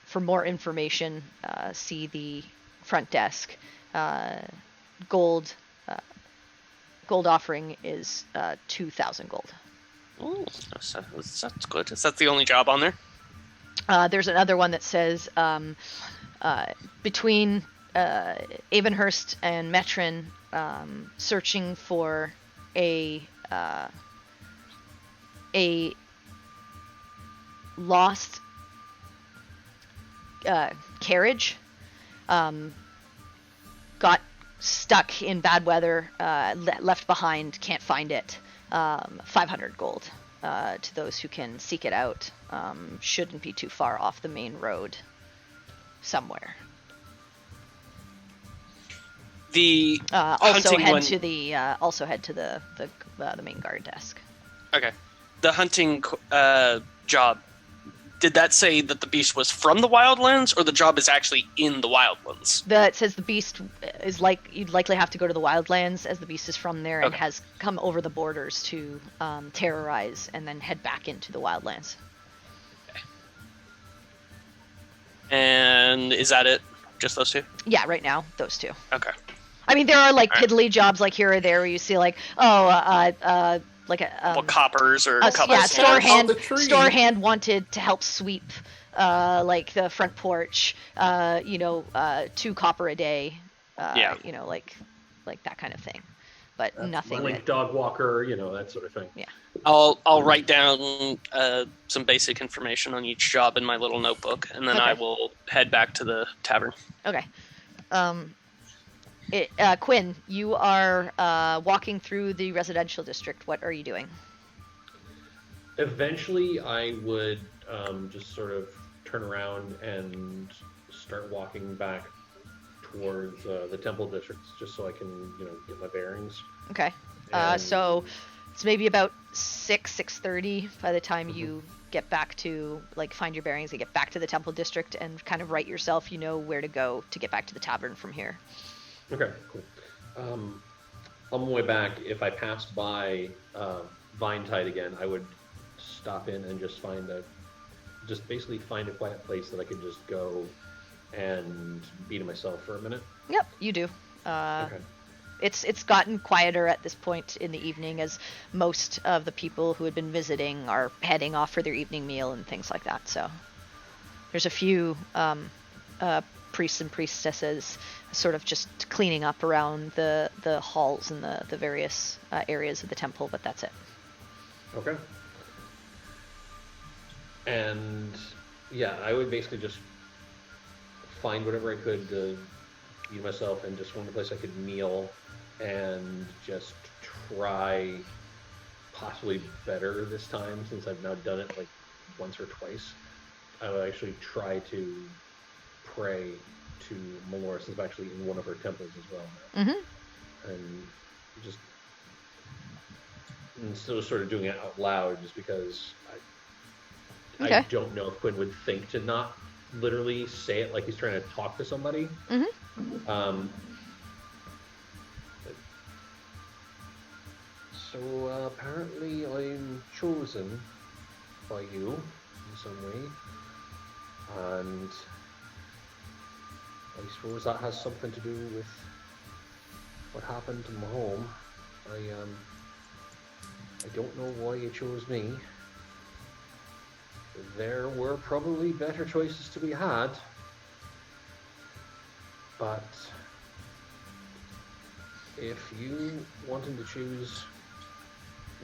For more information, see the front desk. Gold offering is 2,000 gold. Oh, that's good. Is that the only job on there? There's another one that says between Avonhurst and Metrin, searching for a lost carriage. Got stuck in bad weather, left behind, can't find it. 500 gold to those who can seek it out. Shouldn't be too far off the main road somewhere. The also hunting head one... to the main guard desk. Okay. The hunting job, did that say that the beast was from the wildlands, or the job is actually in the wildlands? It says the beast is you'd likely have to go to the wildlands, as the beast is from there and has come over the borders to terrorize and then head back into the wildlands. Okay. And is that it? Just those two? Yeah, right now, those two. Okay. I mean, there are like piddly jobs like here or there where you see like, like a coppers or coppers. Yeah, store hand wanted to help sweep like the front porch, 2 copper a day, like that kind of thing, but That's nothing like dog walker, that sort of thing. Yeah. I'll write down some basic information on each job in my little notebook, and then I will head back to the tavern. Okay. Quinn, you are walking through the residential district. What are you doing? Eventually, I would just sort of turn around and start walking back towards the temple districts, just so I can, get my bearings. Okay. So it's maybe about 6:30 by the time you get back to, find your bearings and get back to the temple district and kind of write yourself, where to go to get back to the tavern from here. Okay, cool. On my way back, if I passed by Vinetide again, I would stop in and just basically find a quiet place that I could just go and be to myself for a minute. Yep, you do. Okay. It's gotten quieter at this point in the evening, as most of the people who had been visiting are heading off for their evening meal and things like that. So there's a few priests and priestesses sort of just cleaning up around the halls and the various areas of the temple, but that's it. Okay. And yeah, I would basically just find whatever I could to feed myself and just find a place I could kneel and just try possibly better this time, since I've now done it once or twice. I would actually try to pray to Melora, since I'm actually in one of her temples as well. Mm-hmm. And just instead of sort of doing it out loud, just because I don't know if Quinn would think to not literally say it like he's trying to talk to somebody. Mm-hmm. So apparently I'm chosen by you in some way, and I suppose that has something to do with what happened in my home. I don't know why you chose me. There were probably better choices to be had, but if you wanted to choose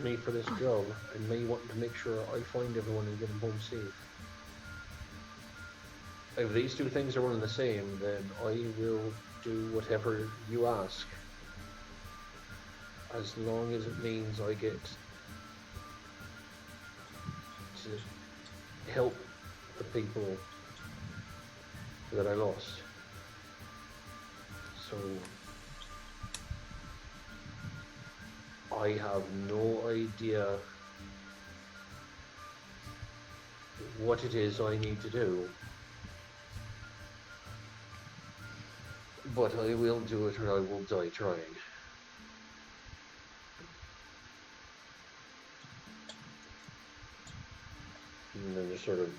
me for this job, and me wanting to make sure I find everyone and get them home safe, if these two things are one and the same, then I will do whatever you ask, as long as it means I get to help the people that I lost. So I have no idea what it is I need to do, but I will do it or I will die trying. And then just sort of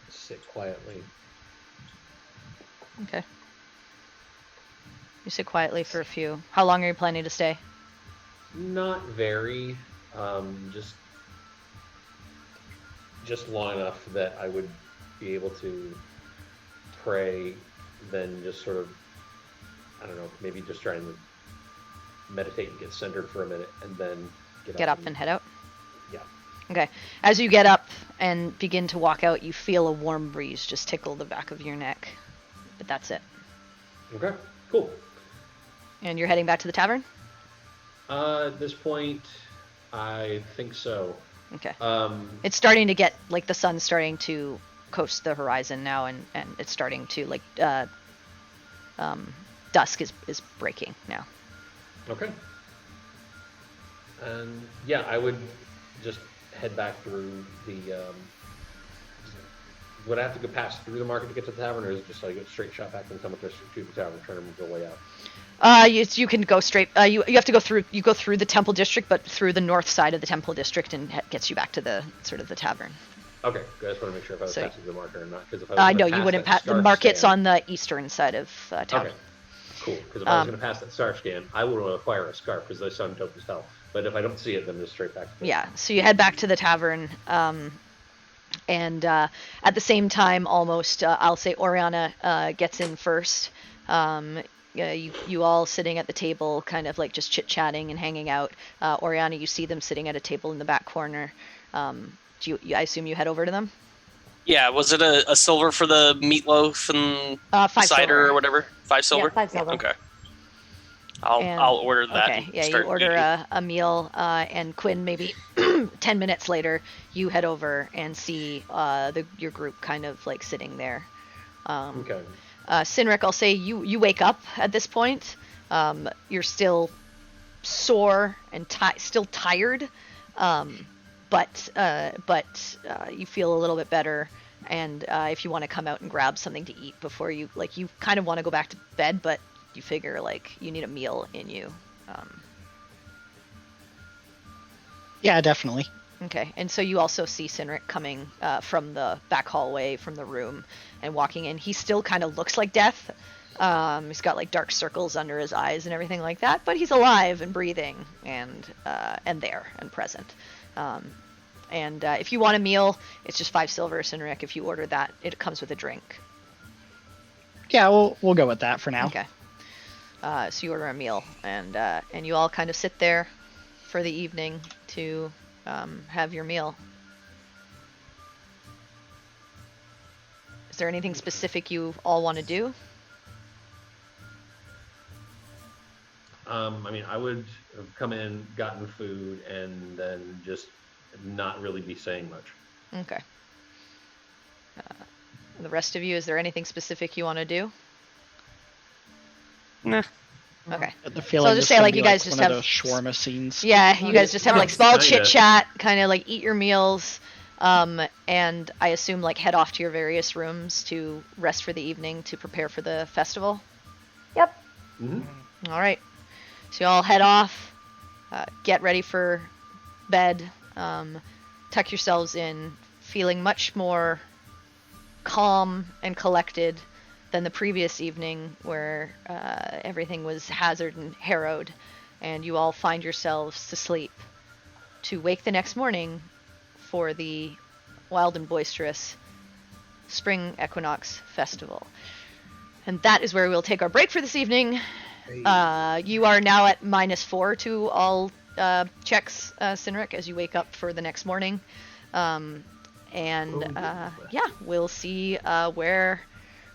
sit quietly. Okay. You sit quietly for a few. How long are you planning to stay? Not very, just long enough that I would be able to pray, then just sort of, I don't know, maybe just try and meditate and get centered for a minute, and then Get up and head out? Yeah. Okay. As you get up and begin to walk out, you feel a warm breeze just tickle the back of your neck. But that's it. Okay, cool. And you're heading back to the tavern? At this point, I think so. Okay. It's starting to get, like, the sun's starting to coast the horizon now, and it's starting to, like, dusk is breaking now. Okay. And yeah, I would just head back through the. Would I have to go past through the market to get to the tavern, or is it just like a straight shot back and come up to the tavern, trying to move the way out? You can go straight. You have to go through. You go through the temple district, but through the north side of the temple district, and gets you back to the sort of the tavern. Okay, I just want to make sure if I was passing the market or not, because if I was No, you wouldn't pass. The market's on the eastern side of town. Okay, cool. Because if I was going to pass that star scan, I would want to acquire a scarf because they sound dope as hell. But if I don't see it, then just straight back. Yeah. So you head back to the tavern. And at the same time, almost, I'll say Oriana gets in first. You all sitting at the table, kind of like just chit-chatting and hanging out. Oriana, you see them sitting at a table in the back corner. I assume you head over to them? Yeah, was it a silver for the meatloaf and 5 cider silver. or whatever? 5 silver? Yeah, 5 silver. Okay. I'll order that. Okay, and yeah, you start order eating. a meal, and Quinn, maybe 10 minutes later, you head over and see your group kind of like sitting there. Okay. Sinric, I'll say you wake up at this point. You're still sore and still tired, but you feel a little bit better. And if you want to come out and grab something to eat before you kind of want to go back to bed, but you figure like you need a meal in you. Yeah, definitely. Okay, and so you also see Sinric coming from the back hallway from the room and walking in. He still kind of looks like death. He's got like dark circles under his eyes and everything like that, but he's alive and breathing and there and present. And if you want a meal, it's just 5 silver, Sinric. If you order that, it comes with a drink. Yeah, we'll go with that for now. Okay. So you order a meal, and you all kind of sit there for the evening to have your meal. Is there anything specific you all want to do? I mean, I would have come in, gotten food, and then just not really be saying much. Okay. The rest of you, is there anything specific you want to do? Nah. Okay. The feeling So I'll just it's say, gonna like, be you guys one just of have those shawarma scenes. Yeah, you guys just have like Yeah, small kinda. chit chat, kind of like eat your meals, and I assume like head off to your various rooms to rest for the evening to prepare for the festival. Yep. Mm-hmm. All right. So you all head off. get ready for bed, tuck yourselves in, feeling much more calm and collected than the previous evening where everything was hazard and harrowed, and you all find yourselves to sleep to wake the next morning for the wild and boisterous Spring Equinox Festival. And that is where we'll take our break for this evening. You are now at -4 to all checks, Cynric, as you wake up for the next morning. We'll see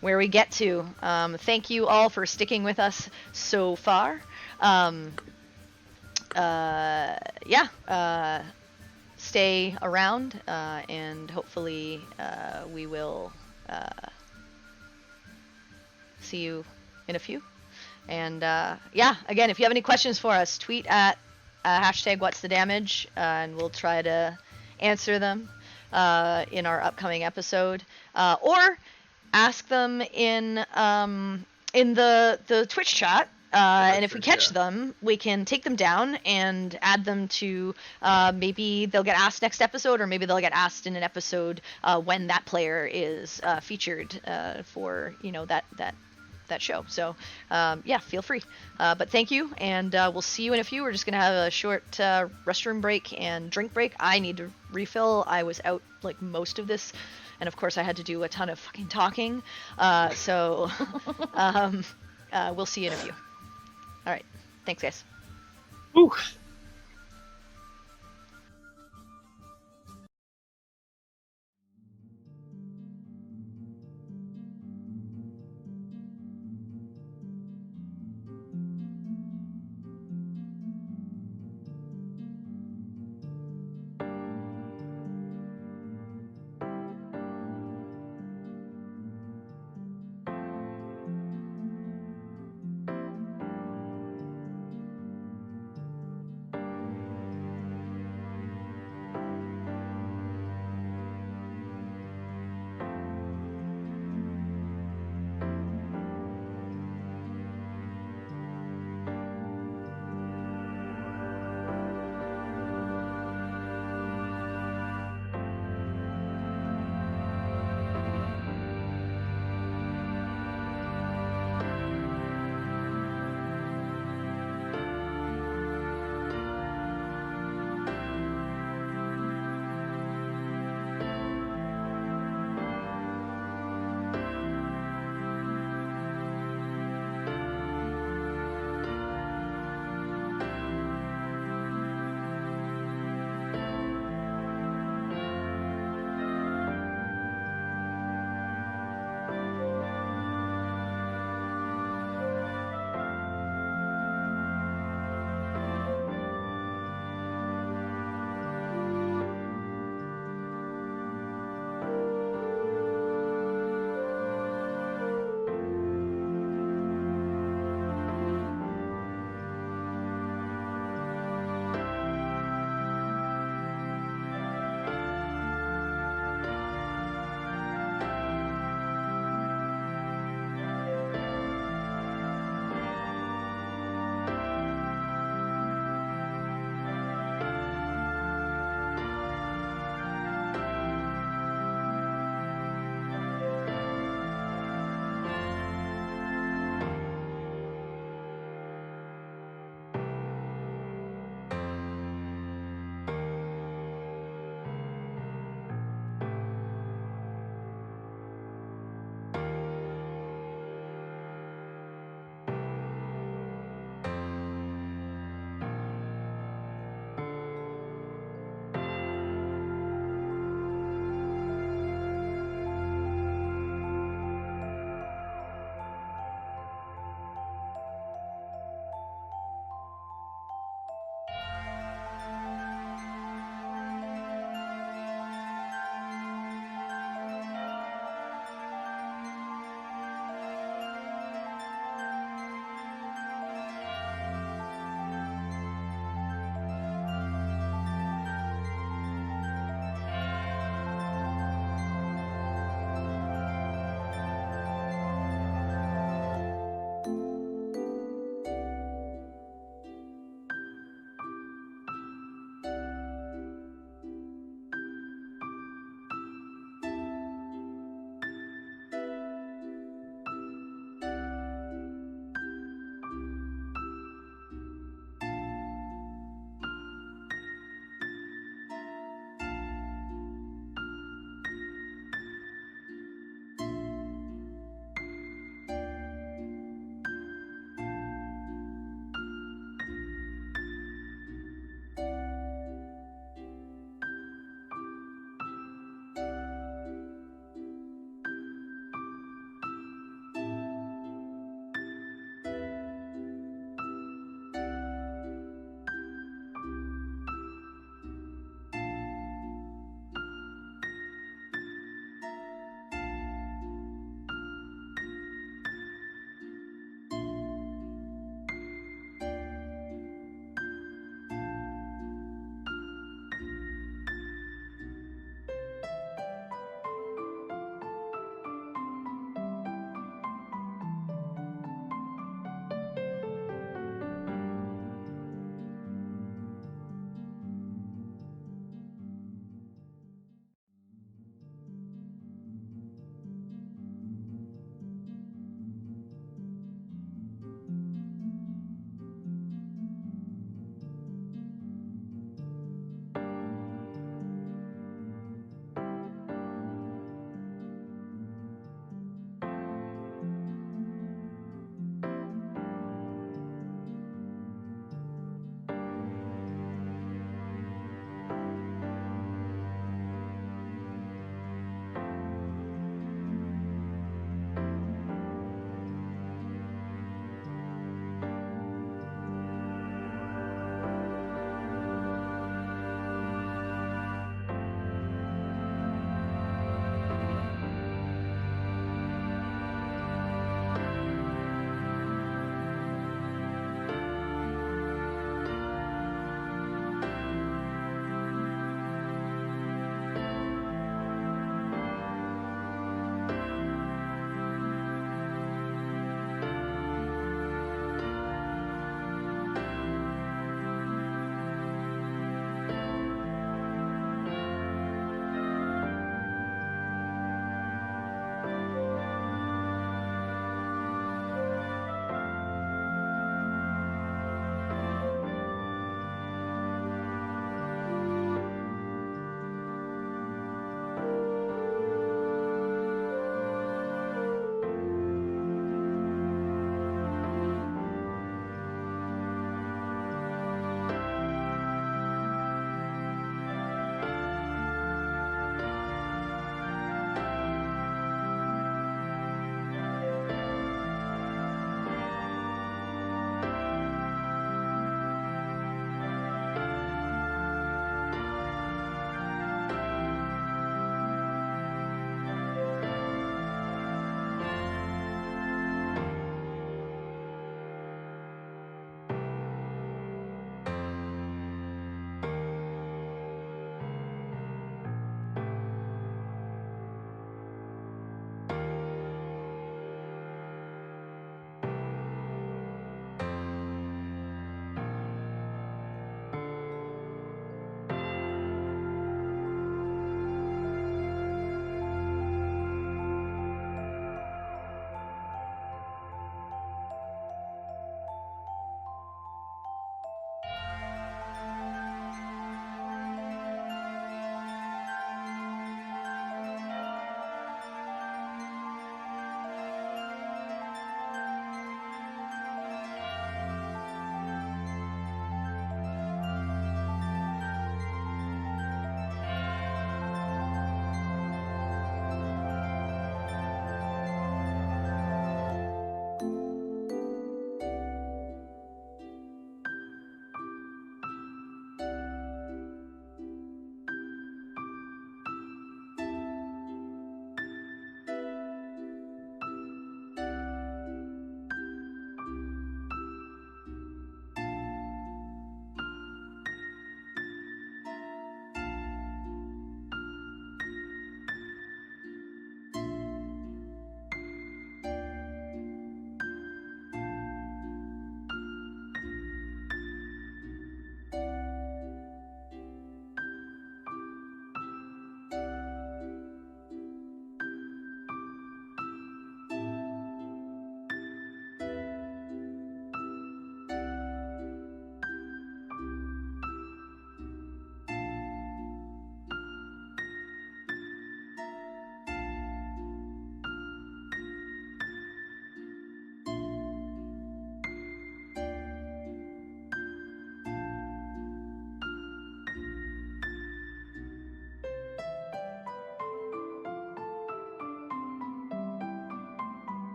where we get to. Thank you all for sticking with us so far. Stay around, and hopefully we will see you in a few. And again, if you have any questions for us, tweet at #What'sTheDamage, and we'll try to answer them in our upcoming episode, or ask them in the Twitch chat. And if we catch them, we can take them down and add them to maybe they'll get asked next episode, or maybe they'll get asked in an episode when that player is featured for that show. So feel free. But thank you, and we'll see you in a few. We're just gonna have a short restroom break and drink break. I need to refill. I was out like most of this, and of course I had to do a ton of fucking talking. So we'll see you in a few. All right. Thanks, guys. Woo.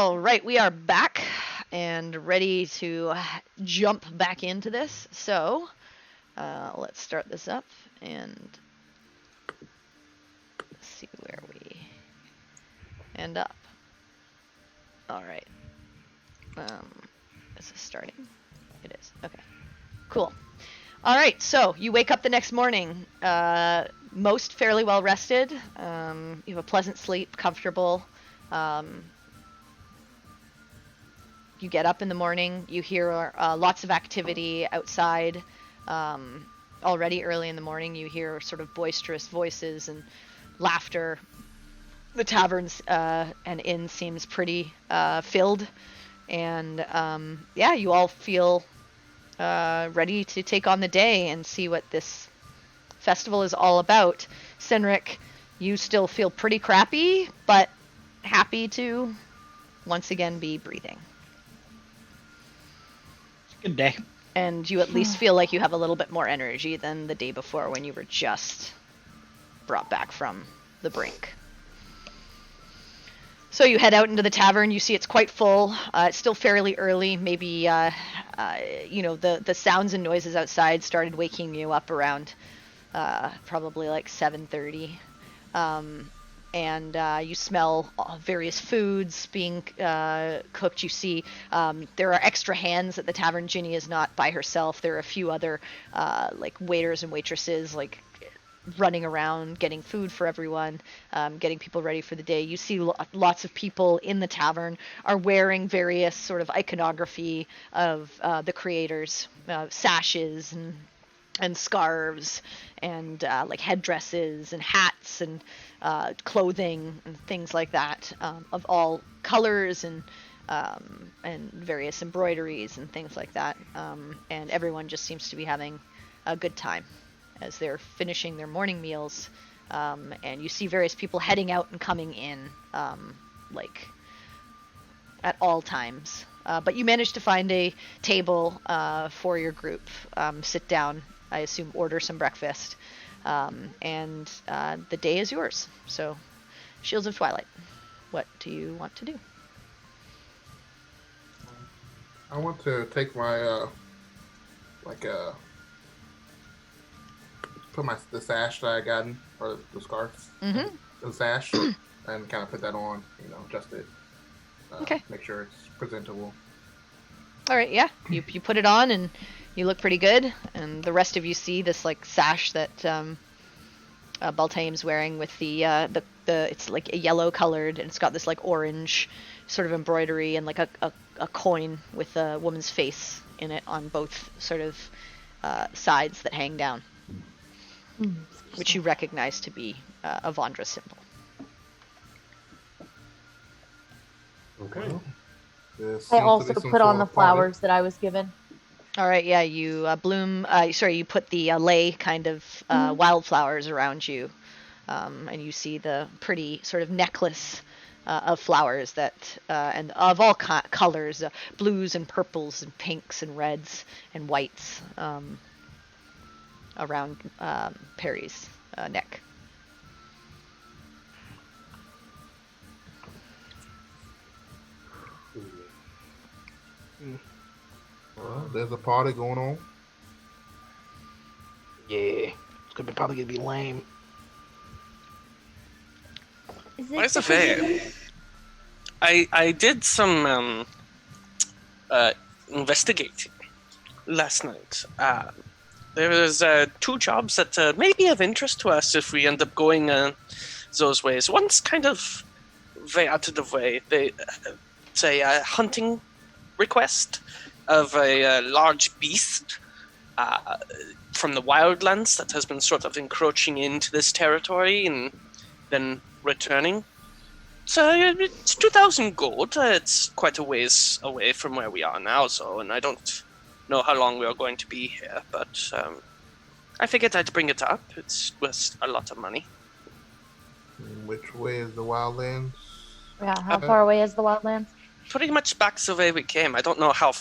All right, we are back and ready to jump back into this. So, let's start this up and see where we end up. All right. Is this starting? It is. Okay. Cool. All right, so you wake up the next morning, most fairly well rested. You have a pleasant sleep, comfortable. You get up in the morning, you hear lots of activity outside. Already early in the morning, you hear sort of boisterous voices and laughter. The taverns and inn seems pretty filled. And yeah, you all feel ready to take on the day and see what this festival is all about. Senric, you still feel pretty crappy, but happy to once again be breathing. Good day. And you at least feel like you have a little bit more energy than the day before when you were just brought back from the brink. So you head out into the tavern. You see it's quite full. It's still fairly early. Maybe, the sounds and noises outside started waking you up around probably like 7:30. And you smell various foods being cooked. You see there are extra hands at the tavern. Ginny is not by herself. There are a few other like waiters and waitresses like running around getting food for everyone, getting people ready for the day. You see lots of people in the tavern are wearing various sort of iconography of the creators, sashes and scarves and like headdresses and hats and clothing and things like that, of all colors and various embroideries and things like that. And everyone just seems to be having a good time as they're finishing their morning meals. And you see various people heading out and coming in, like at all times. But you manage to find a table for your group, sit down, I assume order some breakfast, and the day is yours. So, Shields of Twilight, what do you want to do? I want to take my put the sash that I gotten, or the scarf, the sash, and kind of put that on, adjust it, Okay. make sure it's presentable. All right, yeah, you put it on and you look pretty good, and the rest of you see this like sash that Baltaim's wearing with the it's like a yellow colored, and it's got this like orange sort of embroidery and like a coin with a woman's face in it on both sort of sides that hang down, which you recognize to be a Vondra symbol. Okay. I also put on the flowers that I was given. All right, yeah, you you put the lei kind of wildflowers around you, and you see the pretty sort of necklace of flowers that, and of all colors, blues and purples and pinks and reds and whites, around Perry's neck. Well, there's a party going on. Yeah, it's probably gonna be lame. Is Where's the because fair? I did some investigating last night. There was 2 jobs that may be of interest to us if we end up going those ways. One's kind of very out of the way. It's a hunting request of a large beast from the wildlands that has been sort of encroaching into this territory and then returning. So it's 2,000 gold. It's quite a ways away from where we are now, and I don't know how long we are going to be here, but I figured I'd bring it up. It's worth a lot of money. Which way is the wildlands? Yeah, how far away is the wildlands? Pretty much back the way we came. I don't know how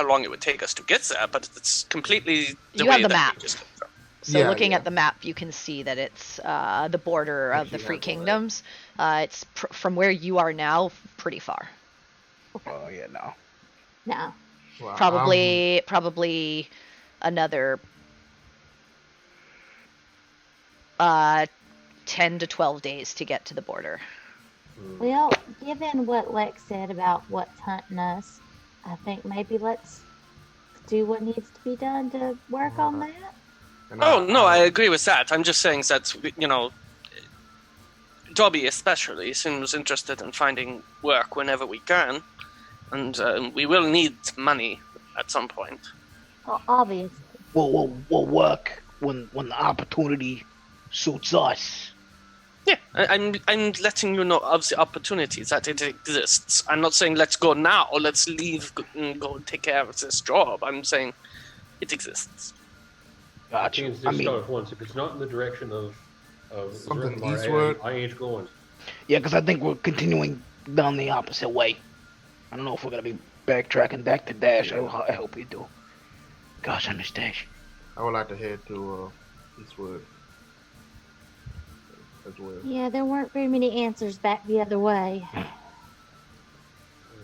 long it would take us to get there, but it's completely the You way have the that map. we just came from. So Yeah, looking yeah. at the map, you can see that it's the border of the Actually Free has all that. Kingdoms. It's from where you are now, pretty far. Oh yeah, no. No. Well, Probably another 10 to 12 days to get to the border. Well, given what Lex said about what's hunting us, I think maybe let's do what needs to be done to work on that. and Oh, no, I agree with that. I'm just saying that, Dobby especially seems interested in finding work whenever we can. And we will need money at some point. Well, obviously. We'll work when the opportunity suits us. Yeah, I'm letting you know of the opportunities that it exists. I'm not saying let's go now, let's leave and go take care of this job. I'm saying it exists. Gotcha. Change this start at once. If it's not in the direction of Something Zerthmar, eastward. I ain't going. Yeah, because I think we're continuing down the opposite way. I don't know if we're gonna be backtracking back to Dash. I hope we do. Gosh, I miss Dash. I would like to head to eastward as well. Yeah, there weren't very many answers back the other way.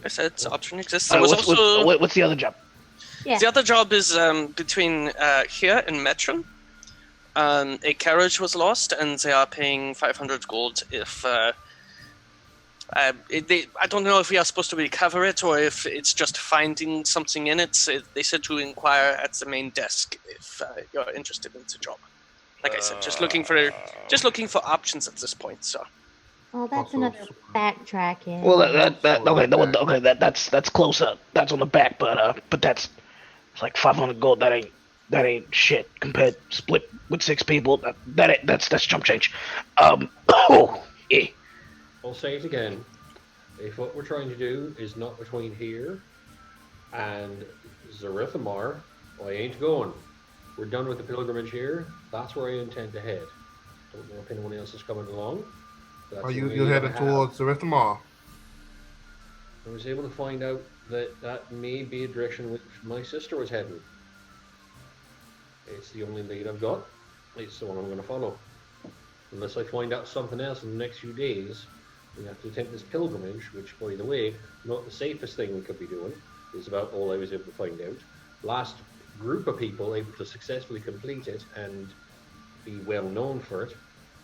I said the option exists. There was also what's the other job? Yeah. the other job is between here and Metron. A carriage was lost, and they are paying 500 gold if. I don't know if we are supposed to recover it or if it's just finding something in it. They said to inquire at the main desk if you're interested in the job. Like I said, just looking for options at this point. So. Well, that's Also, another backtracking. Well, that's closer. That's on the back, but that's it's like 500 gold. That ain't shit compared split with 6 people. That's chump change. Oh yeah. I'll say it again. If what we're trying to do is not between here and Zerithimar, I ain't going. We're done with the pilgrimage here. That's where I intend to head. Don't know if anyone else is coming along. Are you headed towards Zerithimar? I was able to find out that may be a direction which my sister was heading. It's the only lead I've got. It's the one I'm going to follow. Unless I find out something else in the next few days, we have to attempt this pilgrimage, which, by the way, not the safest thing we could be doing. Is about all I was able to find out. Last group of people able to successfully complete it and be well known for it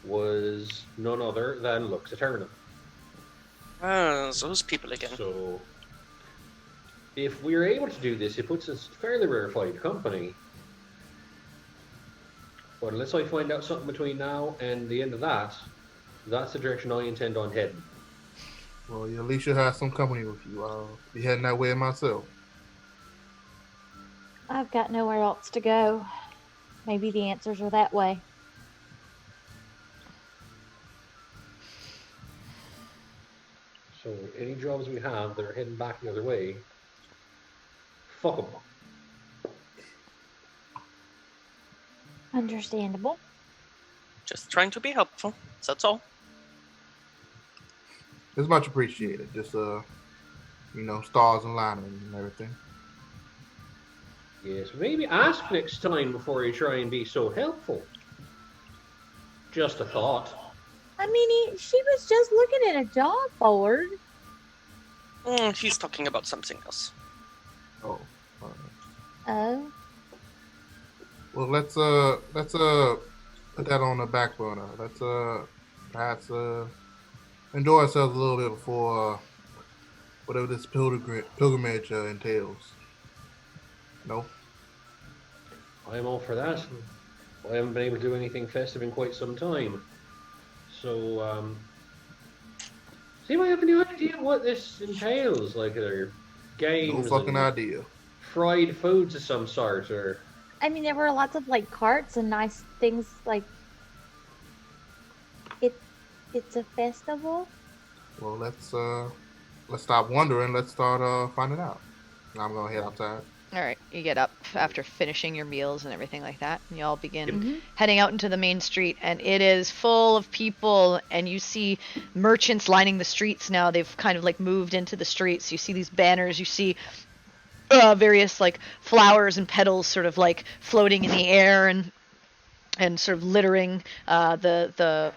was none other than Lux Aeternum. Those people again. So, if we're able to do this, it puts us in fairly rarefied company. But unless I find out something between now and the end of that, that's the direction I intend on heading. Well, you at least you'll have some company with you. I'll be heading that way myself. I've got nowhere else to go. Maybe the answers are that way. So, any jobs we have that are heading back the other way, fuck them. Understandable. Just trying to be helpful. That's all. It's much appreciated. Just stars aligning and everything. Yes, maybe ask next time before you try and be so helpful. Just a thought. I mean, she was just looking at a job board. He's talking about something else. Oh. All right. Oh. Well, let's put that on the back burner. Let's perhaps enjoy ourselves a little bit before whatever this pilgrimage entails. No. I'm all for that. I haven't been able to do anything festive in quite some time. So, does anyone have any idea what this entails? Like, are there games? No fucking and idea. fried foods of some sort, or I mean, there were lots of like carts and nice things. Like, it's a festival. Well, let's stop wondering. Let's start finding out. I'm gonna head outside. All right, you get up after finishing your meals and everything like that, and you all begin Mm-hmm. heading out into the main street, and it is full of people, and you see merchants lining the streets now. They've kind of like moved into the streets. You see these banners, you see various like flowers and petals sort of like floating in the air, and and sort of littering the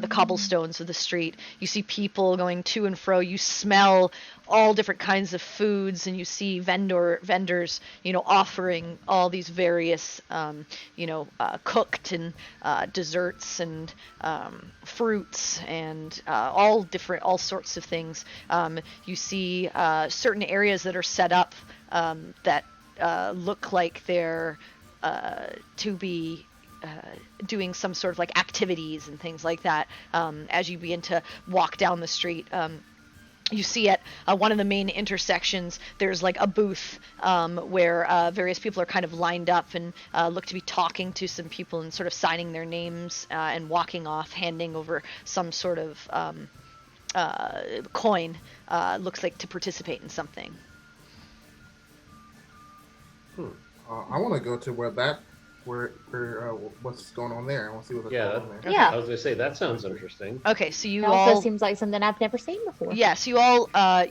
cobblestones of the street. You see people going to and fro. You smell all different kinds of foods, and you see vendors, offering all these various, cooked and desserts and fruits and all sorts of things. You see certain areas that are set up that look like they're to be doing some sort of like activities and things like that. As you begin to walk down the street, you see at one of the main intersections, there's like a booth where various people are kind of lined up and look to be talking to some people and sort of signing their names and walking off, handing over some sort of coin, looks like to participate in something. I want to go to where what's going on there. I want to see what's Yeah, going on there. Yeah. I was gonna say that sounds interesting. Okay, so you It also all seems like something I've never seen before. yeah, so you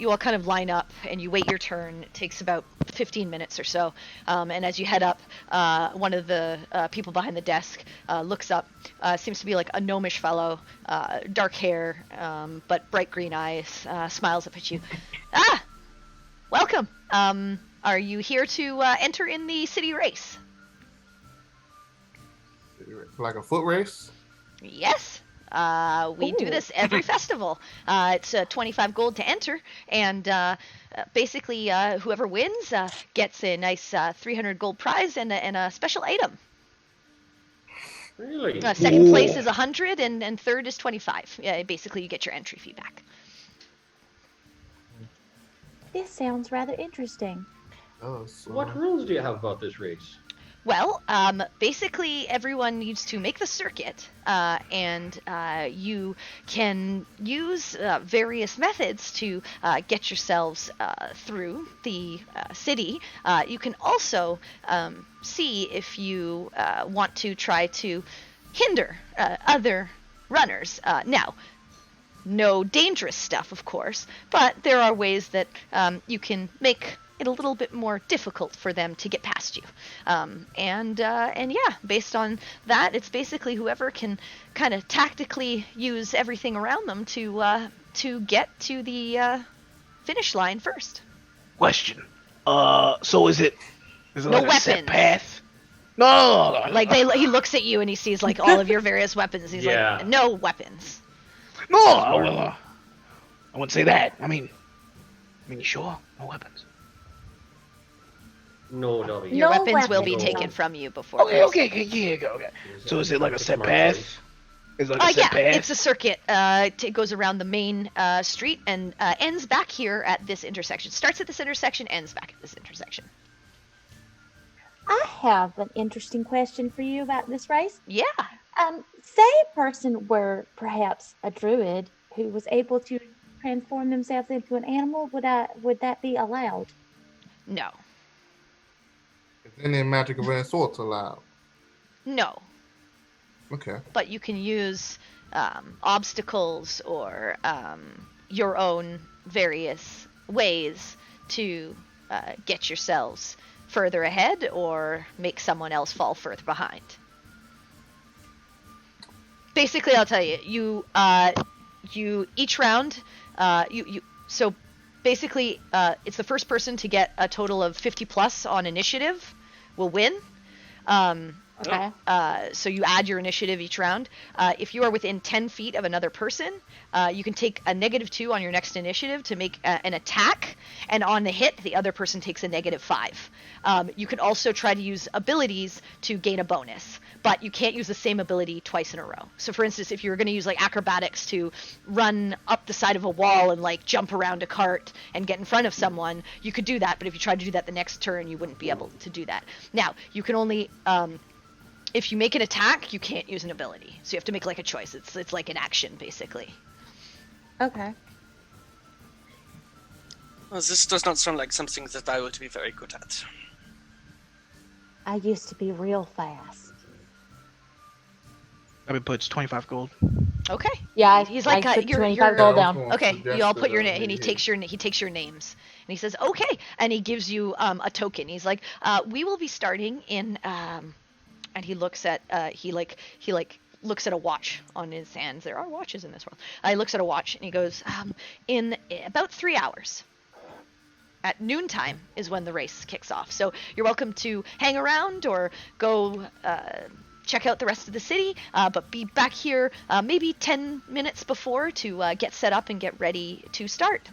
all kind of line up and you wait your turn. It takes about 15 minutes or so, and as you head up, one of the people behind the desk looks up. Seems to be like a gnomish fellow, dark hair, but bright green eyes. Smiles up at you. Ah, welcome. Are you here to enter in the city race? Like a foot race? Yes. We do Ooh. this every festival. It's 25 gold to enter, and basically whoever wins gets a nice 300 gold prize and a special item. Really? Second place is 100, and third is 25. Yeah, basically you get your entry fee back. This sounds rather interesting. Oh, so What rules do you have about this race? Well, basically everyone needs to make the circuit, and you can use various methods to get yourselves through the city. You can also see if you want to try to hinder other runners. Now, no dangerous stuff, of course, but there are ways that you can make it a little bit more difficult for them to get past you. And yeah, based on that, it's basically whoever can kind of tactically use everything around them to get to the finish line first. Question. So is it No like a set weapons. path? No. Like he looks at you and he sees like all of your various weapons. He's Yeah. like, no weapons. No. I wouldn't say that. I mean, you sure? No weapons. No, Dobby. Your No weapons will be weapons. taken from you before. Okay. race. Okay. So is it like a set Smart path? race. Is it like a Yeah, set path? it's a circuit. It goes around the main street and ends back here at this intersection. Starts at this intersection, ends back at this intersection. I have an interesting question for you about this race. Yeah. Say a person were perhaps a druid who was able to transform themselves into an animal. Would that be allowed? No. is any magic of any sorts allowed? No. Okay. But you can use obstacles or your own various ways to get yourselves further ahead or make someone else fall further behind. Basically, I'll tell you, you each round, so basically, it's the first person to get a total of 50 plus on initiative will win. Okay. So you add your initiative each round. If you are within 10 feet of another person, you can take a -2 on your next initiative to make an attack, and on the hit, the other person takes a -5. You can also try to use abilities to gain a bonus, but you can't use the same ability twice in a row. So for instance, if you were going to use like acrobatics to run up the side of a wall and like jump around a cart and get in front of someone, you could do that, but if you tried to do that the next turn, you wouldn't be able to do that. Now, you can only if you make an attack, you can't use an ability. So you have to make like a choice. It's like an action basically. Okay. Well, this does not sound like something that I would be very good at. I used to be real fast. That puts 25 gold. Okay. Yeah, He's like, I put you're- 25 you're- gold Yeah, I was down. gonna Okay, suggest you all put that, your name, and he maybe- takes your names, and he says, "Okay," and he gives you a token. He's like, "We will be starting in And he looks at he looks at a watch on his hands. There are watches in this world. He looks at a watch and he goes, in about 3 hours. At noontime is when the race kicks off. So you're welcome to hang around or go check out the rest of the city, but be back here maybe 10 minutes before to get set up and get ready to start.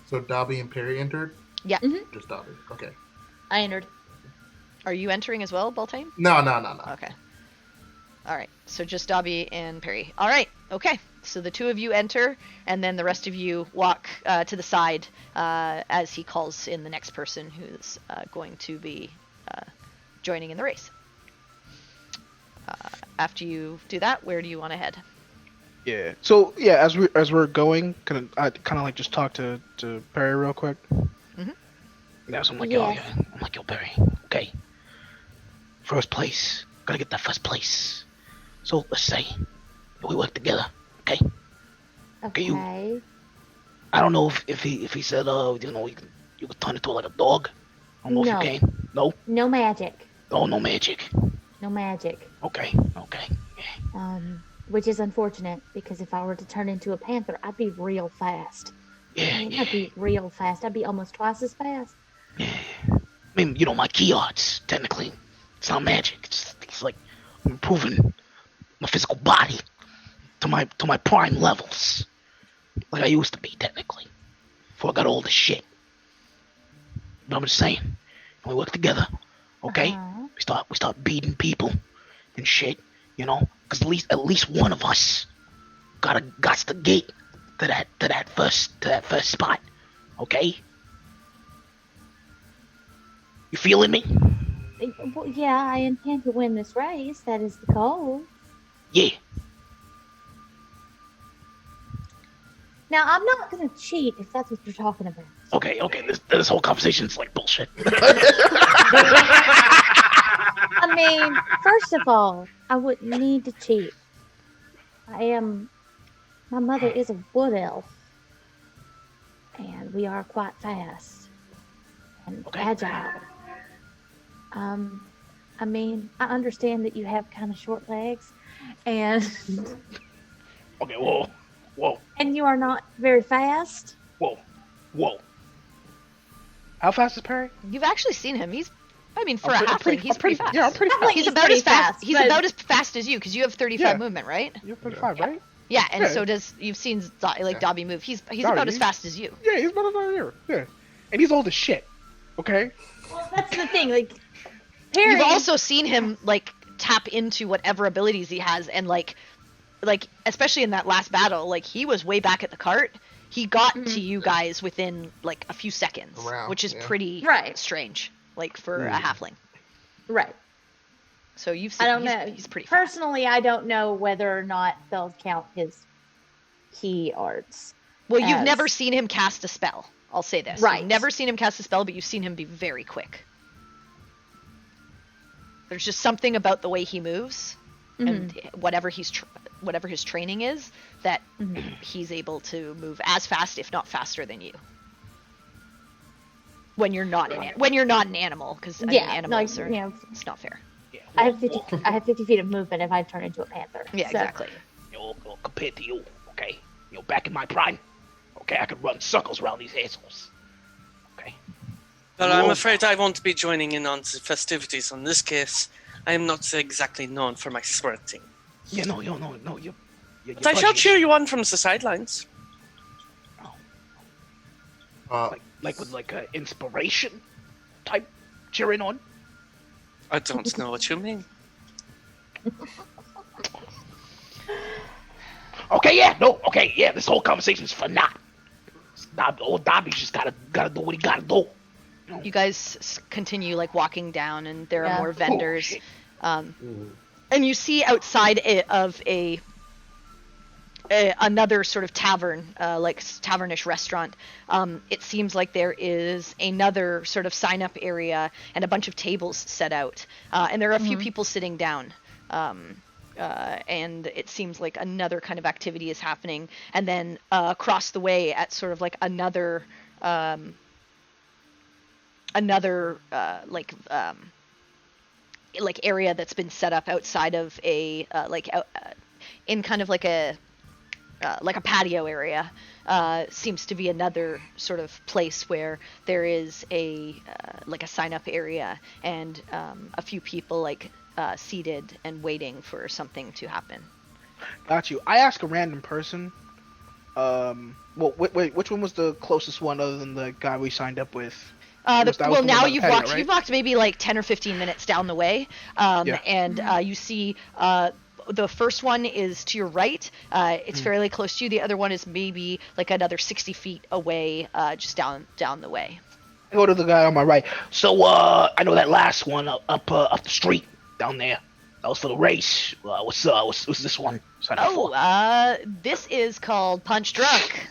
So Dobby and Perry entered? Yeah. Mhm. Just Dobby. Okay. I entered. Are you entering as well, Beltane? No. Okay. All right. So just Dobby and Perry. All right. Okay. So the two of you enter, and then the rest of you walk to the side as he calls in the next person who's going to be joining in the race. After you do that, where do you want to head? Yeah. So yeah, as we're going, I kind of like just talk to Perry real quick. Mhm. Yeah. So I'm like, Yes. yo, Perry. Okay. First place. Gotta get that first place. So let's say we work together. Okay. Okay. I don't know if he said you can turn into like a dog. I don't know No. if you can. No. No magic. Oh, no magic. No magic. Okay. Which is unfortunate because if I were to turn into a panther, I'd be real fast. I'd be real fast. I'd be almost twice as fast. I mean, my key arts, technically, it's not magic. It's like I'm improving my physical body to my prime levels, like I used to be, technically, before I got all this shit. But I'm just saying, we work together, okay? Uh-huh. We start beating people and shit, because at least one of us got to get to that first spot, okay? You feeling me? Well, yeah, I intend to win this race. That is the goal. Yeah. Now, I'm not going to cheat if that's what you're talking about. Okay. This whole conversation's like bullshit. I mean, first of all, I wouldn't need to cheat. My mother is a wood elf. And we are quite fast and agile. I mean, I understand that you have kind of short legs and Okay, whoa. and you are not very fast. Whoa. How fast is Perry? You've actually seen him. For I'm a pretty- halfling, he's pretty fast. Yeah, I'm pretty fast. He's about pretty as fast. fast, He's but- about as fast as you because you have 35 Yeah. movement, right? You're 35, right? Yeah, and Yeah. so does you've seen Dobby move. He's Dobby, about as he's- fast as you. Yeah, he's about over here. Yeah. And he's old as shit. Okay? Well, that's the thing. Like, Perry. You've also seen him tap into whatever abilities he has, and like especially in that last battle, he was way back at the cart. He got to you guys within a few seconds, Around, which is yeah. pretty Right. strange, for a halfling. Right. So you've seen. I don't know. He's pretty fast. Personally, I don't know whether or not they'll count his key arts. Well, you've as- never seen him cast a spell. I'll say this. Right. You've never seen him cast a spell, but you've seen him be very quick. There's just something about the way he moves, and whatever whatever his training is, that he's able to move as fast, if not faster, than you. When you're not an animal, because animals are. It's not fair. Yeah. I have 50 feet of movement if I turn into a panther. Yeah, So- exactly. Compared to you, okay? Back in my prime, okay, I could run circles around these assholes. Okay? But I'm afraid I won't be joining in on the festivities in this case. I am not exactly known for my sprinting. Yeah, no, you're But I shall cheer you on from the sidelines. Like with a inspiration type cheering on. I don't know what you mean. Okay, this whole conversation's for naught. Old Dobby's just gotta do what he gotta do. You guys continue walking down, and there are more vendors. shit. And you see outside of another sort of tavern, tavernish restaurant. It seems like there is another sort of sign-up area and a bunch of tables set out, and there are a few people sitting down. And it seems like another kind of activity is happening. And then across the way, at sort of another like area that's been set up outside of a in kind of like a patio area. Seems to be another sort of place where there is a sign up area and a few people seated and waiting for something to happen. Got you. I ask a random person. Wait, which one was the closest one other than the guy we signed up with? Now you've walked maybe like 10 or 15 minutes down the way, and you see the first one is to your right. It's fairly close to you. The other one is maybe like another 60 feet away, just down the way. I go to the guy on my right. So I know that last one up the street down there. That was for the race. What's this one? This is called Punch Drunk.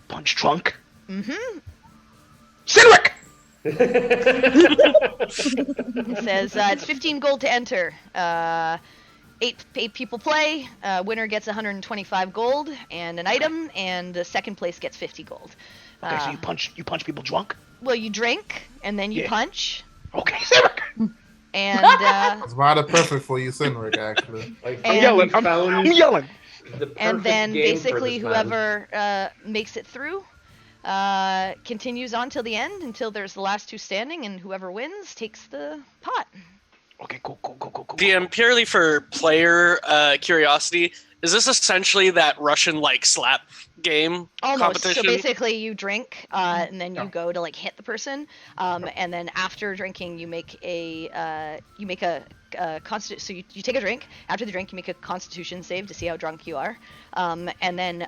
Punch Drunk? Mm-hmm. Cedric! It says it's 15 gold to enter. 8 people play. Winner gets 125 gold and an item, and the second place gets 50 gold. Okay, so you punch people drunk? Well, you drink and then you punch. Okay, Cedric. And it's rather perfect for you, Cedric, actually. I'm yelling. I'm yelling. And then basically whoever makes it through continues on till the end until there's the last 2 standing, and whoever wins takes the pot. Okay, cool. DM, purely for player curiosity, is this essentially that Russian slap game competition? So basically you drink and then you go to hit the person, and then after drinking you make a so you take a drink. After the drink you make a constitution save to see how drunk you are, and then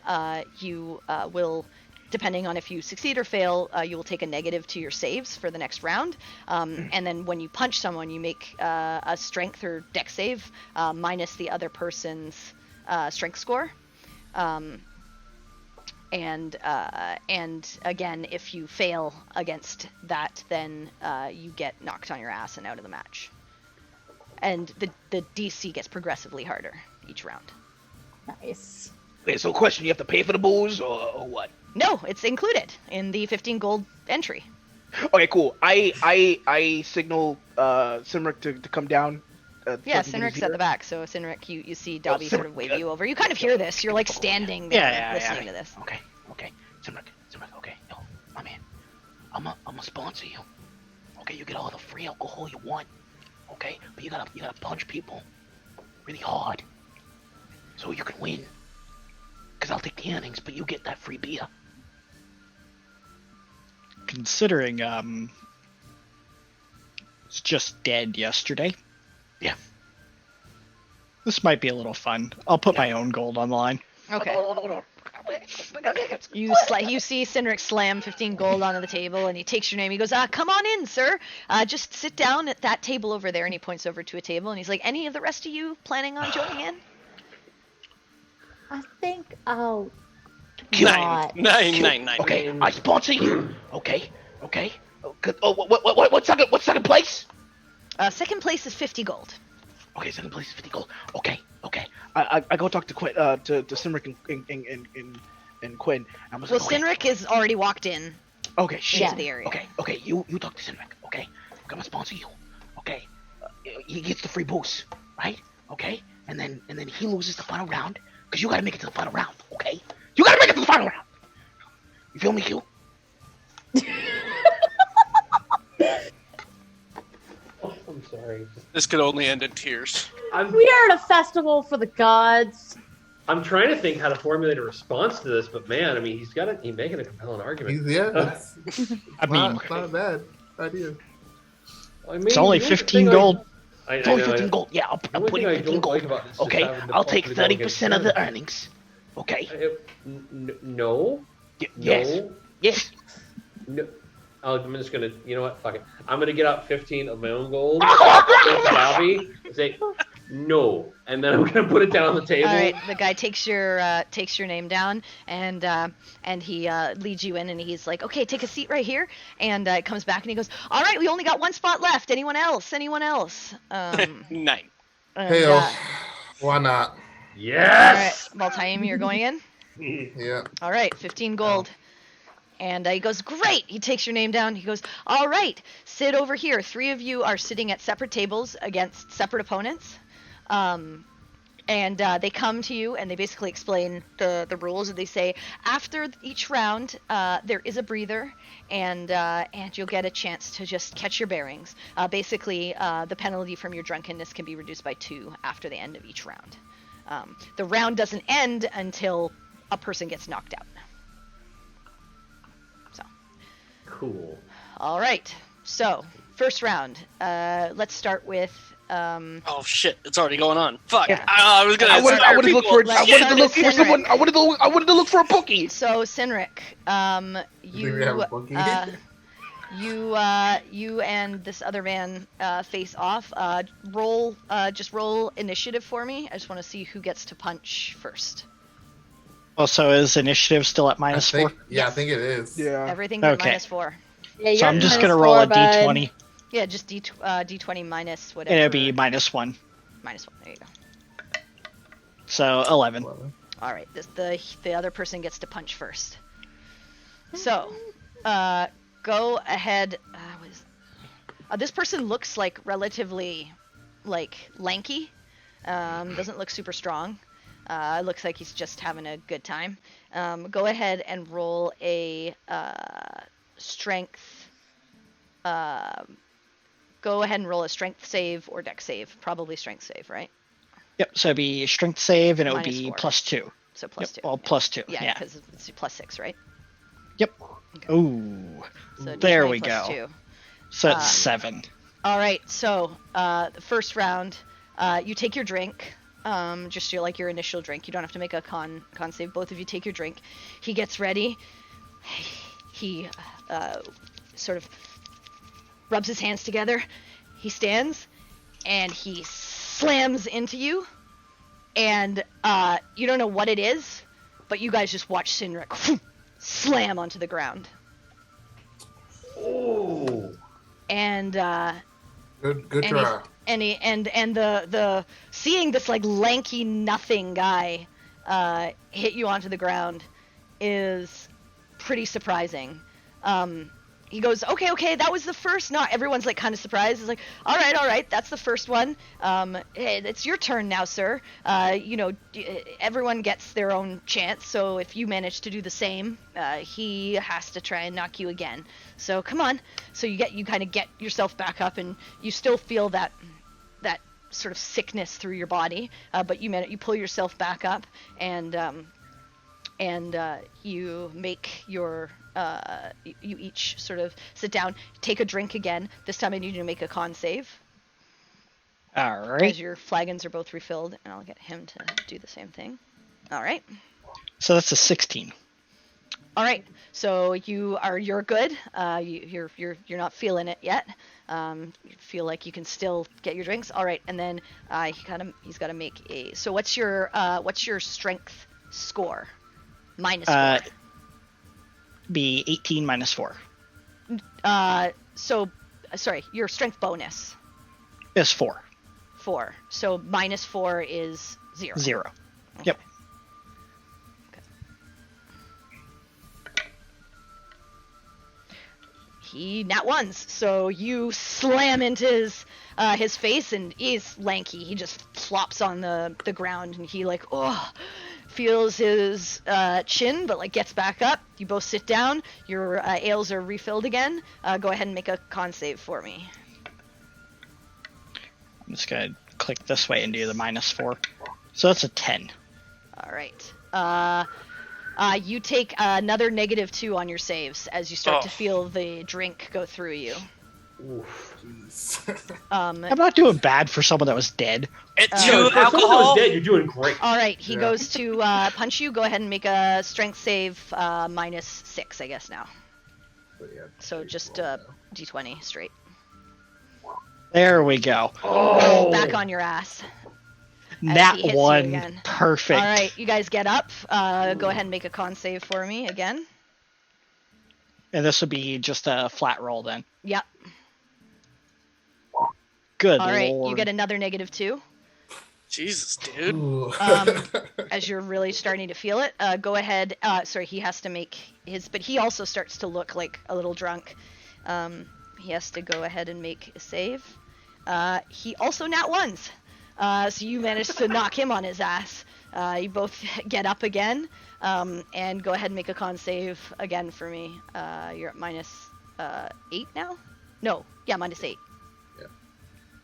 you will, depending on if you succeed or fail, you will take a negative to your saves for the next round. And then when you punch someone, you make a strength or dex save minus the other person's strength score. And again, if you fail against that, then you get knocked on your ass and out of the match. And the DC gets progressively harder each round. Nice. Wait, so question, you have to pay for the booze or what? No, it's included in the 15 gold entry. Okay, cool. I signal Cimric to come down. Cineric's at the back, so Cineric, you see Dobby sort of wave you over. You kind of hear this. You're standing there listening to this. Okay. Cimric, okay. Yo, my man, I'm a sponsor you. Okay, you get all the free alcohol you want. Okay, but you gotta punch people really hard so you can win. Cause I'll take the earnings, but you get that free beer. Considering it's just dead yesterday. Yeah. This might be a little fun. I'll put my own gold on the line. Okay. You see Cynric slam 15 gold onto the table, and he takes your name. He goes, come on in, sir. Just sit down at that table over there. And he points over to a table, and he's like, any of the rest of you planning on joining in? I think I'll Nine. Okay, I sponsor you. Okay. What's second place? Second place is 50 gold. Okay, second place is 50 gold. Okay. I go talk to Quinn, to Cimric and Quinn. Cynric is already walked in. Okay, shit. Into the area. Okay. You talk to Cimric. Okay, I'm gonna sponsor you. Okay, he gets the free boost, right? Okay, and then he loses the final round because you gotta make it to the final round. Okay, you gotta make it to the final round. You feel me, Q? I'm sorry. This could only end in tears. We are at a festival for the gods. I'm trying to think how to formulate a response to this, but man, I mean, he's making a compelling argument. It's mean, not a bad idea. I mean, it's only 15 gold. It's only 15 gold. Yeah, I'll put in 15 gold. Okay, I'll take 30% of the earnings. Okay. No. Yes. Yes. No. I'm just gonna, you know what? Fuck it. I'm gonna get out 15 of my own gold. Bobby, say no, and then I'm gonna put it down on the table. All right. The guy takes your name down, and he leads you in, and he's like, okay, take a seat right here, and comes back and he goes, all right, we only got one spot left. Anyone else? 9. Hell, why not? Yes. All right, Maltaim, you're going in. Yeah. All right, 15 gold. And he goes, great. He takes your name down. He goes, all right, sit over here. 3 of you are sitting at separate tables against separate opponents. And they come to you and they basically explain the rules. And they say, after each round, there is a breather, and you'll get a chance to just catch your bearings. Basically, the penalty from your drunkenness can be reduced by 2 after the end of each round. The round doesn't end until a person gets knocked out. So. Cool. All right. So, first round. Let's start with. Oh shit! It's already going on. Fuck! Yeah. I was gonna. I wanted to look for. I wanted to look for Let's someone. I wanted to look for a bookie. So, Sinric, we have a bookie? you and this other man face off. Just roll initiative for me. I just want to see who gets to punch first. Well, so is initiative still at minus I think, 4? Yeah, I think it is. Yeah. Everything's at Okay. -4. Yeah, So you're I'm just minus gonna roll a 4, bud. d20. Yeah, just d20 minus whatever. It'll be -1. -1. There you go. So 11. All right. The other person gets to punch first. So, go ahead. This person looks like relatively, lanky. Doesn't look super strong. Looks like he's just having a good time. Go ahead and roll a strength. Go ahead and roll a strength save or dex save. Probably strength save, right? Yep. So it'd be strength save, and it would Minus be 4. +2. So plus Yep. 2. Well, +2. Yeah, Yeah. because it's +6, right? Yep. Okay. Ooh. So There D20 we plus go. 2. So it's 7. All right, so the first round, you take your drink, just your initial drink. You don't have to make a con save. Both of you take your drink. He gets ready. He sort of rubs his hands together. He stands, and he slams into you. And you don't know what it is, but you guys just watch Sinric slam onto the ground. Oh. And Good and try. the seeing this lanky nothing guy hit you onto the ground is pretty surprising. He goes, okay, that was the first. Not everyone's kind of surprised. It's like, all right, that's the first one. Hey, it's your turn now, sir. Everyone gets their own chance. So if you manage to do the same, he has to try and knock you again. So come on. So you kind of get yourself back up, and you still feel that sort of sickness through your body, but you pull yourself back up, and you make your you each sort of sit down, take a drink again. This time I need you to make a con save. All As right. your flagons are both refilled, and I'll get him to do the same thing. All right. So that's a 16. All right. So you're good. You're not feeling it yet. You feel like you can still get your drinks. All right. And then he's got to make a. So what's your strength score? -4. Be 18 minus 4. Sorry, your strength bonus. Is 4. 4. So -4 is 0. 0. Yep. He nat ones, so you slam into his face, and he's lanky. He just flops on the ground, and he feels his chin, but gets back up. You both sit down. Your ales are refilled again. Go ahead and make a con save for me. I'm just gonna click this way and do the -4. So that's a 10. All right. You take another -2 on your saves as you start to feel the drink go through you. Oof. I'm not doing bad for someone that was dead. It's Yeah, you, for someone who's alcohol. dead, you're doing great. All right, he Yeah. goes to punch you. Go ahead and make a strength save -6, I guess now. So just d20 straight. There we go. Oh. Back on your ass. Nat he hits you 1. again. Perfect. All right, you guys get up. Go ahead and make a con save for me again. And this would be just a flat roll then. Yep. Good All right, lord. you get another -2. Jesus, dude. Ooh. As you're really starting to feel it, go ahead. Sorry, he has to make his, but he also starts to look like a little drunk. He has to go ahead and make a save. He also nat ones. So you managed to knock him on his ass. You both get up again, and go ahead and make a con save again for me. You're at minus 8 now? No, yeah, minus 8.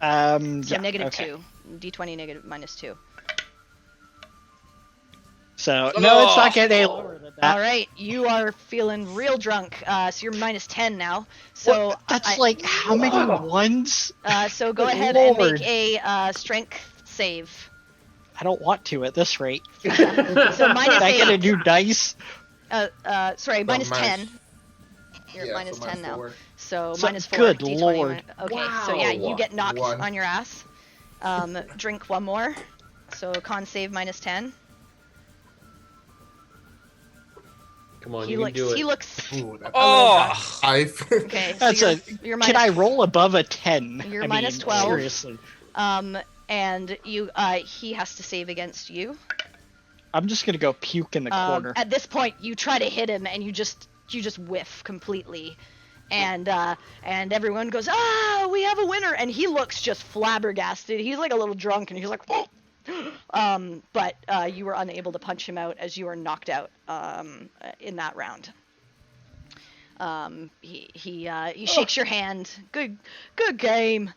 So yeah, negative okay. 2. D20 negative minus 2. So no, it's not getting any lower than that. All right, you are feeling real drunk. So you're minus 10 now. So What? That's like how many ones? So go Good ahead and lord. make a strength save. I don't want to at this rate. So minus Can I get a 8. new dice? Sorry, minus 10. You're Yeah, at minus so 10 now. 4. So, So- minus 4. good D20 lord. Okay, so yeah, you Wow. get knocked 1. on your ass. Drink one more. So con save minus 10. Come on, He you can looks. do it. He looks. Ooh, that's Oh, 5. Okay, so That's you're Can I minus. roll above a 10? You're I minus mean, 12. Seriously. And you. He has to save against you. I'm just gonna go puke in the corner. At this point, you try to hit him, and you just whiff completely, and everyone goes, "Ah, we have a winner!" And he looks just flabbergasted. He's like a little drunk, and he's like, "Whoa." But you were unable to punch him out as you were knocked out in that round. He shakes your hand. Good game.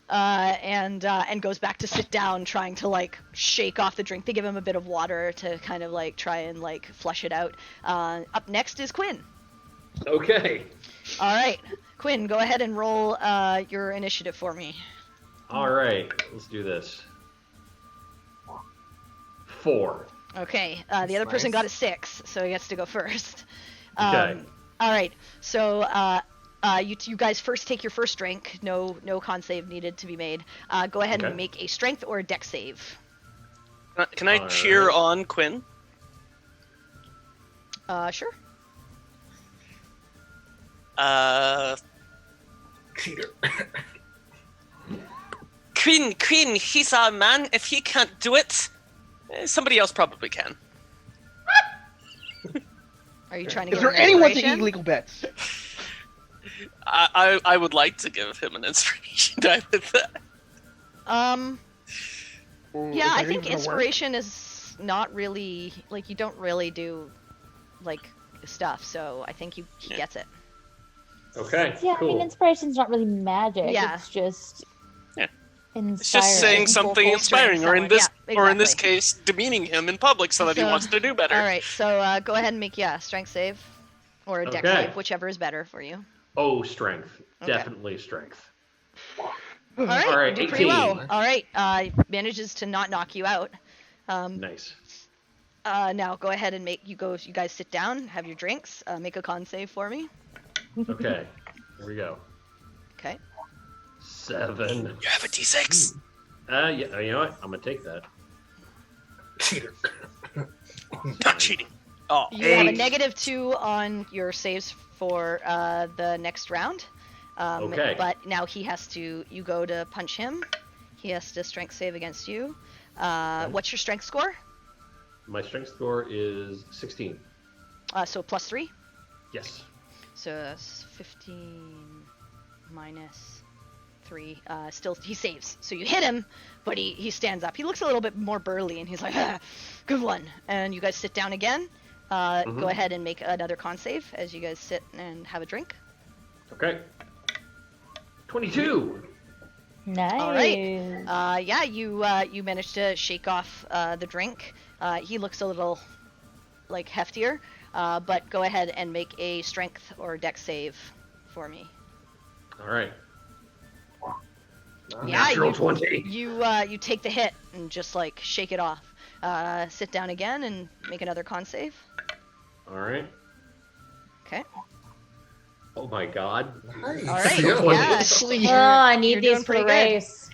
And goes back to sit down, trying to like shake off the drink. They give him a bit of water to kind of like try and like flush it out. Up next is Quinn. Okay. All right, Quinn, go ahead and roll your initiative for me. All right. Let's do this. 4. Okay, the other person nice. got a 6, so he gets to go first. Okay. All right, so you guys first take your first drink. No con save needed to be made. Go ahead Okay. and make a strength or a dex save. Can I All cheer right. on Quinn? Sure. Cheater. Quinn, he's our man. If he can't do it, somebody else probably can. Are you trying to Is give there him anyone inspiration? taking legal bets? I would like to give him an inspiration die with that. Yeah, I that think even gonna work? inspiration is not really like you don't really do like stuff, so I think he Yeah. gets it. Okay. Yeah, I cool. mean, inspiration's not really magic. Yeah. It's just Yeah. inspiring. It's just saying something full inspiring, strength or in this, someone. Yeah, or in this exactly. case, demeaning him in public so that he So- wants to do better. All right, so go ahead and make strength save or a dex Okay. save, whichever is better for you. Oh, strength. Okay. Definitely strength. All right, All right, you do pretty 18. well. All right, manages to not knock you out. Nice. Now go ahead and you guys sit down, have your drinks, make a con save for me. Okay. Here we go. Okay. 7. You have a D6. Yeah, you know what? I'm gonna take that. Cheater. Not cheating. Oh, You have a 8. -2 on your saves for the next round. Okay. But now you go to punch him. He has to strength save against you. What's your strength score? My strength score is 16. So +3. Yes. So that's 15 minus 3. Still, he saves. So you hit him, but he stands up. He looks a little bit more burly, and he's like, good one. And you guys sit down again. Go ahead and make another con save as you guys sit and have a drink. Okay. 22. Nice. All right. Yeah, you managed to shake off the drink. He looks a little like heftier, but go ahead and make a strength or dex save for me. All right. Yeah, Natural 20. You take the hit and just like shake it off. Sit down again and make another con save. All right. Okay. Oh my god. Nice. All right. Yeah. Yeah. Oh, I need You're doing these for pretty the good. race.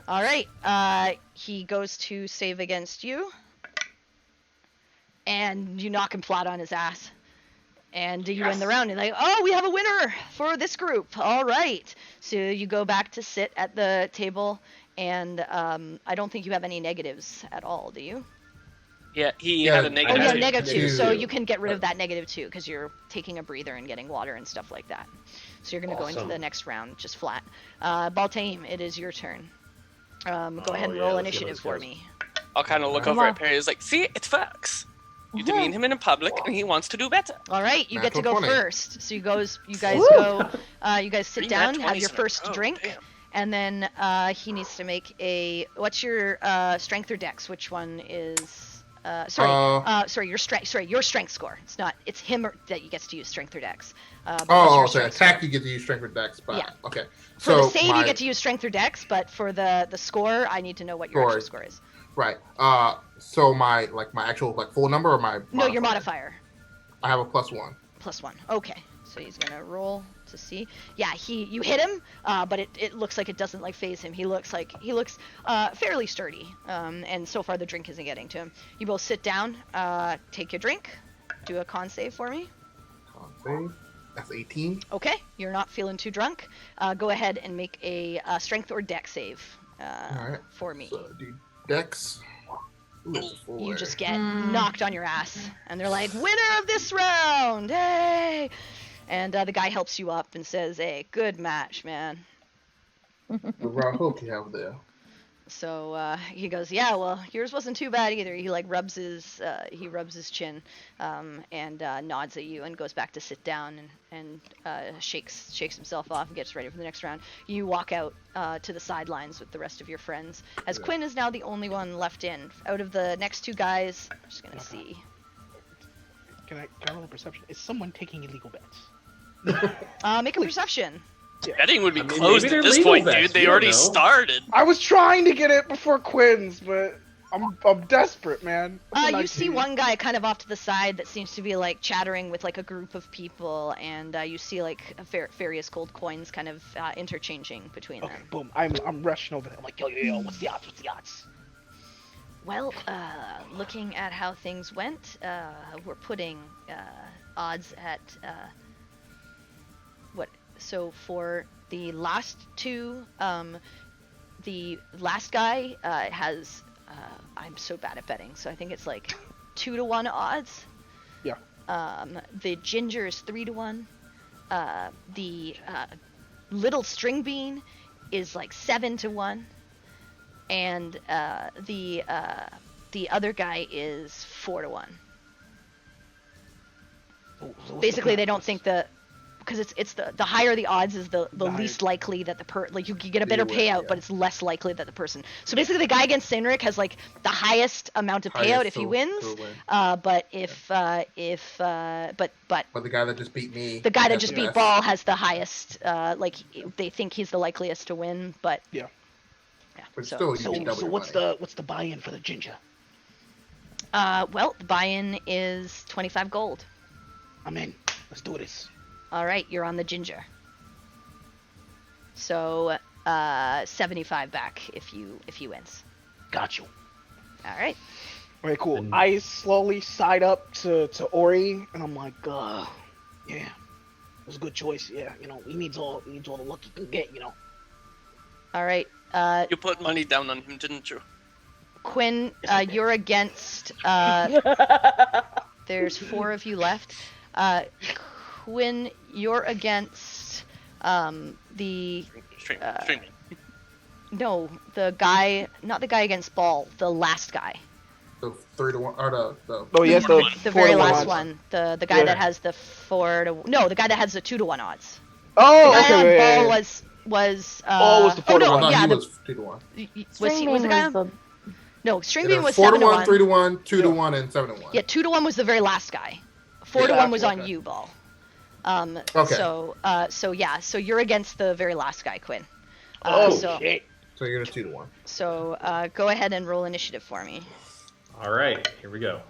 All right. He goes to save against you, and you knock him flat on his ass. And you win the round, and like, oh, we have a winner for this group. All right. So you go back to sit at the table, and I don't think you have any negatives at all, do you? Yeah, he Yeah, had a I negative. Oh, yeah, Negative. negative 2. Two. So you can get rid of that -2 because you're taking a breather and getting water and stuff like that. So you're going to go into Awesome. the next round just flat. Baltaim, it is your turn. Go ahead and roll yeah, let's see how initiative this for goes. me. I'll kind of look Come over on. at Perry. He's like, see, it works. You demean him in public, and he wants to do better. All right, you get to Natural go 20. first. So you guys Woo! go. You guys sit 3 down, nat have 20s your in a first row, drink, damn. and then he needs to make a. What's your strength or dex? Which one is? Sorry, your strength. Sorry, your strength score. It's not. It's him that you gets to use strength or dex. But what's Oh, your so strength attack score? you get to use strength or dex. But, Yeah. Okay. For So the save, my, you get to use strength or dex, but for the score, I need to know what your actual score is. Right. So my actual full number or my No, your modifier. I have a +1. +1. Okay. So he's gonna roll to see. Yeah, you hit him, but it looks like it doesn't phase him. He looks fairly sturdy, and so far the drink isn't getting to him. You both sit down, take your drink, do a con save for me. Con save. That's 18. Okay, you're not feeling too drunk. Go ahead and make a strength or dex save Alright. for me. So do dex. Ooh, that's a 4. You just get knocked on your ass, and they're like, "Winner of this round! Hey!" And the guy helps you up and says, "Hey, good match, man." The raw hook you have there. So he goes, "Yeah, well, yours wasn't too bad either." He rubs his chin and nods at you and goes back to sit down and shakes himself off and gets ready for the next round. You walk out to the sidelines with the rest of your friends, as Quinn is now the only one left in. Out of the next 2 guys, I'm just gonna see. Can I roll a perception? Is someone taking illegal bets? Make a perception. Betting would be I mean, closed maybe at they're this legal point, bets, dude. They we don't already know. started. I was trying to get it before Quinn's, but I'm desperate, man. I'm a You see 19. one guy kind of off to the side that seems to be chattering with a group of people, and you see various gold coins kind of interchanging between Okay, them. boom. I'm rushing over there. I'm like, yo, what's the odds? What's the odds? Well, looking at how things went, we're putting odds at what? So for the last 2, the last guy has. I'm so bad at betting, so I think it's 2-to-1 odds. Yeah. The ginger is 3-to-1. The little string bean is 7-to-1, and the other guy is 4-to-1. Oh, so what's Basically, the they don't think because it's the higher the odds is the The least higher. likely that you get a better win, payout, yeah. but it's less likely that the person. So basically, the guy against Cynric has the highest amount of payout if he wins. But but the guy that just beat me. the guy that has just the beat best. Ball has the highest. They think he's the likeliest to win, but Yeah. yeah. But so still, So, you double so your what's money. the buy-in for the ginger? well, the buy-in is 25 gold. I'm in. Let's do this. All right, you're on the ginger. So 75 back if he wins. Got you. All right. All right, cool. And- I slowly side up to Ori, and I'm like, yeah, it was a good choice. Yeah, he needs all the luck he can get. All right. You put money down on him, didn't you? Quinn, you're against. There's 4 of you left. Quinn, you're against the Streaming. no, the guy, not the guy against Ball, the last guy, The 3-to-1 or the Oh yes, the the 4 very to 1 last odds. one, the guy Yeah. that has the 4-to. No, the guy that has the 2-to-1 odds. Oh, The guy okay. on yeah, Ball yeah. was. Ball was the 4 to no, 1. no, yeah, he the, was 2-to-1. was the guy? the No, String Yeah, Bean was 4-to-1, 7-to-1. 3-to-1, 2-to-1, and 7-to-1. Yeah, 2-to-1 was the very last guy. 4-to-1 was on okay. you, Ball. Okay. So yeah, so you're against the very last guy, Quinn. Oh so shit. So you're at 2-to-1. so go ahead and roll initiative for me. All right, here we go.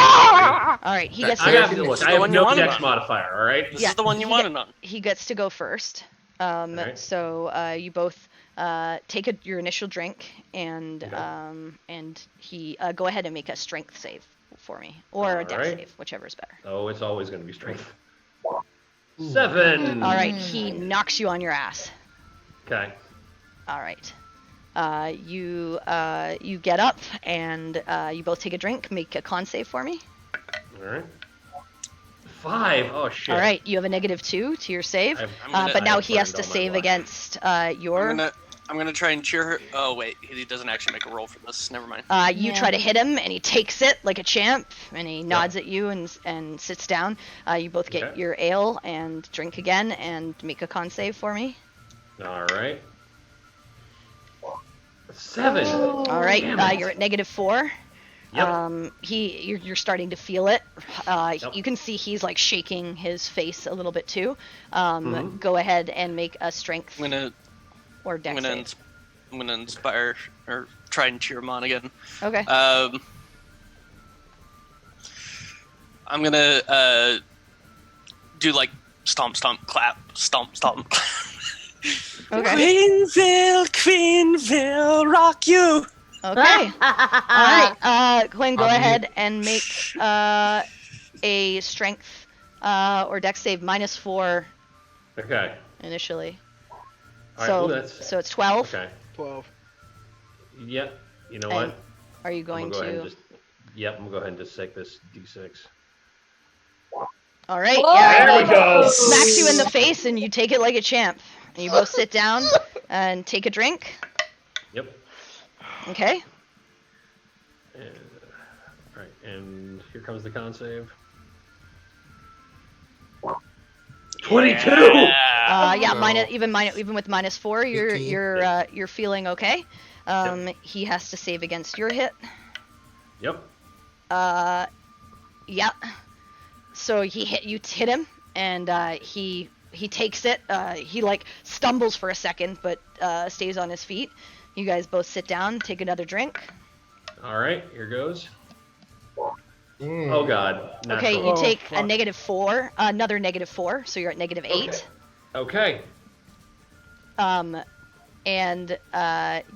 All right, he gets I I to, got- have This look. is I the have one you no wanted dex on. modifier. All right. This Yeah, is the one you he wanted on. he gets to go first. Alright. So you both take your initial drink and Okay. and he go ahead and make a strength save for me, or a dex Alright. save, whichever is better. Oh, it's always going to be strength. 7. All right, he knocks you on your ass. Okay. All right. You get up and you both take a drink. Make a con save for me. All right. 5. Oh shit. All right, you have a -2 to your save, I'm but now I've he has burned to all my save luck. against your. I'm gonna try and cheer her. Oh wait, he doesn't actually make a roll for this. Never mind. You Yeah. try to hit him, and he takes it like a champ, and he nods at you and sits down. You both get Okay. your ale and drink again, and make a con save for me. All right. 7. All right, Damn it. you're at -4. Yep. You're starting to feel it. Yep. You can see he's like shaking his face a little bit too. Mhm. Go ahead and make a strength I'm gonna or dex save. I'm gonna inspire or try and cheer him on again. Okay. I'm gonna do like stomp, stomp, clap, stomp, stomp. Okay. Queenville, rock you. Okay. All right. Quinn, go ahead and make a strength or dex save -4 Okay. initially. All right. So Well, that's so it's 12. okay. 12. Yep. You know And what? are you I'm going gonna go ahead to? and just. Yep. I'm gonna go ahead and just take this d6. All right. Oh! Yeah. There we go. Smacks you in the face, and you take it like a champ. And you both sit down and take a drink. Yep. Okay. And, right. And here comes the con save. 22. Yeah, So- even with -4, you're 18. you're feeling okay. He has to save against your hit. Yep. Yeah. So you hit him, and he takes it. He like stumbles for a second, but stays on his feet. You guys both sit down, take another drink. All right. Here goes. Mm. Oh God. Okay, Natural. you take a fuck. -4, another -4, so you're at -8. Okay. And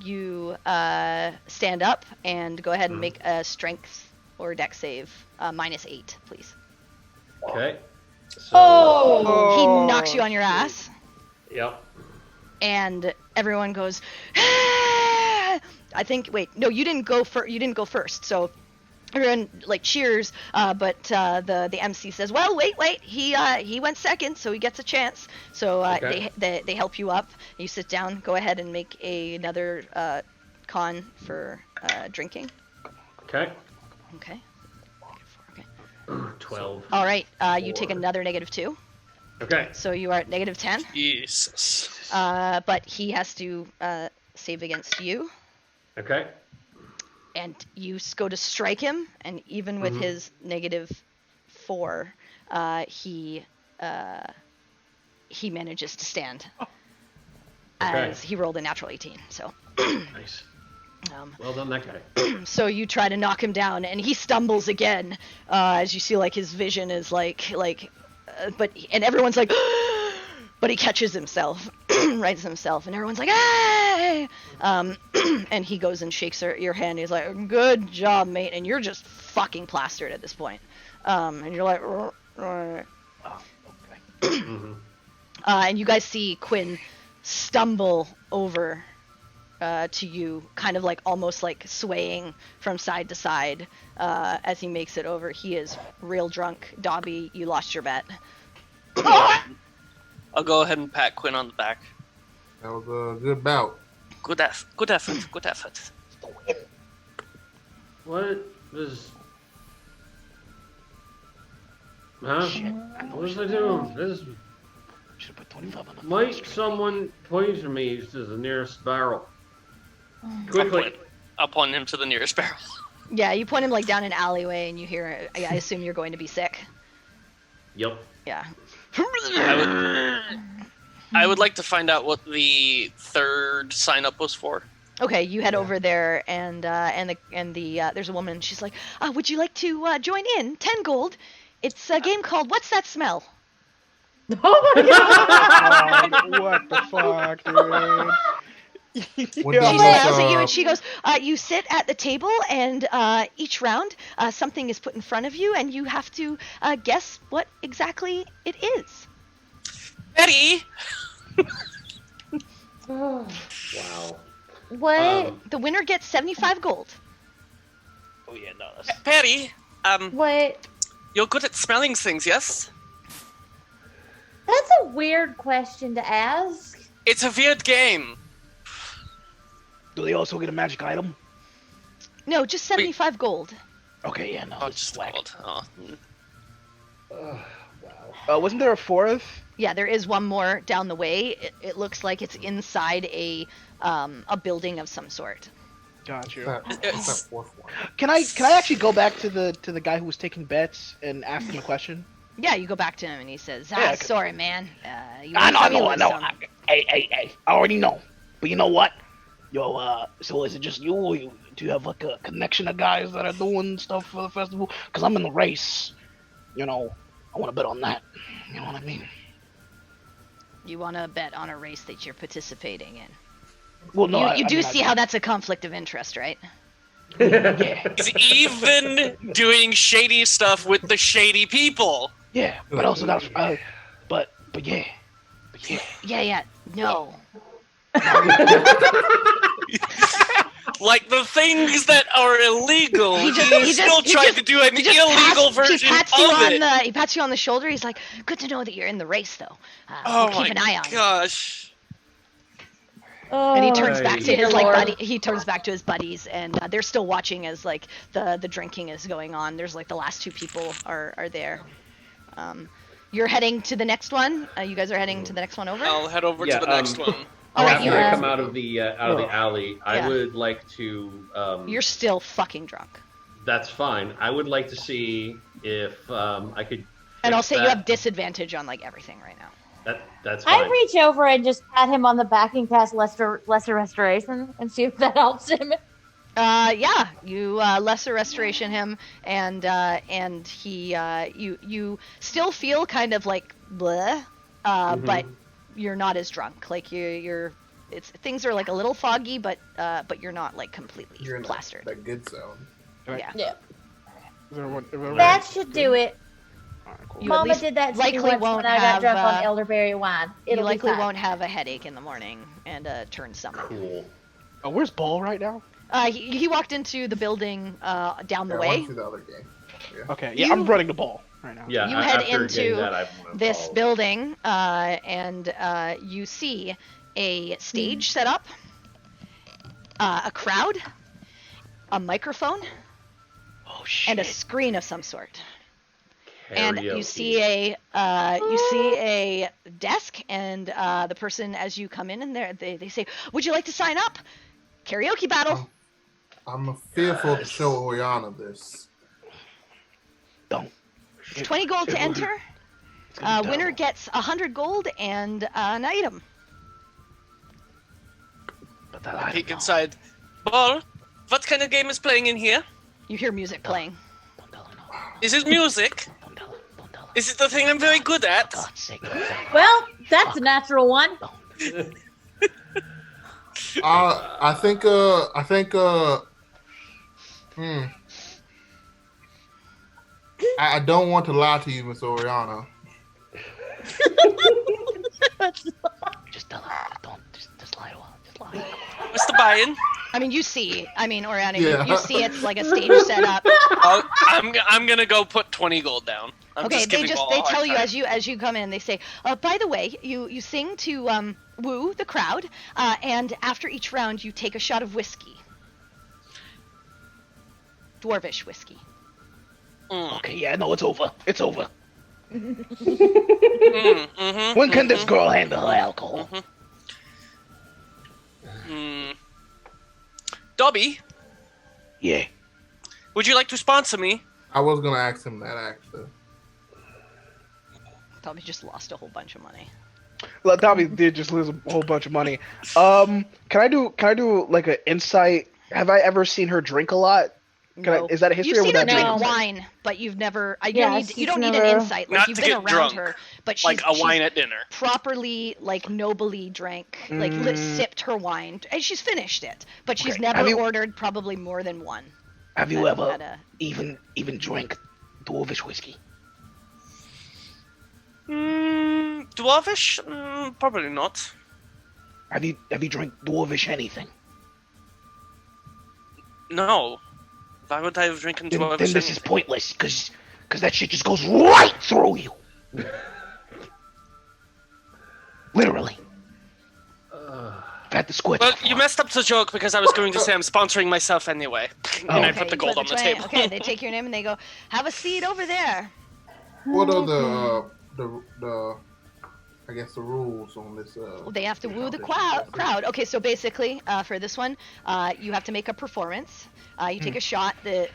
you stand up and go ahead and make a strength or dex save, -8, please. Okay. So. Oh! He knocks you on your ass, Yep. and everyone goes. "Ah!" I think. Wait, no, you didn't go first. So everyone like cheers, but the MC says, "Well, wait, he went second, so he gets a chance." So Okay. they help you up. You sit down. Go ahead and make another con for drinking. Okay. Okay. Okay. 12. All right. You take another -2, Okay. so you are at -10. Jesus. But he has to save against you, Okay. and you go to strike him, and even with Mhm. his -4, he manages to stand. Okay. As he rolled a natural 18. So, Nice. um, Well done, that guy. so you try to knock him down, and he stumbles again. As you see, like his vision is and everyone's like, but he catches himself, rights himself, and everyone's like, hey! And he goes and shakes your hand. He's like, good job, mate, and you're just fucking plastered at this point. And you're like, hmm and you guys see Quinn stumble over to you, kind of like almost like swaying from side to side as he makes it over. He is real drunk. Dobby, you lost your bet. I'll go ahead and pat Quinn on the back. That was a good bout. Good effort. Good effort. What is? Huh? Shit. What was I doing? This Should put 25 on the might first. someone point to me to the nearest barrel. Quickly. I'll point him to the nearest barrel. Yeah, you point him like down an alleyway, and you hear. I assume you're going to be sick. Yep. Yeah. I would like to find out what the third sign up was for. Okay, you head over there, and there's a woman. She's like, "Would you like to join in? 10 gold. It's a game called What's That Smell?" Oh my god! What the fuck, dude? What Yeah. do She you smiles at you like, and she goes, you sit at the table, and each round something is put in front of you, and you have to guess what exactly it is. Betty! Wow. What? The winner gets 75 gold. Oh yeah, no. Perry, What? you're good at smelling things, yes? That's a weird question to ask. It's a weird game. Do they also get a magic item? No, just 75 gold. Okay, yeah, no. Oh, This is just whack. gold. Oh. Wow. Wasn't there a fourth? Yeah, there is one more down the way. It looks like it's inside a building of some sort. Got you. what's that fourth one? Can I actually go back to the guy who was taking bets and ask him a question? Yeah, you go back to him and he says, Yeah, sorry, man. You I won some, you know. lose some." Hey, I already know. But you know what? Yo, so is it just you, or do you have like a connection of guys that are doing stuff for the festival? Because I'm in the race. You know, I want to bet on that. You know what I mean? You want to bet on a race that you're participating in. Well, no, you I do mean, see how that's a conflict of interest, right? Yeah, He's even doing shady stuff with the shady people. yeah. But also that's, but yeah. Yeah, no. Like the things that are illegal. He He's still trying to do an he just illegal pats- version he pats you of on it. He pats you on the shoulder. He's like, good to know that you're in the race, though. Oh We'll keep an eye on you. gosh. And he turns Oh, back to dear his like Lord. buddy. He turns back to his buddies, and they're still watching as like the drinking is going on. There's like the last two people are there. You're heading to the next one. You guys are heading to the next one over. I'll head over Yeah, to the next one. All right, After you I Yeah. come out of the alley, Yeah. I would like to. You're still fucking drunk. That's fine. I would like to see if I could. And I'll fix say you that. have disadvantage on like everything right now. That's fine. I'd reach over and just pat him on the back and cast lesser restoration and see if that helps him. Yeah, you lesser restoration him, and he you still feel kind of like bleh, but you're not as drunk. Like you're things are like a little foggy, but you're not like completely You're in plastered. that good zone. Yeah. Yeah. That That should do it. Alright, cool. You at Mama least did that to me likely once won't when I got have, drunk on elderberry wine. You It'll likely be fine. won't have a headache in the morning and turn stomach. Cool. Oh, where's Ball right now? He walked into the building down the Yeah, way. one through the other game. Okay, yeah, You- I'm running the ball right now. Yeah. You head after getting into that, I wanna this follow. building, and you see a stage set up, a crowd, a microphone, Oh shit. and a screen of some sort. And you Karaoke. see a desk, and the person as you come in, and they say, "Would you like to sign up? Karaoke battle." I'm fearful to show Oriana this. Don't. 20 gold to enter. It's gonna be Winner terrible. gets 100 gold and an item. But that I Peek don't know. inside. Ball, what kind of game is playing in here? You hear music playing. Don't tell her, no. Is it music? Don't tell her. Don't tell her. Is it the thing I'm very good at? God's sake, don't tell her. Well, that's a natural one. Don't. I think I don't want to lie to you, Miss Oriana. Just tell her. Just lie to her. Just lie. What's the buy-in? I mean, Oriana, Yeah. you see it's like a stage set up. I'm gonna go put 20 gold down. I'm Okay, just they giving Ball a hard tell you time. as you come in, they say, by the way, you sing to woo the crowd, and after each round you take a shot of whiskey. Dwarvish whiskey. Okay, yeah, no, it's over. It's over. Mm-hmm. When can this girl handle her alcohol? Dobby, Yeah. would you like to sponsor me? I was gonna ask him that actually. Probably just lost a whole bunch of money. Well, Tommy did just lose a whole bunch of money. Can I do like an insight? Have I ever seen her drink a lot? No. Is that a history You've or seen would her that be drink insight? wine, but you've never. Yeah, you she's don't need an never- insight. Like Not you've to been get around drunk, her, but she's like a she's wine at dinner. properly, like nobly drank, like sipped her wine, and she's finished it. But she's Okay. never Have you- ordered probably more than one. Have you at ever a- even drank dwarvish whiskey? Dwarvish? Probably not. Have you drank dwarvish anything? No. Why would I have drinking Then dwarvish? this is anything? pointless, because that shit just goes right through you. Literally. I've had the squirts Well, before. you messed up the joke because I was going to say I'm sponsoring myself anyway, and I Okay, put the you gold on the 20. table. Okay, they take your name and they go, "Have a seat over there." What are the I guess the rules on this? They have to woo the competition? crowd. Okay, so basically, for this one, you have to make a performance. You take a shot. It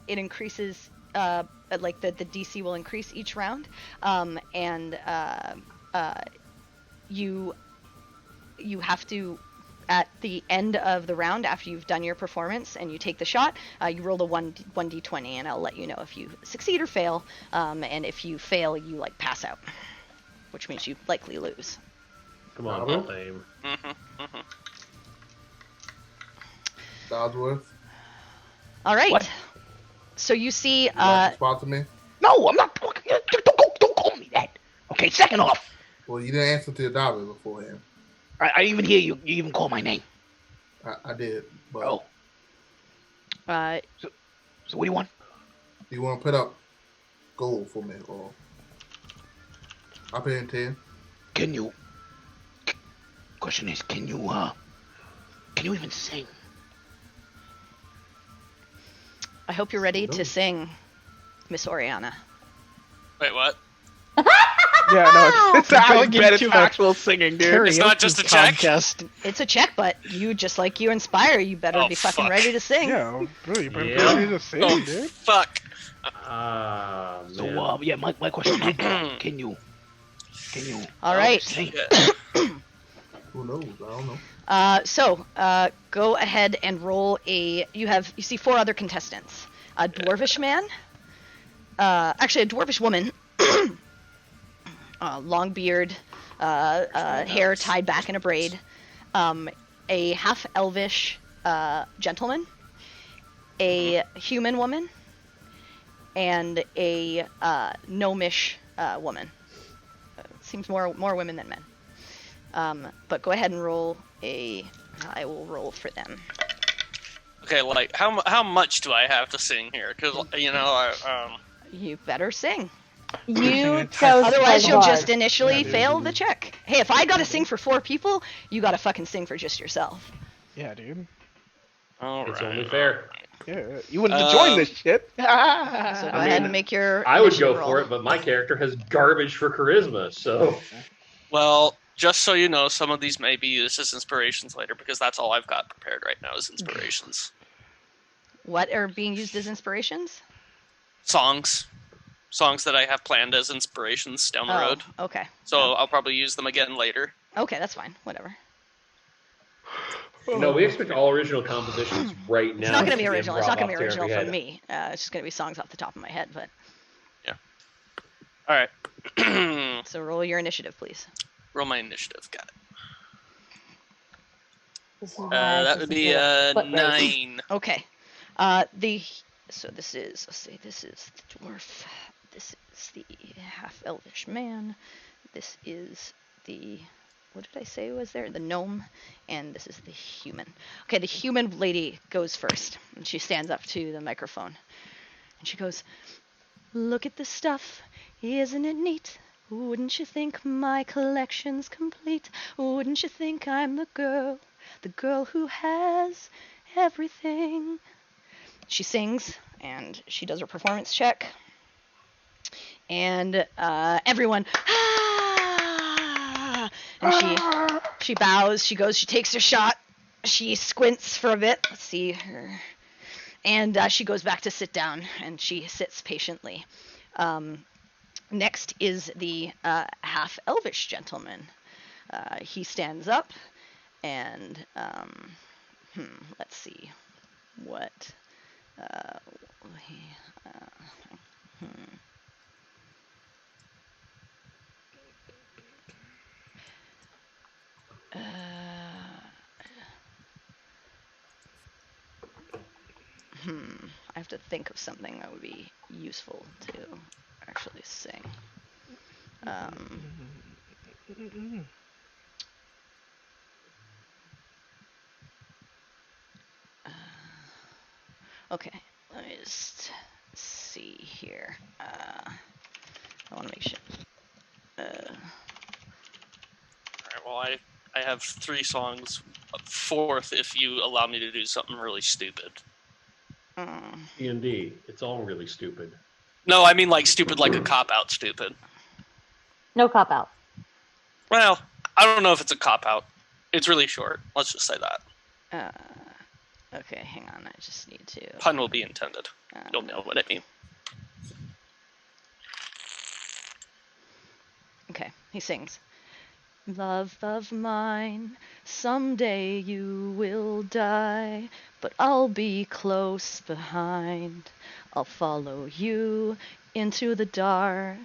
increases. Like the DC will increase each round, and you have to, at the end of the round, after you've done your performance and you take the shot, you roll the 1d20, and I'll let you know if you succeed or fail. And if you fail, you like pass out, which means you likely lose. Come on, don't aim. Dodsworth, All right. What? So you see, you want to sponsor me? No, I'm not talking. Don't call me that. Okay, second off, Well, you didn't answer to Dobby beforehand. I even hear you. You even call my name. I did, but Oh, so what do you want? you want to put up gold for me, or I'll pay in 10. Can you? Question is, can you even sing? I hope you're ready No. to sing, Miss Oriana. Wait, what? Yeah, no, it's We're actually going bad. It's into a actual singing, dude. It's not Karaoke just a check? contest. It's a check, but you, just like you Inspire, you better Oh, be fucking fuck. ready to sing. Yeah, bro, you better Yeah. be just sing, Oh, dude. fuck. Man. So, yeah, my question is, can you? All right. Sing? Yeah. Who knows? I don't know. So go ahead and roll a. You see 4 other contestants. A dwarvish man. Actually, a dwarvish woman. Long beard, hair tied back in a braid. A half elvish gentleman. A human woman. And a gnomish woman. Seems more women than men. But go ahead and roll a. I will roll for them. Okay, like how much do I have to sing here? Because You better sing. You chose. Otherwise, you'll hard. just initially fail the check. Hey, if I gotta sing for 4 people, you gotta fucking sing for just yourself. Yeah, dude. all It's right. only fair. Yeah, you wouldn't have joined this shit. So go ahead and make your. I would go initiative roll. for it, but my character has garbage for charisma, so Well, just so you know, some of these may be used as inspirations later because that's all I've got prepared right now is inspirations. What are being used as inspirations? Songs that I have planned as inspirations down the road. Okay. So I'll probably use them again later. Okay, that's fine. Whatever. no, we expect all original compositions right now. It's not gonna be to original. It's not gonna be improv off original their from head. me. It's just gonna be songs off the top of my head. But All right. so roll your initiative, please. Roll my initiative. Got it. This is why That this would is be a foot race. 9. Okay. So this is, let's see, this is the dwarf. This is the half elvish man. This is the, what did I say was there? The gnome. And this is the human. Okay, the human lady goes first. And she stands up to the microphone. And she goes, "Look at this stuff. Isn't it neat? Wouldn't you think my collection's complete? Wouldn't you think I'm the girl who has everything?" She sings, and she does her performance check. And everyone, ah! And she bows, she goes, she takes her shot, she squints for a bit. Let's see her. And she goes back to sit down, and she sits patiently. Next is the half-elvish gentleman. He stands up, and let's see what Uh, we- hmm. Uh, I have to think of something that would be useful to actually sing. Um, okay, let me just see here. I want to make sure. Alright, well, I have 3 songs. 4th, if you allow me to do something really stupid. D&D. It's all really stupid. No, I mean like stupid, like a cop-out stupid. No cop out. Well, I don't know if it's a cop-out. It's really short. Let's just say that. Okay, hang on. I just need to. Pun will be intended. You'll know what I mean. Okay, he sings. Love of mine, someday you will die, but I'll be close behind. I'll follow you into the dark.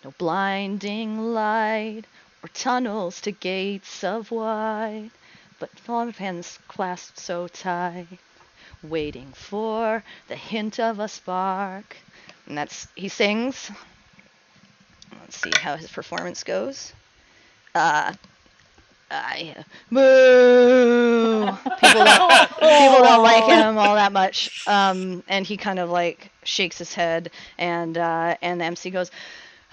No blinding light or tunnels to gates of white, but hands clasped so tight, waiting for the hint of a spark. And he sings. Let's see how his performance goes. Boo! People don't like him all that much. And he kind of like shakes his head, and the MC goes,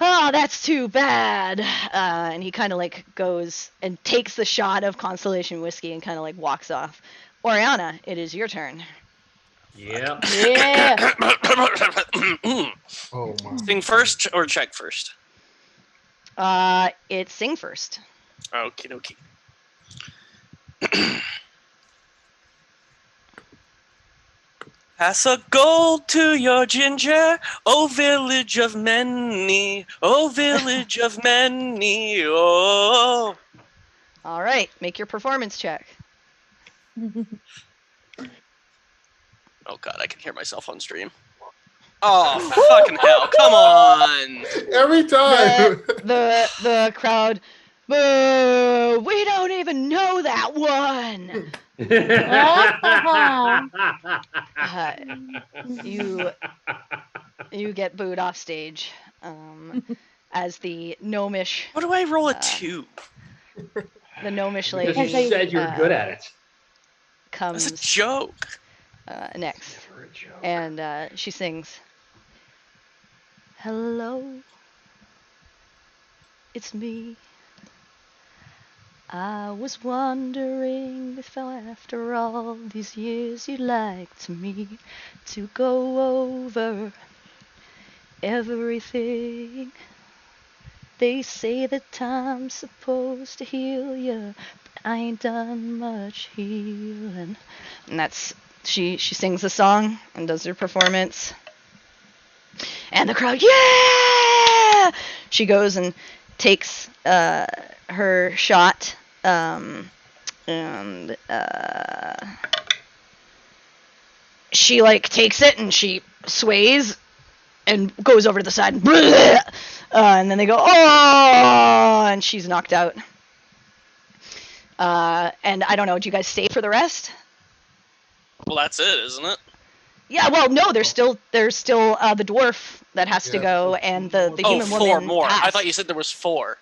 "Oh, that's too bad." And he kind of like goes and takes the shot of Constellation whiskey and kind of like walks off. Oriana, it is your turn. Yeah. Yeah. Oh my. Sing first or check first? It's sing first. Okie dokie. Pass a gold to your ginger, oh village of many, oh village of many, oh. All right, make your performance check. Oh god, I can hear myself on stream. Oh, fucking hell, come on! Every time. The crowd, boo! We don't even know that one. You get booed off stage, as the gnomish. What do I roll a 2? The gnomish lady. Because you said you're good at it. Comes That's a joke. next, Never a joke. and she sings. Hello, it's me. I was wondering if after all these years you'd like me to go over everything. They say that time's supposed to heal you, but I ain't done much healing. And that's she sings the song and does her performance. And the crowd, yeah! She goes and takes her shot, and she like takes it and she sways and goes over to the side, and then they go, oh, and she's knocked out. And I don't know, do you guys stay for the rest? Well, that's it, isn't it? Yeah, well, no, there's still the dwarf that has to Yeah. go, and the Oh, human 4 woman more. I passed. thought you said there was 4.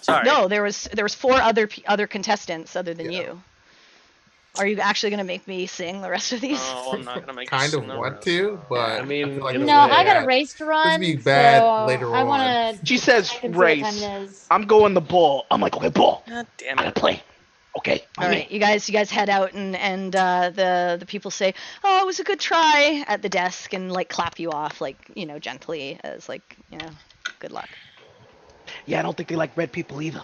Sorry. No, there was 4 other contestants other than Yeah. you. Are you actually gonna make me sing the rest of these? Oh, I'm not gonna make Kind you of sing the want rest. to, but I mean, feel like in a this No, would be I got a bad. race to run. This would be bad so later I on. want to. She says race. I'm going the ball. I'm like, okay, ball. God damn I gotta it. play. Okay. All right, you guys head out, and the people say, "Oh, it was a good try" at the desk, and like clap you off, like, you know, gently, as like, you know, good luck. Yeah, I don't think they like red people either.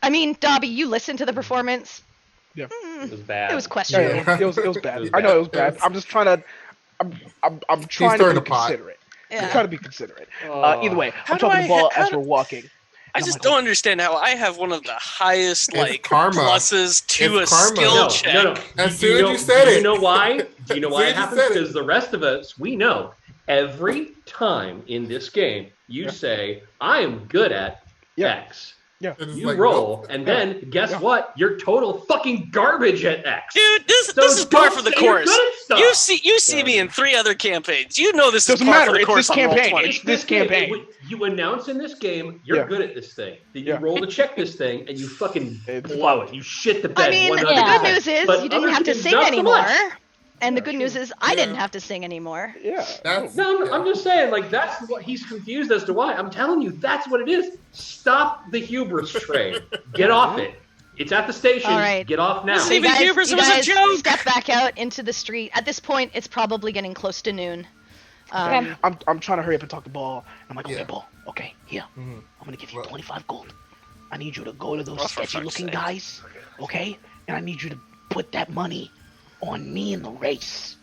I mean, Dobby, you listened to the performance. Yeah. It was bad. It was questionable. Yeah. It was bad. It was I know it was bad. bad. I'm just trying to. I'm trying to stirring be the pot. considerate. Yeah. I'm trying to be considerate. Oh. Either way, How I'm do talking I- the ball how as do- we're walking, I I'm just like, don't okay. understand how I have one of the highest karma. pluses to It's a karma. skill check. No. As soon as you said do it. you know why? Do you know As why soon it as you happens? said it. Because the rest of us, we know. Every time in this game, you say, I am good at Yeah. X. Yeah. It's You like, roll, nope. and then guess Yeah. what? You're total fucking garbage at X. Dude, this So is par don't for the say you're course. good at stuff. You see me in 3 other campaigns. You know this Doesn't is par matter, for the it's course this on campaign. Roll20. It's this game. campaign. You announce in this game, you're Yeah. good at this thing. Then you Yeah. roll to check this thing, and you fucking It's blow fine. it. You shit the I bed. mean, 100%. the good news is But you didn't other have to games, sing not so anymore. much. And the Yeah, good true. news is I didn't Yeah. have to sing anymore. Yeah. That's No, yeah. I'm just saying, like, that's what he's confused as to why. I'm telling you, that's what it is. Stop the hubris train. Get off it. It's at the station. All right. Get off now. This So you Even guys, hubris you was a guys joke. step back out into the street. At this point, it's probably getting close to noon. Okay. I'm trying to hurry up and talk to Ball. I'm like, okay, Yeah. Ball. Okay, here. Mhm. I'm gonna give you Well- 25 gold. I need you to go to those Oh, for sketchy fuck's looking sake. guys, okay? And I need you to put that money on me in the race,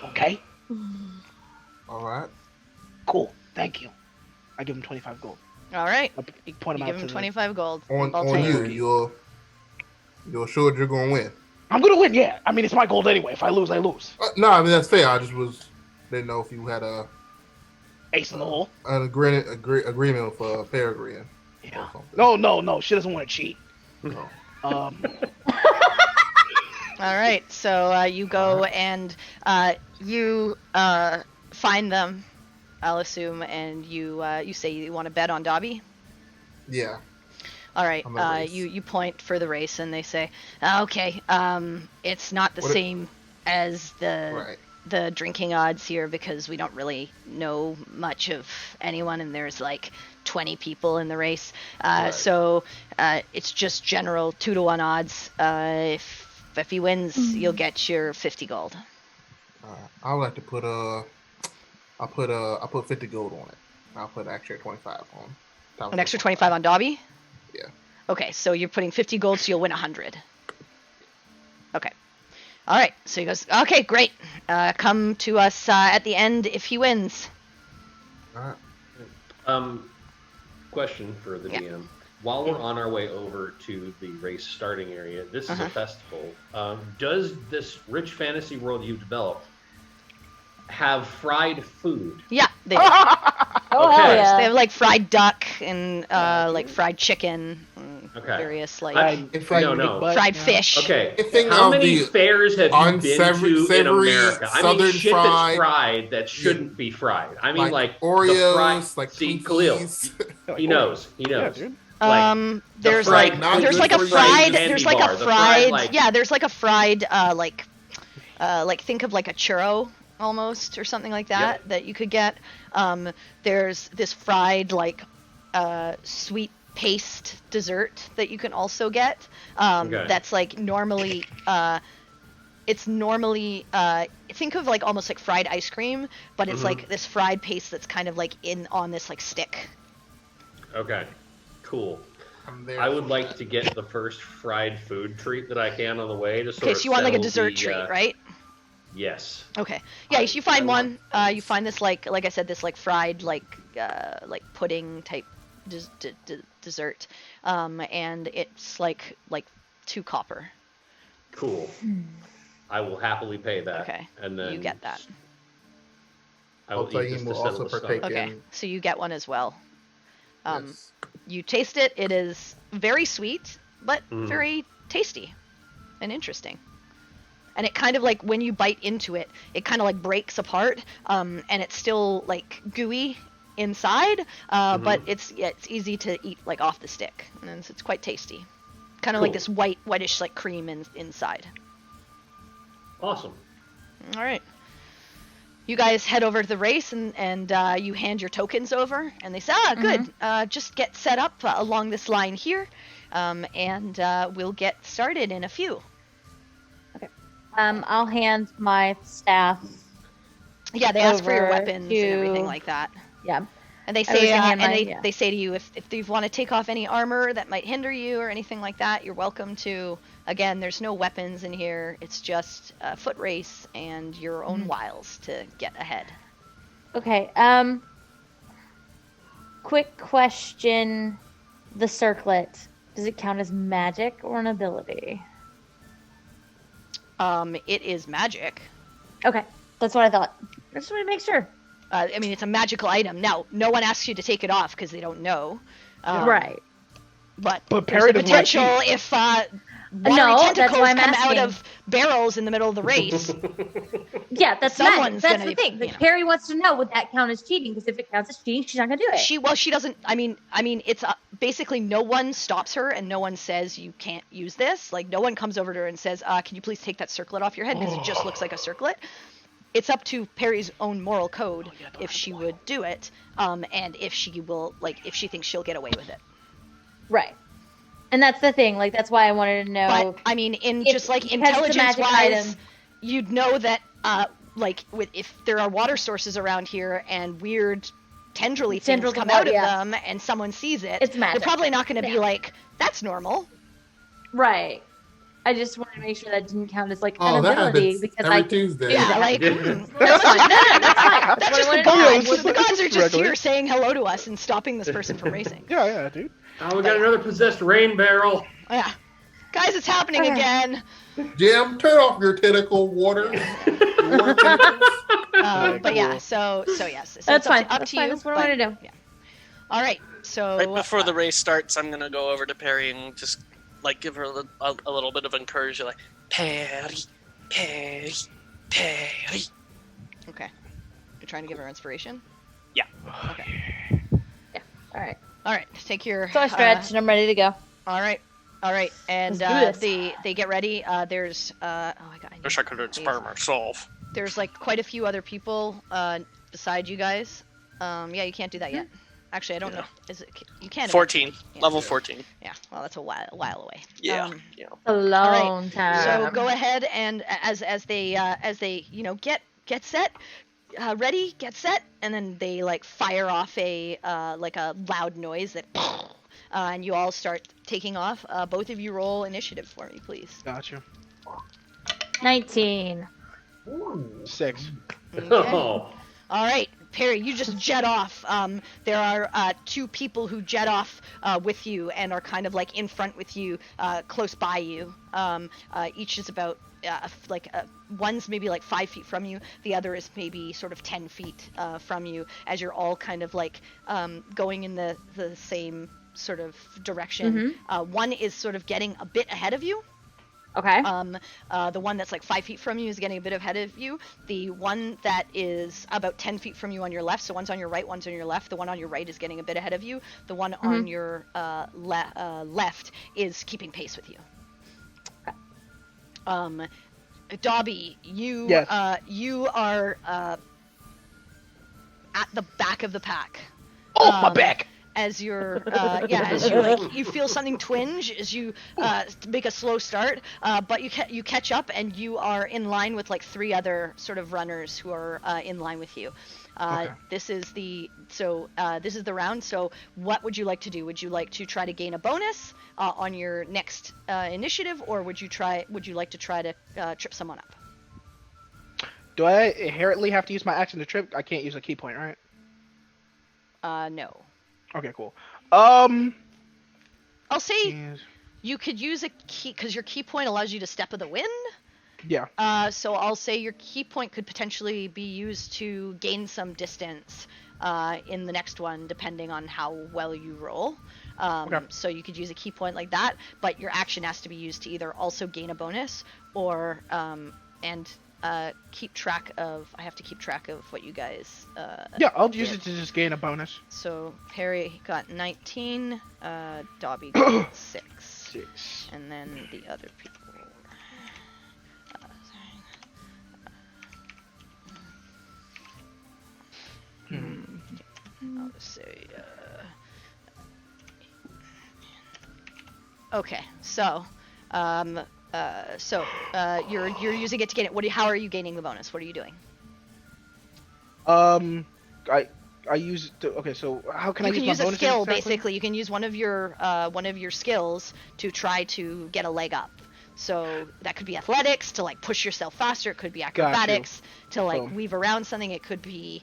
okay? All right. Cool. Thank you. I give him 25 gold. All right. I point You him give out him to 25 gold. On I'll on take you, it. you're sure you're gonna win. I'm gonna win, yeah. I mean, it's my gold anyway. If I lose, I lose. No, I mean that's fair. I just didn't know if you had Ace in the hole. an agreement for Peregrine. Yeah. something. No. She doesn't want to cheat. No. All right. So you go and you find them, I'll assume, and you say you want to bet on Dobby. Yeah. All right. On the race. You point for the race, and they say, okay, it's not the What it- same as the Right. the drinking odds here because we don't really know much of anyone, and there's like 20 people in the race. Right. So it's just general 2-to-1 odds. If he wins, you'll get your 50 gold. I would like to put I'll put 50 gold on it. I'll put an extra 25 on. top of An extra the 25 on Dobby? Yeah. Okay, so you're putting 50 gold, so you'll win 100. Okay. All right, so he goes, okay, great. Come to us at the end if he wins. All right. Question for the Yeah. DM. While we're on our way over to the race starting area, this is a festival. Does this rich fantasy world you've developed have fried food? Yeah, they do. Oh, Okay. hell yeah. They have like fried duck and like fried chicken, and Okay. various like It's like No. fried fish. Okay. I think How of many the fairs have you been to in unsavory America? I mean, southern shit fried- that's fried that shouldn't be fried. I mean, like the Oreos, fried, like see, Twinkies. Khalil, he knows. He Yeah, knows. dude. Like, There's fried like not there's good like a for you. fried Candy there's like bar, a the fried like- yeah there's like a fried like think of like a churro almost or something like that Yep. that you could get. There's this fried like sweet paste dessert that you can also get. Okay. That's like normally it's normally think of like almost like fried ice cream, but it's like this fried paste that's kind of like on this like stick. Okay, cool. I'm there I would for like that. to get the first fried food treat that I can on the way to sort Okay, of so you want like a settle dessert the, treat, right? Yes. Okay. Yeah, you find I one. want You find this like I said, this like fried like pudding type dessert, and it's like 2 copper. Cool. I will happily pay that. Okay, And then you get that. I will I'll tell eat you, this to we'll settle also the partake stomach. Okay, so you get one as well. Yes. You taste it. It is very sweet, but Mm. very tasty and interesting. And it kind of like when you bite into it, it kind of like breaks apart, and it's still like gooey inside, but it's easy to eat like off the stick, and it's quite tasty. Kind of like Cool. this whitish like cream inside. Awesome. All right. You guys head over to the race and you hand your tokens over, and they say, good. Just get set up along this line here, and we'll get started in a few. I'll hand my staff. Yeah, they ask for your Over weapons and everything to- like that. Yeah. And they I was say, gonna hand and mine, yeah. they say to you, if you want to take off any armor that might hinder you or anything like that, you're welcome to. Again, there's no weapons in here. It's just a foot race and your own wiles to get ahead. Okay. Quick question. the circlet, does it count as magic or an ability? It is magic. Okay, that's what I thought. I just want to make sure. I mean, it's a magical item. Now, no one asks you to take it off because they don't know. Right. But But there's Perry the doesn't like potential if watery No, that's tentacles why I'm come asking. out of barrels in the middle of the race. Yeah, that's Someone's magic. That's gonna the be- thing. you But know. Perry wants to know, would that count as cheating? Because if it counts as cheating, she's not gonna do it. She doesn't. I mean, it's basically no one stops her and no one says you can't use this. Like no one comes over to her and says, "Can you please take that circlet off your head because it just looks like a circlet." It's up to Perry's own moral code if she would do it, and if she will, like, if she thinks she'll get away with it. Right. And that's the thing. Like that's why I wanted to know. But I mean, in if- just like because it's a intelligence magic wise, item. you'd know that if there are water sources around here and weird tendrily things Tendrils come of out of water, them and someone sees it, It's magic. they're probably not going to be Yeah. like, "That's normal." Right. I just wanted to make sure that didn't count as like Oh, an that ability happens because every I Tuesday. Yeah, like Yeah. that's fine. No, that's fine. that's what just I the wanted to know. gods. The gods are just Regular. here saying hello to us and stopping this person from racing. Yeah, dude. Oh, we got another possessed rain barrel. Yeah, guys, it's happening Okay. again. Jim, turn off your tentacle water. Water tentacles. But yeah, so yes, so That's it's fine. up That's to fine. you. That's what I but- wanted to know. Yeah. All right, so Right before the race starts, I'm gonna go over to Perry and just like give her a little bit of encouragement, like Perry, Perry, Perry. Okay, you're trying to give her inspiration. Yeah. Okay. All right. All right. Take your. So I stretched and I'm ready to go. All right. And Let's do this. they get ready. There's oh my god. I Wish I could inspire myself. There's like quite a few other people beside you guys. Yeah, you can't do that yet. Actually, I don't know. Is it? You can. 14, Yeah. level 14. Yeah. Well, that's a while away. Yeah, Um, yeah. A long time. So go ahead and as they get set, ready, get set, and then they like fire off a like a loud noise that, and you all start taking off. Both of you roll initiative for me, please. Gotcha. 19. 6. Okay. Oh. All right, Perry, you just jet off. There are two people who jet off with you and are kind of like in front with you, close by you. Each is about one's maybe like 5 feet from you. The other is maybe sort of 10 feet from you. As you're all kind of like going in the same sort of direction. One is sort of getting a bit ahead of you. Okay. The one that's like 5 feet from you is getting a bit ahead of you. The one that is about 10 feet from you on your left, so one's on your right, one's on your left. The one on your right is getting a bit ahead of you. The one on your left is keeping pace with you. Dobby, you Yes. you are at the back of the pack. Oh, my back! As you're as you like, you feel something twinge as you make a slow start, but you catch up and you are in line with like 3 other sort of runners who are in line with you. Okay. This is the round. So what would you like to do? Would you like to try to gain a bonus on your next initiative, or would you like to try to trip someone up? Do I inherently have to use my action to trip? I can't use a key point, right? No. Okay, cool. I'll say Yes. you could use a key because your key point allows you to step of the wind. Yeah. So I'll say your key point could potentially be used to gain some distance in the next one, depending on how well you roll. Okay. So you could use a key point like that, but your action has to be used to either also gain a bonus or keep track of. I have to keep track of what you guys. Yeah, I'll use did. it to just gain a bonus. So Perry got 19, Dobby got 6, 6. and then the other people. I'll just say. Okay, so, you're using it to gain it. How are you gaining the bonus? What are you doing? I use it to, okay, so how can You I can use use my a bonus skill, exactly? basically. You can use one of your skills to try to get a leg up. So that could be athletics to like push yourself faster. It could be acrobatics to like So- weave around something. It could be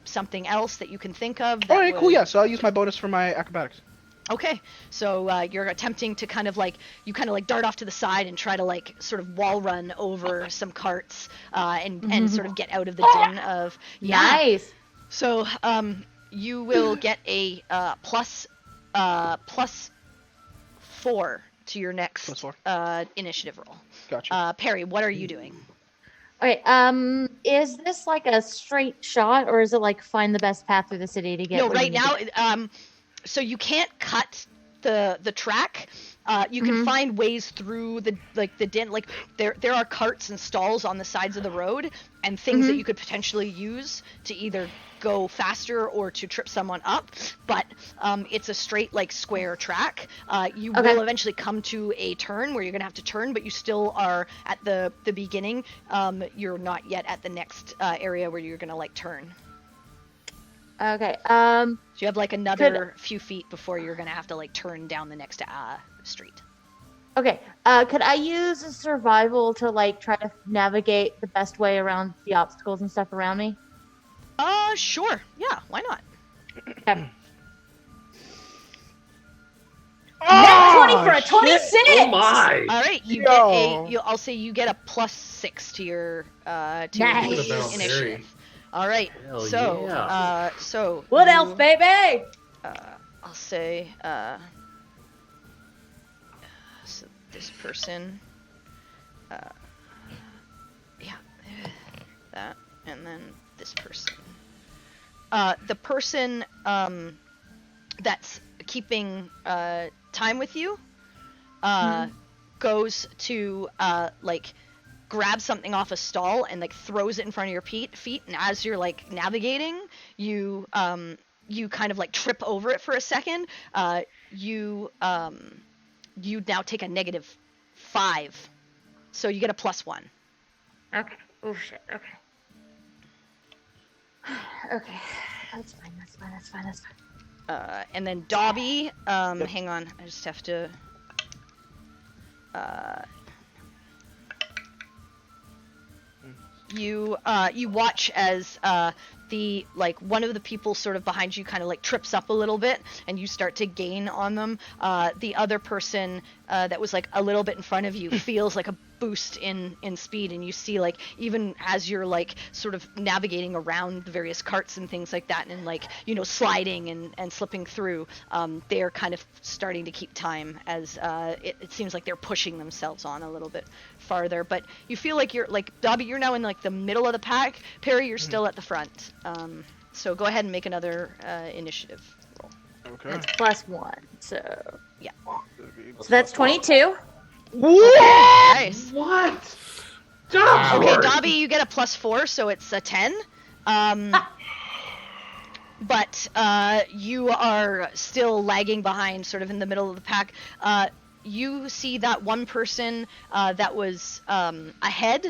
something else that you can think of. Alright, cool, yeah, so I'll use my bonus for my acrobatics. Okay, so you're attempting to kind of like dart off to the side and try to like sort of wall run over some carts and sort of get out of the din of Nice. So you will get a plus 4 to your next +4. Initiative roll. Gotcha. Perry, what are you doing? Okay. Is this like a straight shot, or is it like find the best path through the city to get? No, where you right need to now, get? so you can't cut the track. You can find ways through the din. Like there are carts and stalls on the sides of the road and things that you could potentially use to either go faster or to trip someone up. But it's a straight like square track. You will eventually come to a turn where you're gonna have to turn, but you still are at the beginning. You're not yet at the next area where you're gonna like turn. Okay. So you have like another few feet before you're gonna have to like turn down the next street. Okay. Could I use a survival to like try to navigate the best way around the obstacles and stuff around me? Sure. Yeah, why not? Okay. Net 20 for a 26. Oh my! All right, you Yo. get I'll say you get a +6 to your Nice. your initiative. All right. Hell So yeah. so What you- else, baby? I'll say so this person that, and then this person. The person that's keeping time with you goes to like grab something off a stall and like throws it in front of your feet, and as you're like navigating, you kind of like trip over it for a second. You now take a -5, so you get a +1. Okay. Oh shit. Okay. Okay. That's fine. And then Dobby, hang on, I just have to. You watch as the like one of the people sort of behind you kind of like trips up a little bit, and you start to gain on them. The other person that was like a little bit in front of you feels like a boost in speed, and you see like even as you're like sort of navigating around the various carts and things like that, and like sliding and slipping through, they're kind of starting to keep time as it seems like they're pushing themselves on a little bit farther. But you feel like you're like Dobby, you're now in like the middle of the pack. Perry, you're still at the front. So go ahead and make another initiative roll. Okay. That's +1. So Yeah. So that's 22. Nice. What? Wow. Okay, Dobby, you get a +4, so it's a 10. But you are still lagging behind, sort of in the middle of the pack. You see that one person that was ahead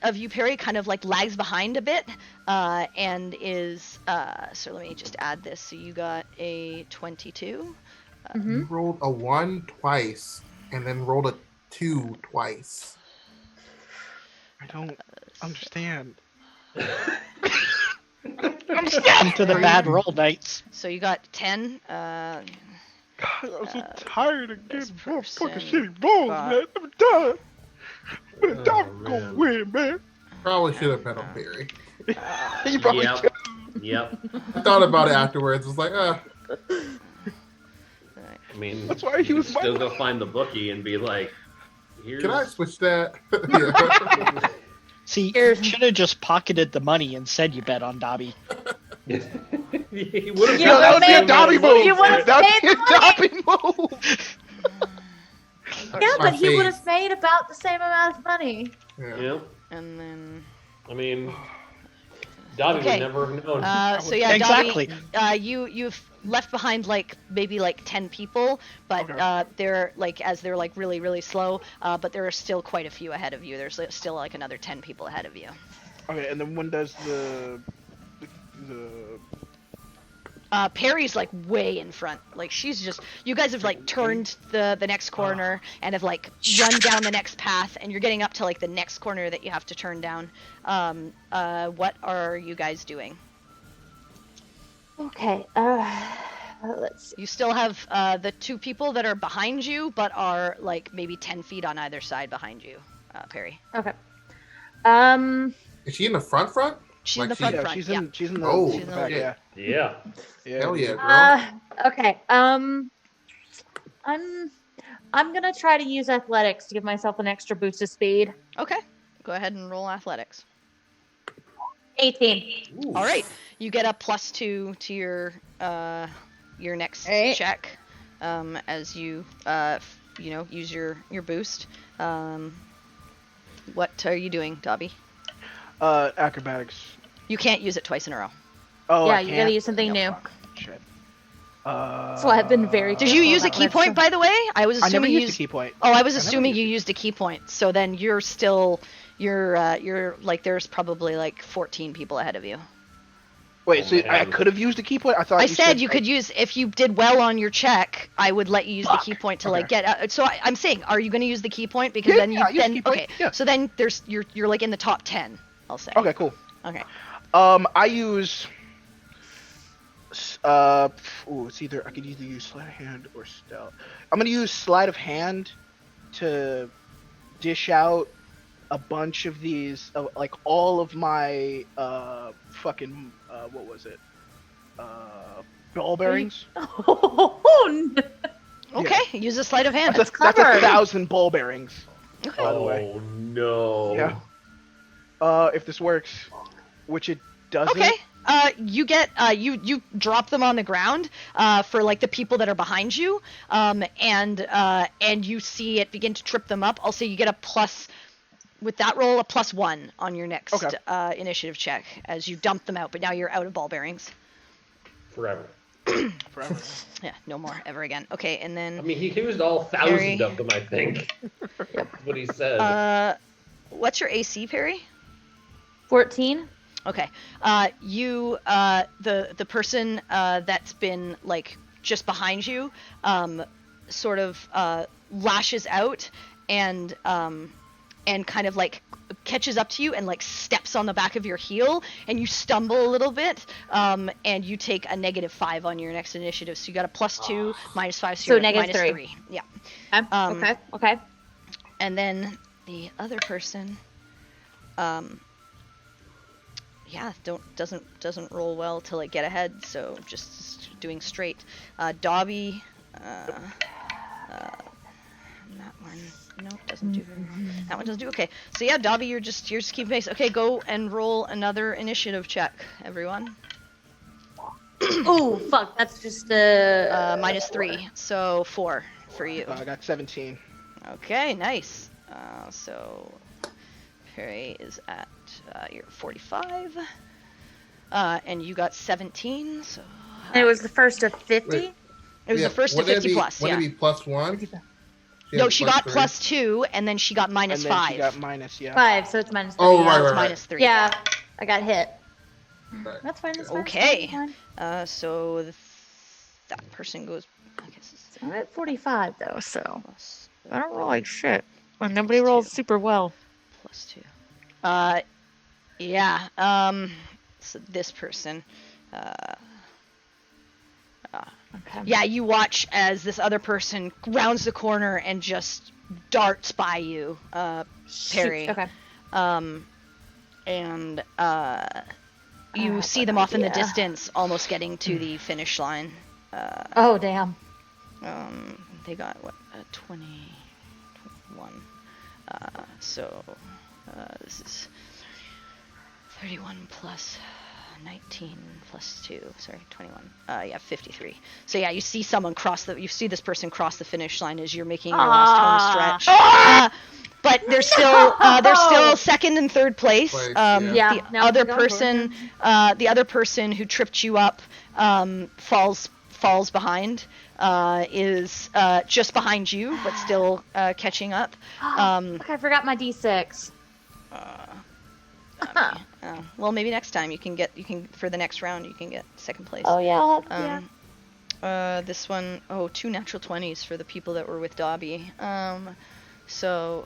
of you, Perry, kind of like lags behind a bit, and is. So let me just add this. So you got a 22. You rolled a 1 twice, and then rolled a 2 twice. I don't understand. Welcome to the bad roll nights. So you got 10. God, I'm so tired of this getting more fucking person shitty rolls, got- man. I'm done. But the Oh, dog gonna man. win, man. Probably should have bet on Perry. You probably Yep. could. Yep. I thought about it afterwards. It was like, I mean, That's why he you was could my- still go find the bookie and be like, "Here's." can I switch that? Yeah. See, Here's- you should have just pocketed the money and said you bet on Dobby. He would have. You Yo, that would be a would've Dobby made- you move. would've That made would be a Dobby move. Yeah, My but he would face. have made about the same amount of money. Yeah. Yeah. And then. I mean, Dobby Okay. would never have known. So yeah, Exactly. Dobby, you've left behind like maybe like 10 people, but Okay. they're like as they're like really really slow, but there are still quite a few ahead of you. There's still like another 10 people ahead of you. Okay, and then when does the Perry's like way in front. Like she's just you guys have like turned the next corner and have like run down the next path, and you're getting up to like the next corner that you have to turn down. What are you guys doing? Okay. Let's see. You still have the two people that are behind you, but are like maybe 10 feet on either side behind you, Perry. Okay. Is she in the front? She's in Like the front. She's Yeah. in the Oh, she's in the back, okay. yeah. Yeah. Hell yeah, girl. Okay. I'm gonna try to use athletics to give myself an extra boost of speed. Okay. Go ahead and roll athletics. 18. Ooh. All right. You get a +2 to your next Alright. check, as you use your boost. What are you doing, Dobby? Acrobatics. You can't use it twice in a row. Oh, Yeah, I you can't? gotta use something new. Fuck. Shit. That's why I've been very Did you careful use a about key when it's point, by the way? I was I never assuming you used a key point. Oh, I was I never assuming used you a- used a key point. So then you're still you're like there's probably like 14 people ahead of you. Wait, Oh, so I man. could have used a key point? I thought I you said you could use if you did well on your check. I would let you use the key Fuck. point to Okay. like get out. So I'm saying, are you going to use the key point because Yeah, then you yeah, use then key point, okay. yeah. So then you're like in the top 10. I'll say. Okay, cool. Okay. I use it's either I could either use sleight of hand or stealth. I'm gonna use sleight of hand to dish out a bunch of these, like all of my fucking what was it? Ball bearings. Oh, no. Okay. Use a sleight of hand. That's clever. 1,000 ball bearings. Okay. By the way. Oh no. Yeah. If this works, which it doesn't. Okay. You get you drop them on the ground for like the people that are behind you, and you see it begin to trip them up. I'll say you get a plus with that roll, a +1 on your next Okay. initiative check as you dump them out. But now you're out of ball bearings. Forever. Forever. Yeah, no more ever again. Okay, and I then mean, he used all 1,000 of them, I think. That's what he said. what's your AC, Perry? 14. Okay. The person that's been like just behind you, sort of lashes out and kind of like catches up to you and like steps on the back of your heel, and you stumble a little bit, and you take a -5 on your next initiative. So you got a +2, -5, so you're at -3. -3. Yeah. Okay. And then the other person, doesn't roll well to like get ahead, so just doing straight. Dobby, that one, no, doesn't do. That one doesn't do. Okay, so yeah, Dobby, you're just keeping pace. Okay, go and roll another initiative check, everyone. Oh, fuck. That's just -3, so 4 for you. I got 17. Okay, nice. So Perry is at you're 45, and you got 17. So And it was the first of 50? Wait. it was the first to would it 50 be, plus. Would Yeah. it be +1? No, she got +2, and then she got And then -5. she got minus, yeah. 5, so it's -3. Oh, yeah. right. -3. Yeah, I got hit. Right. That's fine. That's fine. Okay. That's fine. So that person goes. I guess it's I'm at 45 though, so plus I don't roll like shit. Well, nobody rolls super well. +2. Yeah. So this person. Okay. Yeah, you watch as this other person rounds the corner and just darts by you, Perry. Okay. And I you have see an them off in the idea. distance, almost getting to the finish line. Oh damn. They got what 20, 21. So this is 31 plus 19 plus 2. Sorry, 21. Yeah, 53. So yeah, you see you see this person cross the finish line as you're making your last home stretch. But they're still second and third place. Yeah, The now other I'm going for it. the other person who tripped you up falls behind. Is just behind you, but still catching up. Okay, I forgot my D6. Well, maybe next time you can for the next round you can get second place. Oh yeah. This one, 2 natural 20s for the people that were with Dobby. So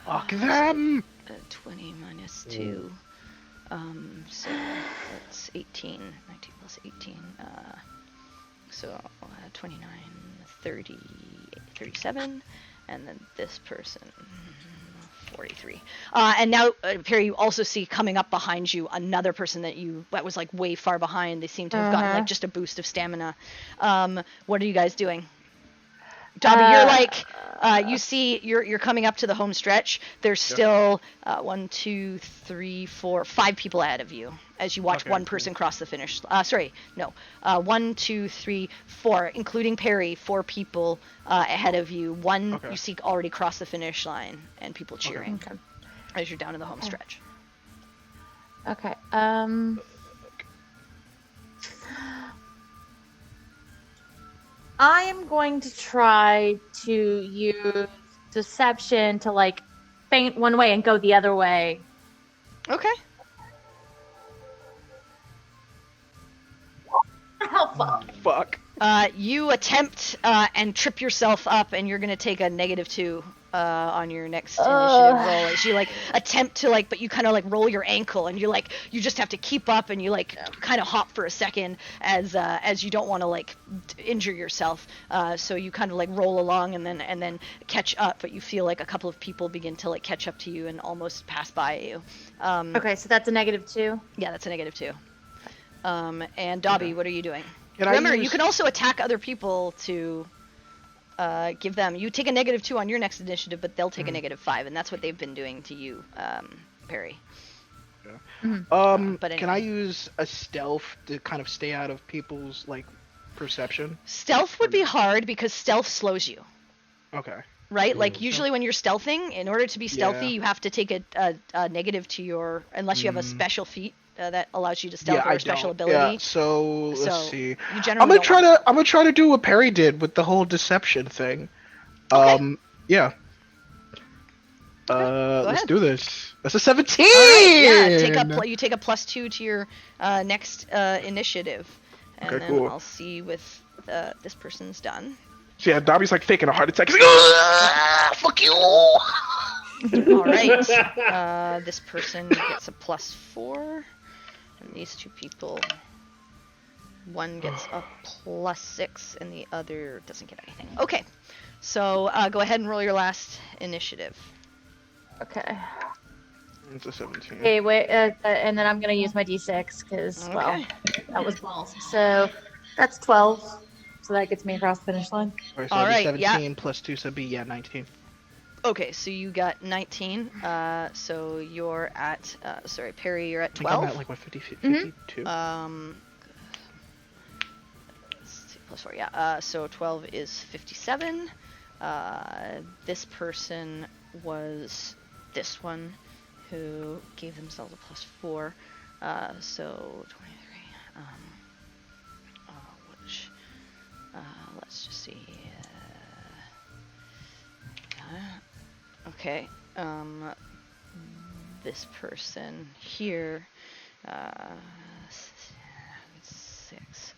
Fuck them! 20 minus 2. So that's 18. 19 plus 18. So 29, 30, 37, and then this person 43. And now, Perry, you also see coming up behind you another person that was like way far behind. They seem to have gotten like just a boost of stamina. What are you guys doing? Dobby, you're like, you see, you're coming up to the home stretch. There's still 1, 2, 3, 4, 5 people ahead of you as you watch one person cross the finish. 1, 2, 3, 4, including Perry. 4 people ahead of you. One you see already cross the finish line, and people cheering as you're down in the home stretch. Okay. I am going to try to use deception to like faint one way and go the other way. Okay. Oh, Fuck. You attempt and trip yourself up, and you're gonna take a -2 on your next initiative roll as you like attempt to like, but you kind of like roll your ankle, and you just have to keep up, and you like kind of hop for a second as you don't want to like injure yourself. So you kind of like roll along and then catch up, but you feel like a couple of people begin to like catch up to you and almost pass by you. okay, so that's a -2. Yeah, that's a -2. And Dobby, what are you doing? Can Remember, you can also attack other people to give them. You take a -2 on your next initiative, but they'll take a -5, and that's what they've been doing to you, Perry. But anyway. Can I use a stealth to kind of stay out of people's like perception? Stealth would be hard because stealth slows you, Okay. right? Like usually when you're stealthing, in order to be stealthy, Yeah. you have to take a negative to your, unless you have a special feat that allows you to stealth or I a special don't. ability. Yeah, so let's So, see. You generally I'm gonna try to do what Perry did with the whole deception thing. Yeah. Let's ahead. do this. That's a 17. All right, yeah, you take a +2 to your next initiative, and Okay, then cool. I'll see with this person's done. So yeah, Dobby's like faking a heart attack. He's like, "Ah, fuck you. All right, this person gets a +4, and these 2 people, one gets a +6, and the other doesn't get anything. Okay, so go ahead and roll your last initiative. Okay. It's a 17. Okay, wait, and then I'm gonna use my d6 because well, that was balls. So that's 12. So that gets me across the finish line. Alright, so All that'd be right, yeah. 17 plus 2, so it'd be 19. Okay, so you got 19. So you're at sorry, Perry, you're at I think I'm 12. at like what 52. Let's see, +4, yeah. So 12 is 57. This person was this one who gave themselves a +4. So 23. Which let's just see. Okay. This person here, 6.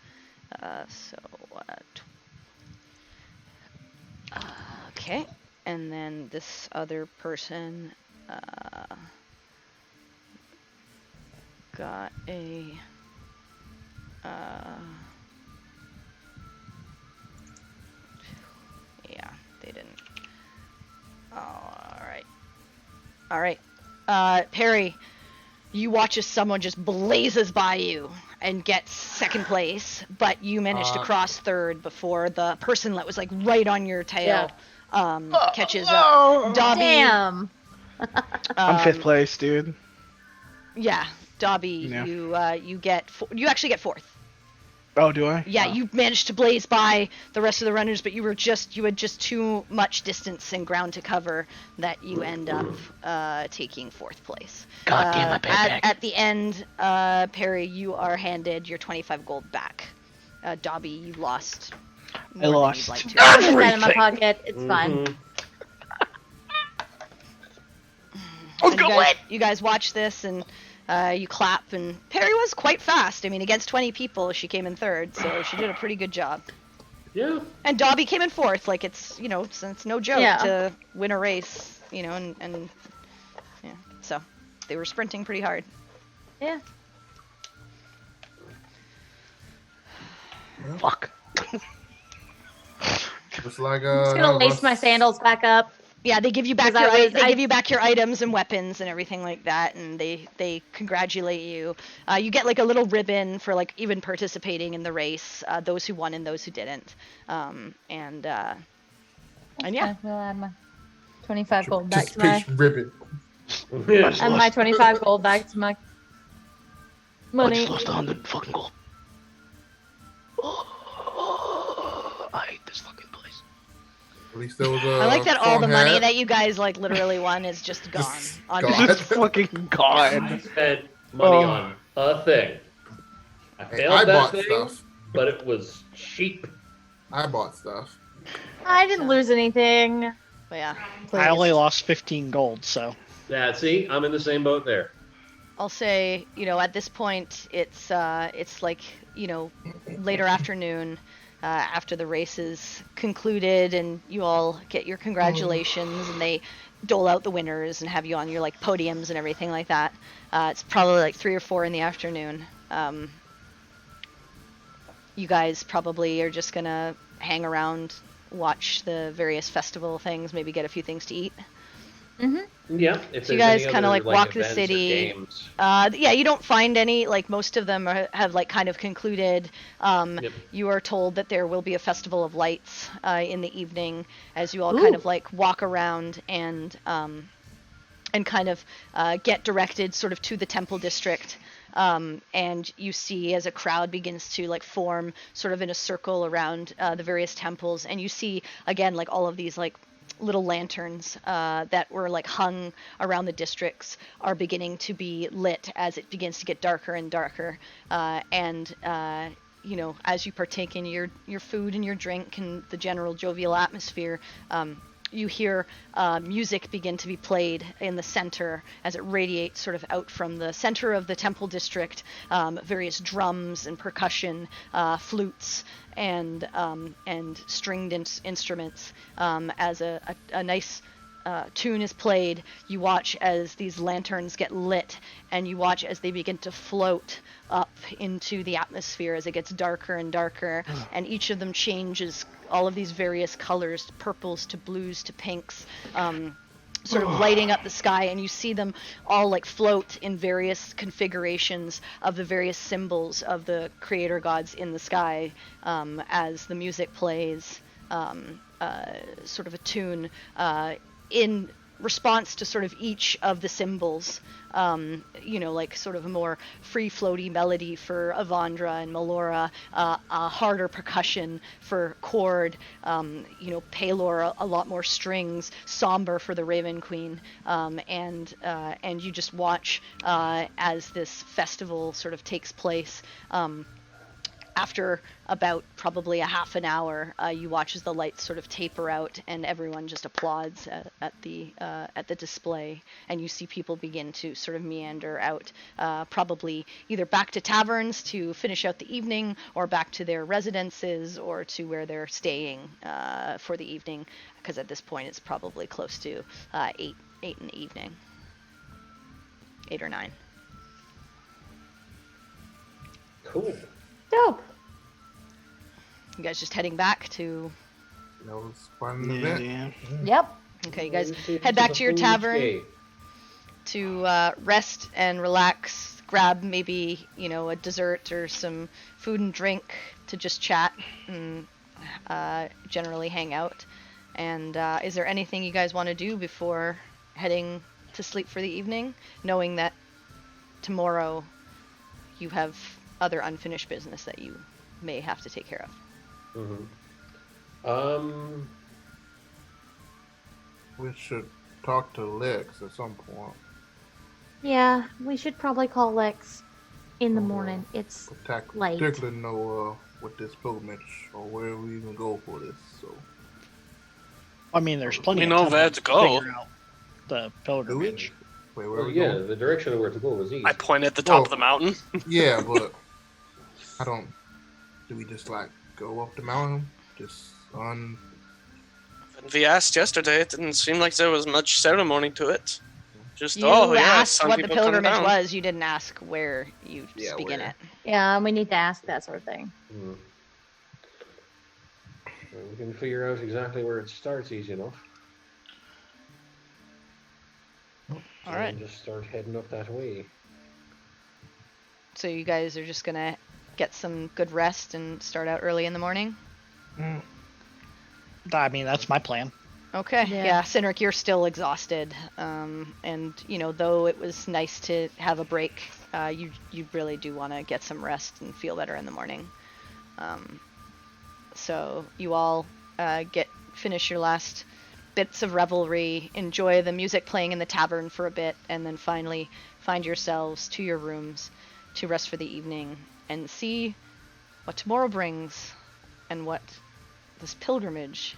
Okay, and then this other person got a. Yeah, they didn't. All right. Perry, you watch as someone just blazes by you and gets second place, but you managed to cross third before the person that was like right on your tail catches up. Dobby, Damn. I'm 5th place, dude. Yeah, Dobby, Yeah. you actually get 4th. Oh, do I? Yeah, Oh. you managed to blaze by the rest of the runners, but you had just too much distance and ground to cover that you end up taking 4th place. God damn my payback. At the end, Perry, you are handed your 25 gold back. Dobby, you lost. I lost. Than you'd like to. Put that in my pocket. It's fine. Oh, And you guys watch this and you clap, and Perry was quite fast. I mean, against 20 people, she came in 3rd, so she did a pretty good job. Yeah. And Dobby came in 4th. Like, it's no joke Yeah. to win a race, and yeah. So they were sprinting pretty hard. Yeah. Fuck. It's like I'm just gonna lace my sandals back up. Yeah, they give you back 'Cause they give you back your items and weapons and everything like that, and they congratulate you. You get like a little ribbon for like even participating in the race, those who won and those who didn't. And yeah. Okay, well, I have my 25 gold back to my. Participation ribbon. And my 25 gold back to my I money. just lost 100 fucking gold. I hate this fucking place. At least there was I like that all the strong money hat. that you guys like literally won is just gone. On gone. It's fucking I gone. spent money Oh. on a thing. I Hey, failed I that bought thing, stuff. but it was cheap. I bought stuff. I didn't lose anything. But yeah. I only lost 15 gold, so Yeah, see, I'm in the same boat there. I'll say, at this point, it's like, later afternoon, after the race is concluded, and you all get your congratulations, and they dole out the winners and have you on your like podiums and everything like that. It's probably like 3 or 4 in the afternoon. You guys probably are just gonna hang around, watch the various festival things, maybe get a few things to eat. Yeah, if So you there's guys any kinda, other, like, walk the events or city. games. Yeah, you don't find any, like most of them have like kind of concluded. Yep. You are told that there will be a festival of lights in the evening as you all kind of like walk around and kind of get directed sort of to the temple district. And you see as a crowd begins to like form sort of in a circle around the various temples, and you see again like all of these like little lanterns that were like hung around the districts are beginning to be lit as it begins to get darker and darker. And as you partake in your food and your drink and the general jovial atmosphere, you hear music begin to be played in the center as it radiates sort of out from the center of the temple district. Various drums and percussion, flutes, and stringed instruments. As a nice tune is played, you watch as these lanterns get lit, and you watch as they begin to float up into the atmosphere as it gets darker and darker, and each of them changes all of these various colors, purples to blues to pinks, sort of lighting up the sky, and you see them all like float in various configurations of the various symbols of the creator gods in the sky, as the music plays sort of a tune in response to sort of each of the symbols. Like sort of a more free floaty melody for Avondra and Melora, a harder percussion for Cord, Palor, a lot more strings, somber for the Raven Queen, and you just watch as this festival sort of takes place. After about probably a half an hour, you watch as the lights sort of taper out, and everyone just applauds at the display, and you see people begin to sort of meander out, probably either back to taverns to finish out the evening, or back to their residences, or to where they're staying for the evening, because at this point it's probably close to 8 in the evening, 8 or 9. Cool. Dope. You guys just heading back to... That was quite an event. Yeah. Yep. Okay, you guys head back to your tavern to rest and relax, grab maybe, a dessert or some food and drink to just chat and generally hang out. And is there anything you guys want to do before heading to sleep for the evening, knowing that tomorrow you have other unfinished business that you may have to take care of? We should talk to Lex at some point. Yeah, we should probably call Lex in the morning. It's late. Particularly know with this pilgrimage or where we even go for this. So I mean, there's plenty. We of know time where to go. figure out the pilgrimage. wait, where Well, we yeah, go? the direction of where to go was easy. I point at the top of Well- the mountain. Yeah, but do we just like go up the mountain? Just When we asked yesterday, it didn't seem like there was much ceremony to it. Just, You yeah, asked some what the people come pilgrimage down. was. You didn't ask where you Yeah, begin where. it. Yeah, we need to ask that sort of thing. We can figure out exactly where it starts easy enough. All right. And just start heading up that way. So you guys are just gonna get some good rest and start out early in the morning? I mean, that's my plan. Okay. Yeah. Yeah, Cynric, you're still exhausted. And, though it was nice to have a break, you really do want to get some rest and feel better in the morning. So you all finish your last bits of revelry, enjoy the music playing in the tavern for a bit, and then finally find yourselves to your rooms to rest for the evening and see what tomorrow brings and what this pilgrimage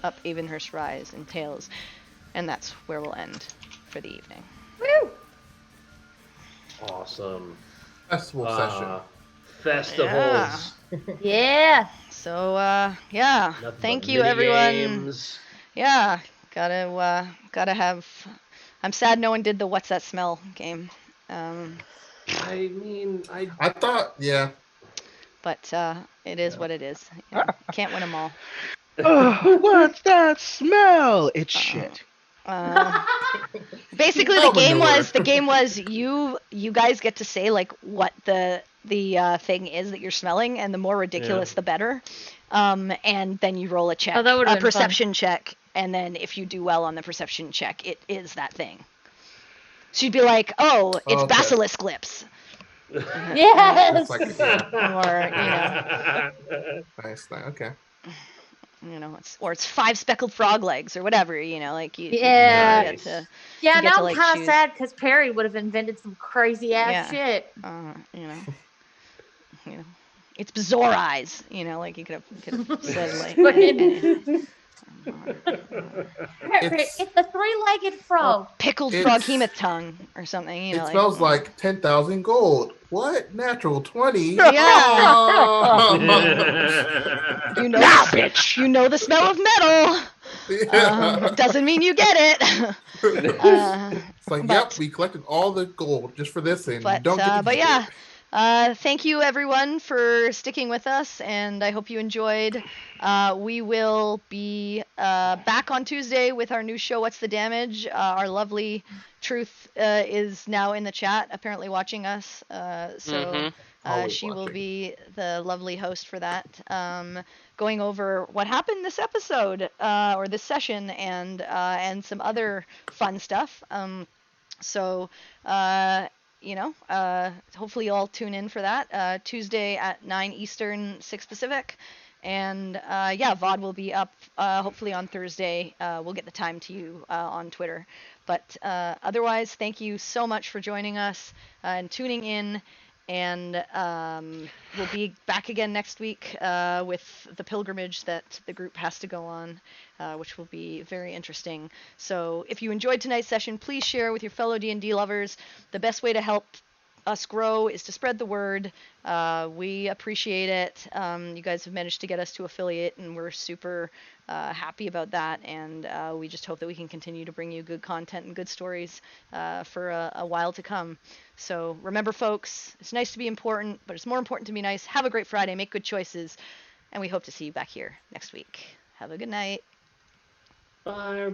up Avonhurst Rise entails. And that's where we'll end for the evening. Woo! Awesome. Festival session. Festivals. Yeah. So, Nothing thank but you, everyone. mini-games. Yeah, gotta have. I'm sad no one did the What's That Smell game. I mean, I thought, yeah. But it is what it is. Can't win them all. What's that smell? It's shit. Basically, Smell the manure. game was you guys get to say like what the thing is that you're smelling, and the more ridiculous, the better. And then you roll a check, Oh, that would've a been fun. perception check, and then if you do well on the perception check, it is that thing. So you'd be like, oh, it's Okay. basilisk lips, Yes. It's like, yeah, or nice thing. Okay. it's 5 speckled frog legs, or whatever. Like you. Yeah. You get to, Yeah, you get now to, I'm like, kind of choose. sad because Perry would have invented some crazy ass shit. It's bizarre eyes. Like you could have said like. It's the three-legged frog. Pickled It's- frog hemoth tongue or something. It smells like 10,000 gold. What? Natural 20? Yeah. Oh. Bitch. You know the smell of metal. Doesn't mean you get it. It's like, but- yep, we collected all the gold just for this, and you don't get to but keep yeah. it. Thank you everyone for sticking with us, and I hope you enjoyed. We will be back on Tuesday with our new show, What's the Damage? Our lovely Truth is now in the chat, apparently watching us. Always She will watching. be the lovely host for that, going over what happened this episode, or this session, and some other fun stuff. Hopefully you'll all tune in for that. Tuesday at 9 Eastern, 6 Pacific. And VOD will be up hopefully on Thursday. We'll get the time to you on Twitter. But otherwise, thank you so much for joining us and tuning in. And we'll be back again next week with the pilgrimage that the group has to go on, which will be very interesting. So if you enjoyed tonight's session, please share with your fellow D&D lovers. The best way to help us grow is to spread the word. We appreciate it. You guys have managed to get us to affiliate, and we're super happy about that. And we just hope that we can continue to bring you good content and good stories for a while to come. So remember, folks, it's nice to be important, but it's more important to be nice. Have a great Friday. Make good choices. And we hope to see you back here next week. Have a good night. Bye.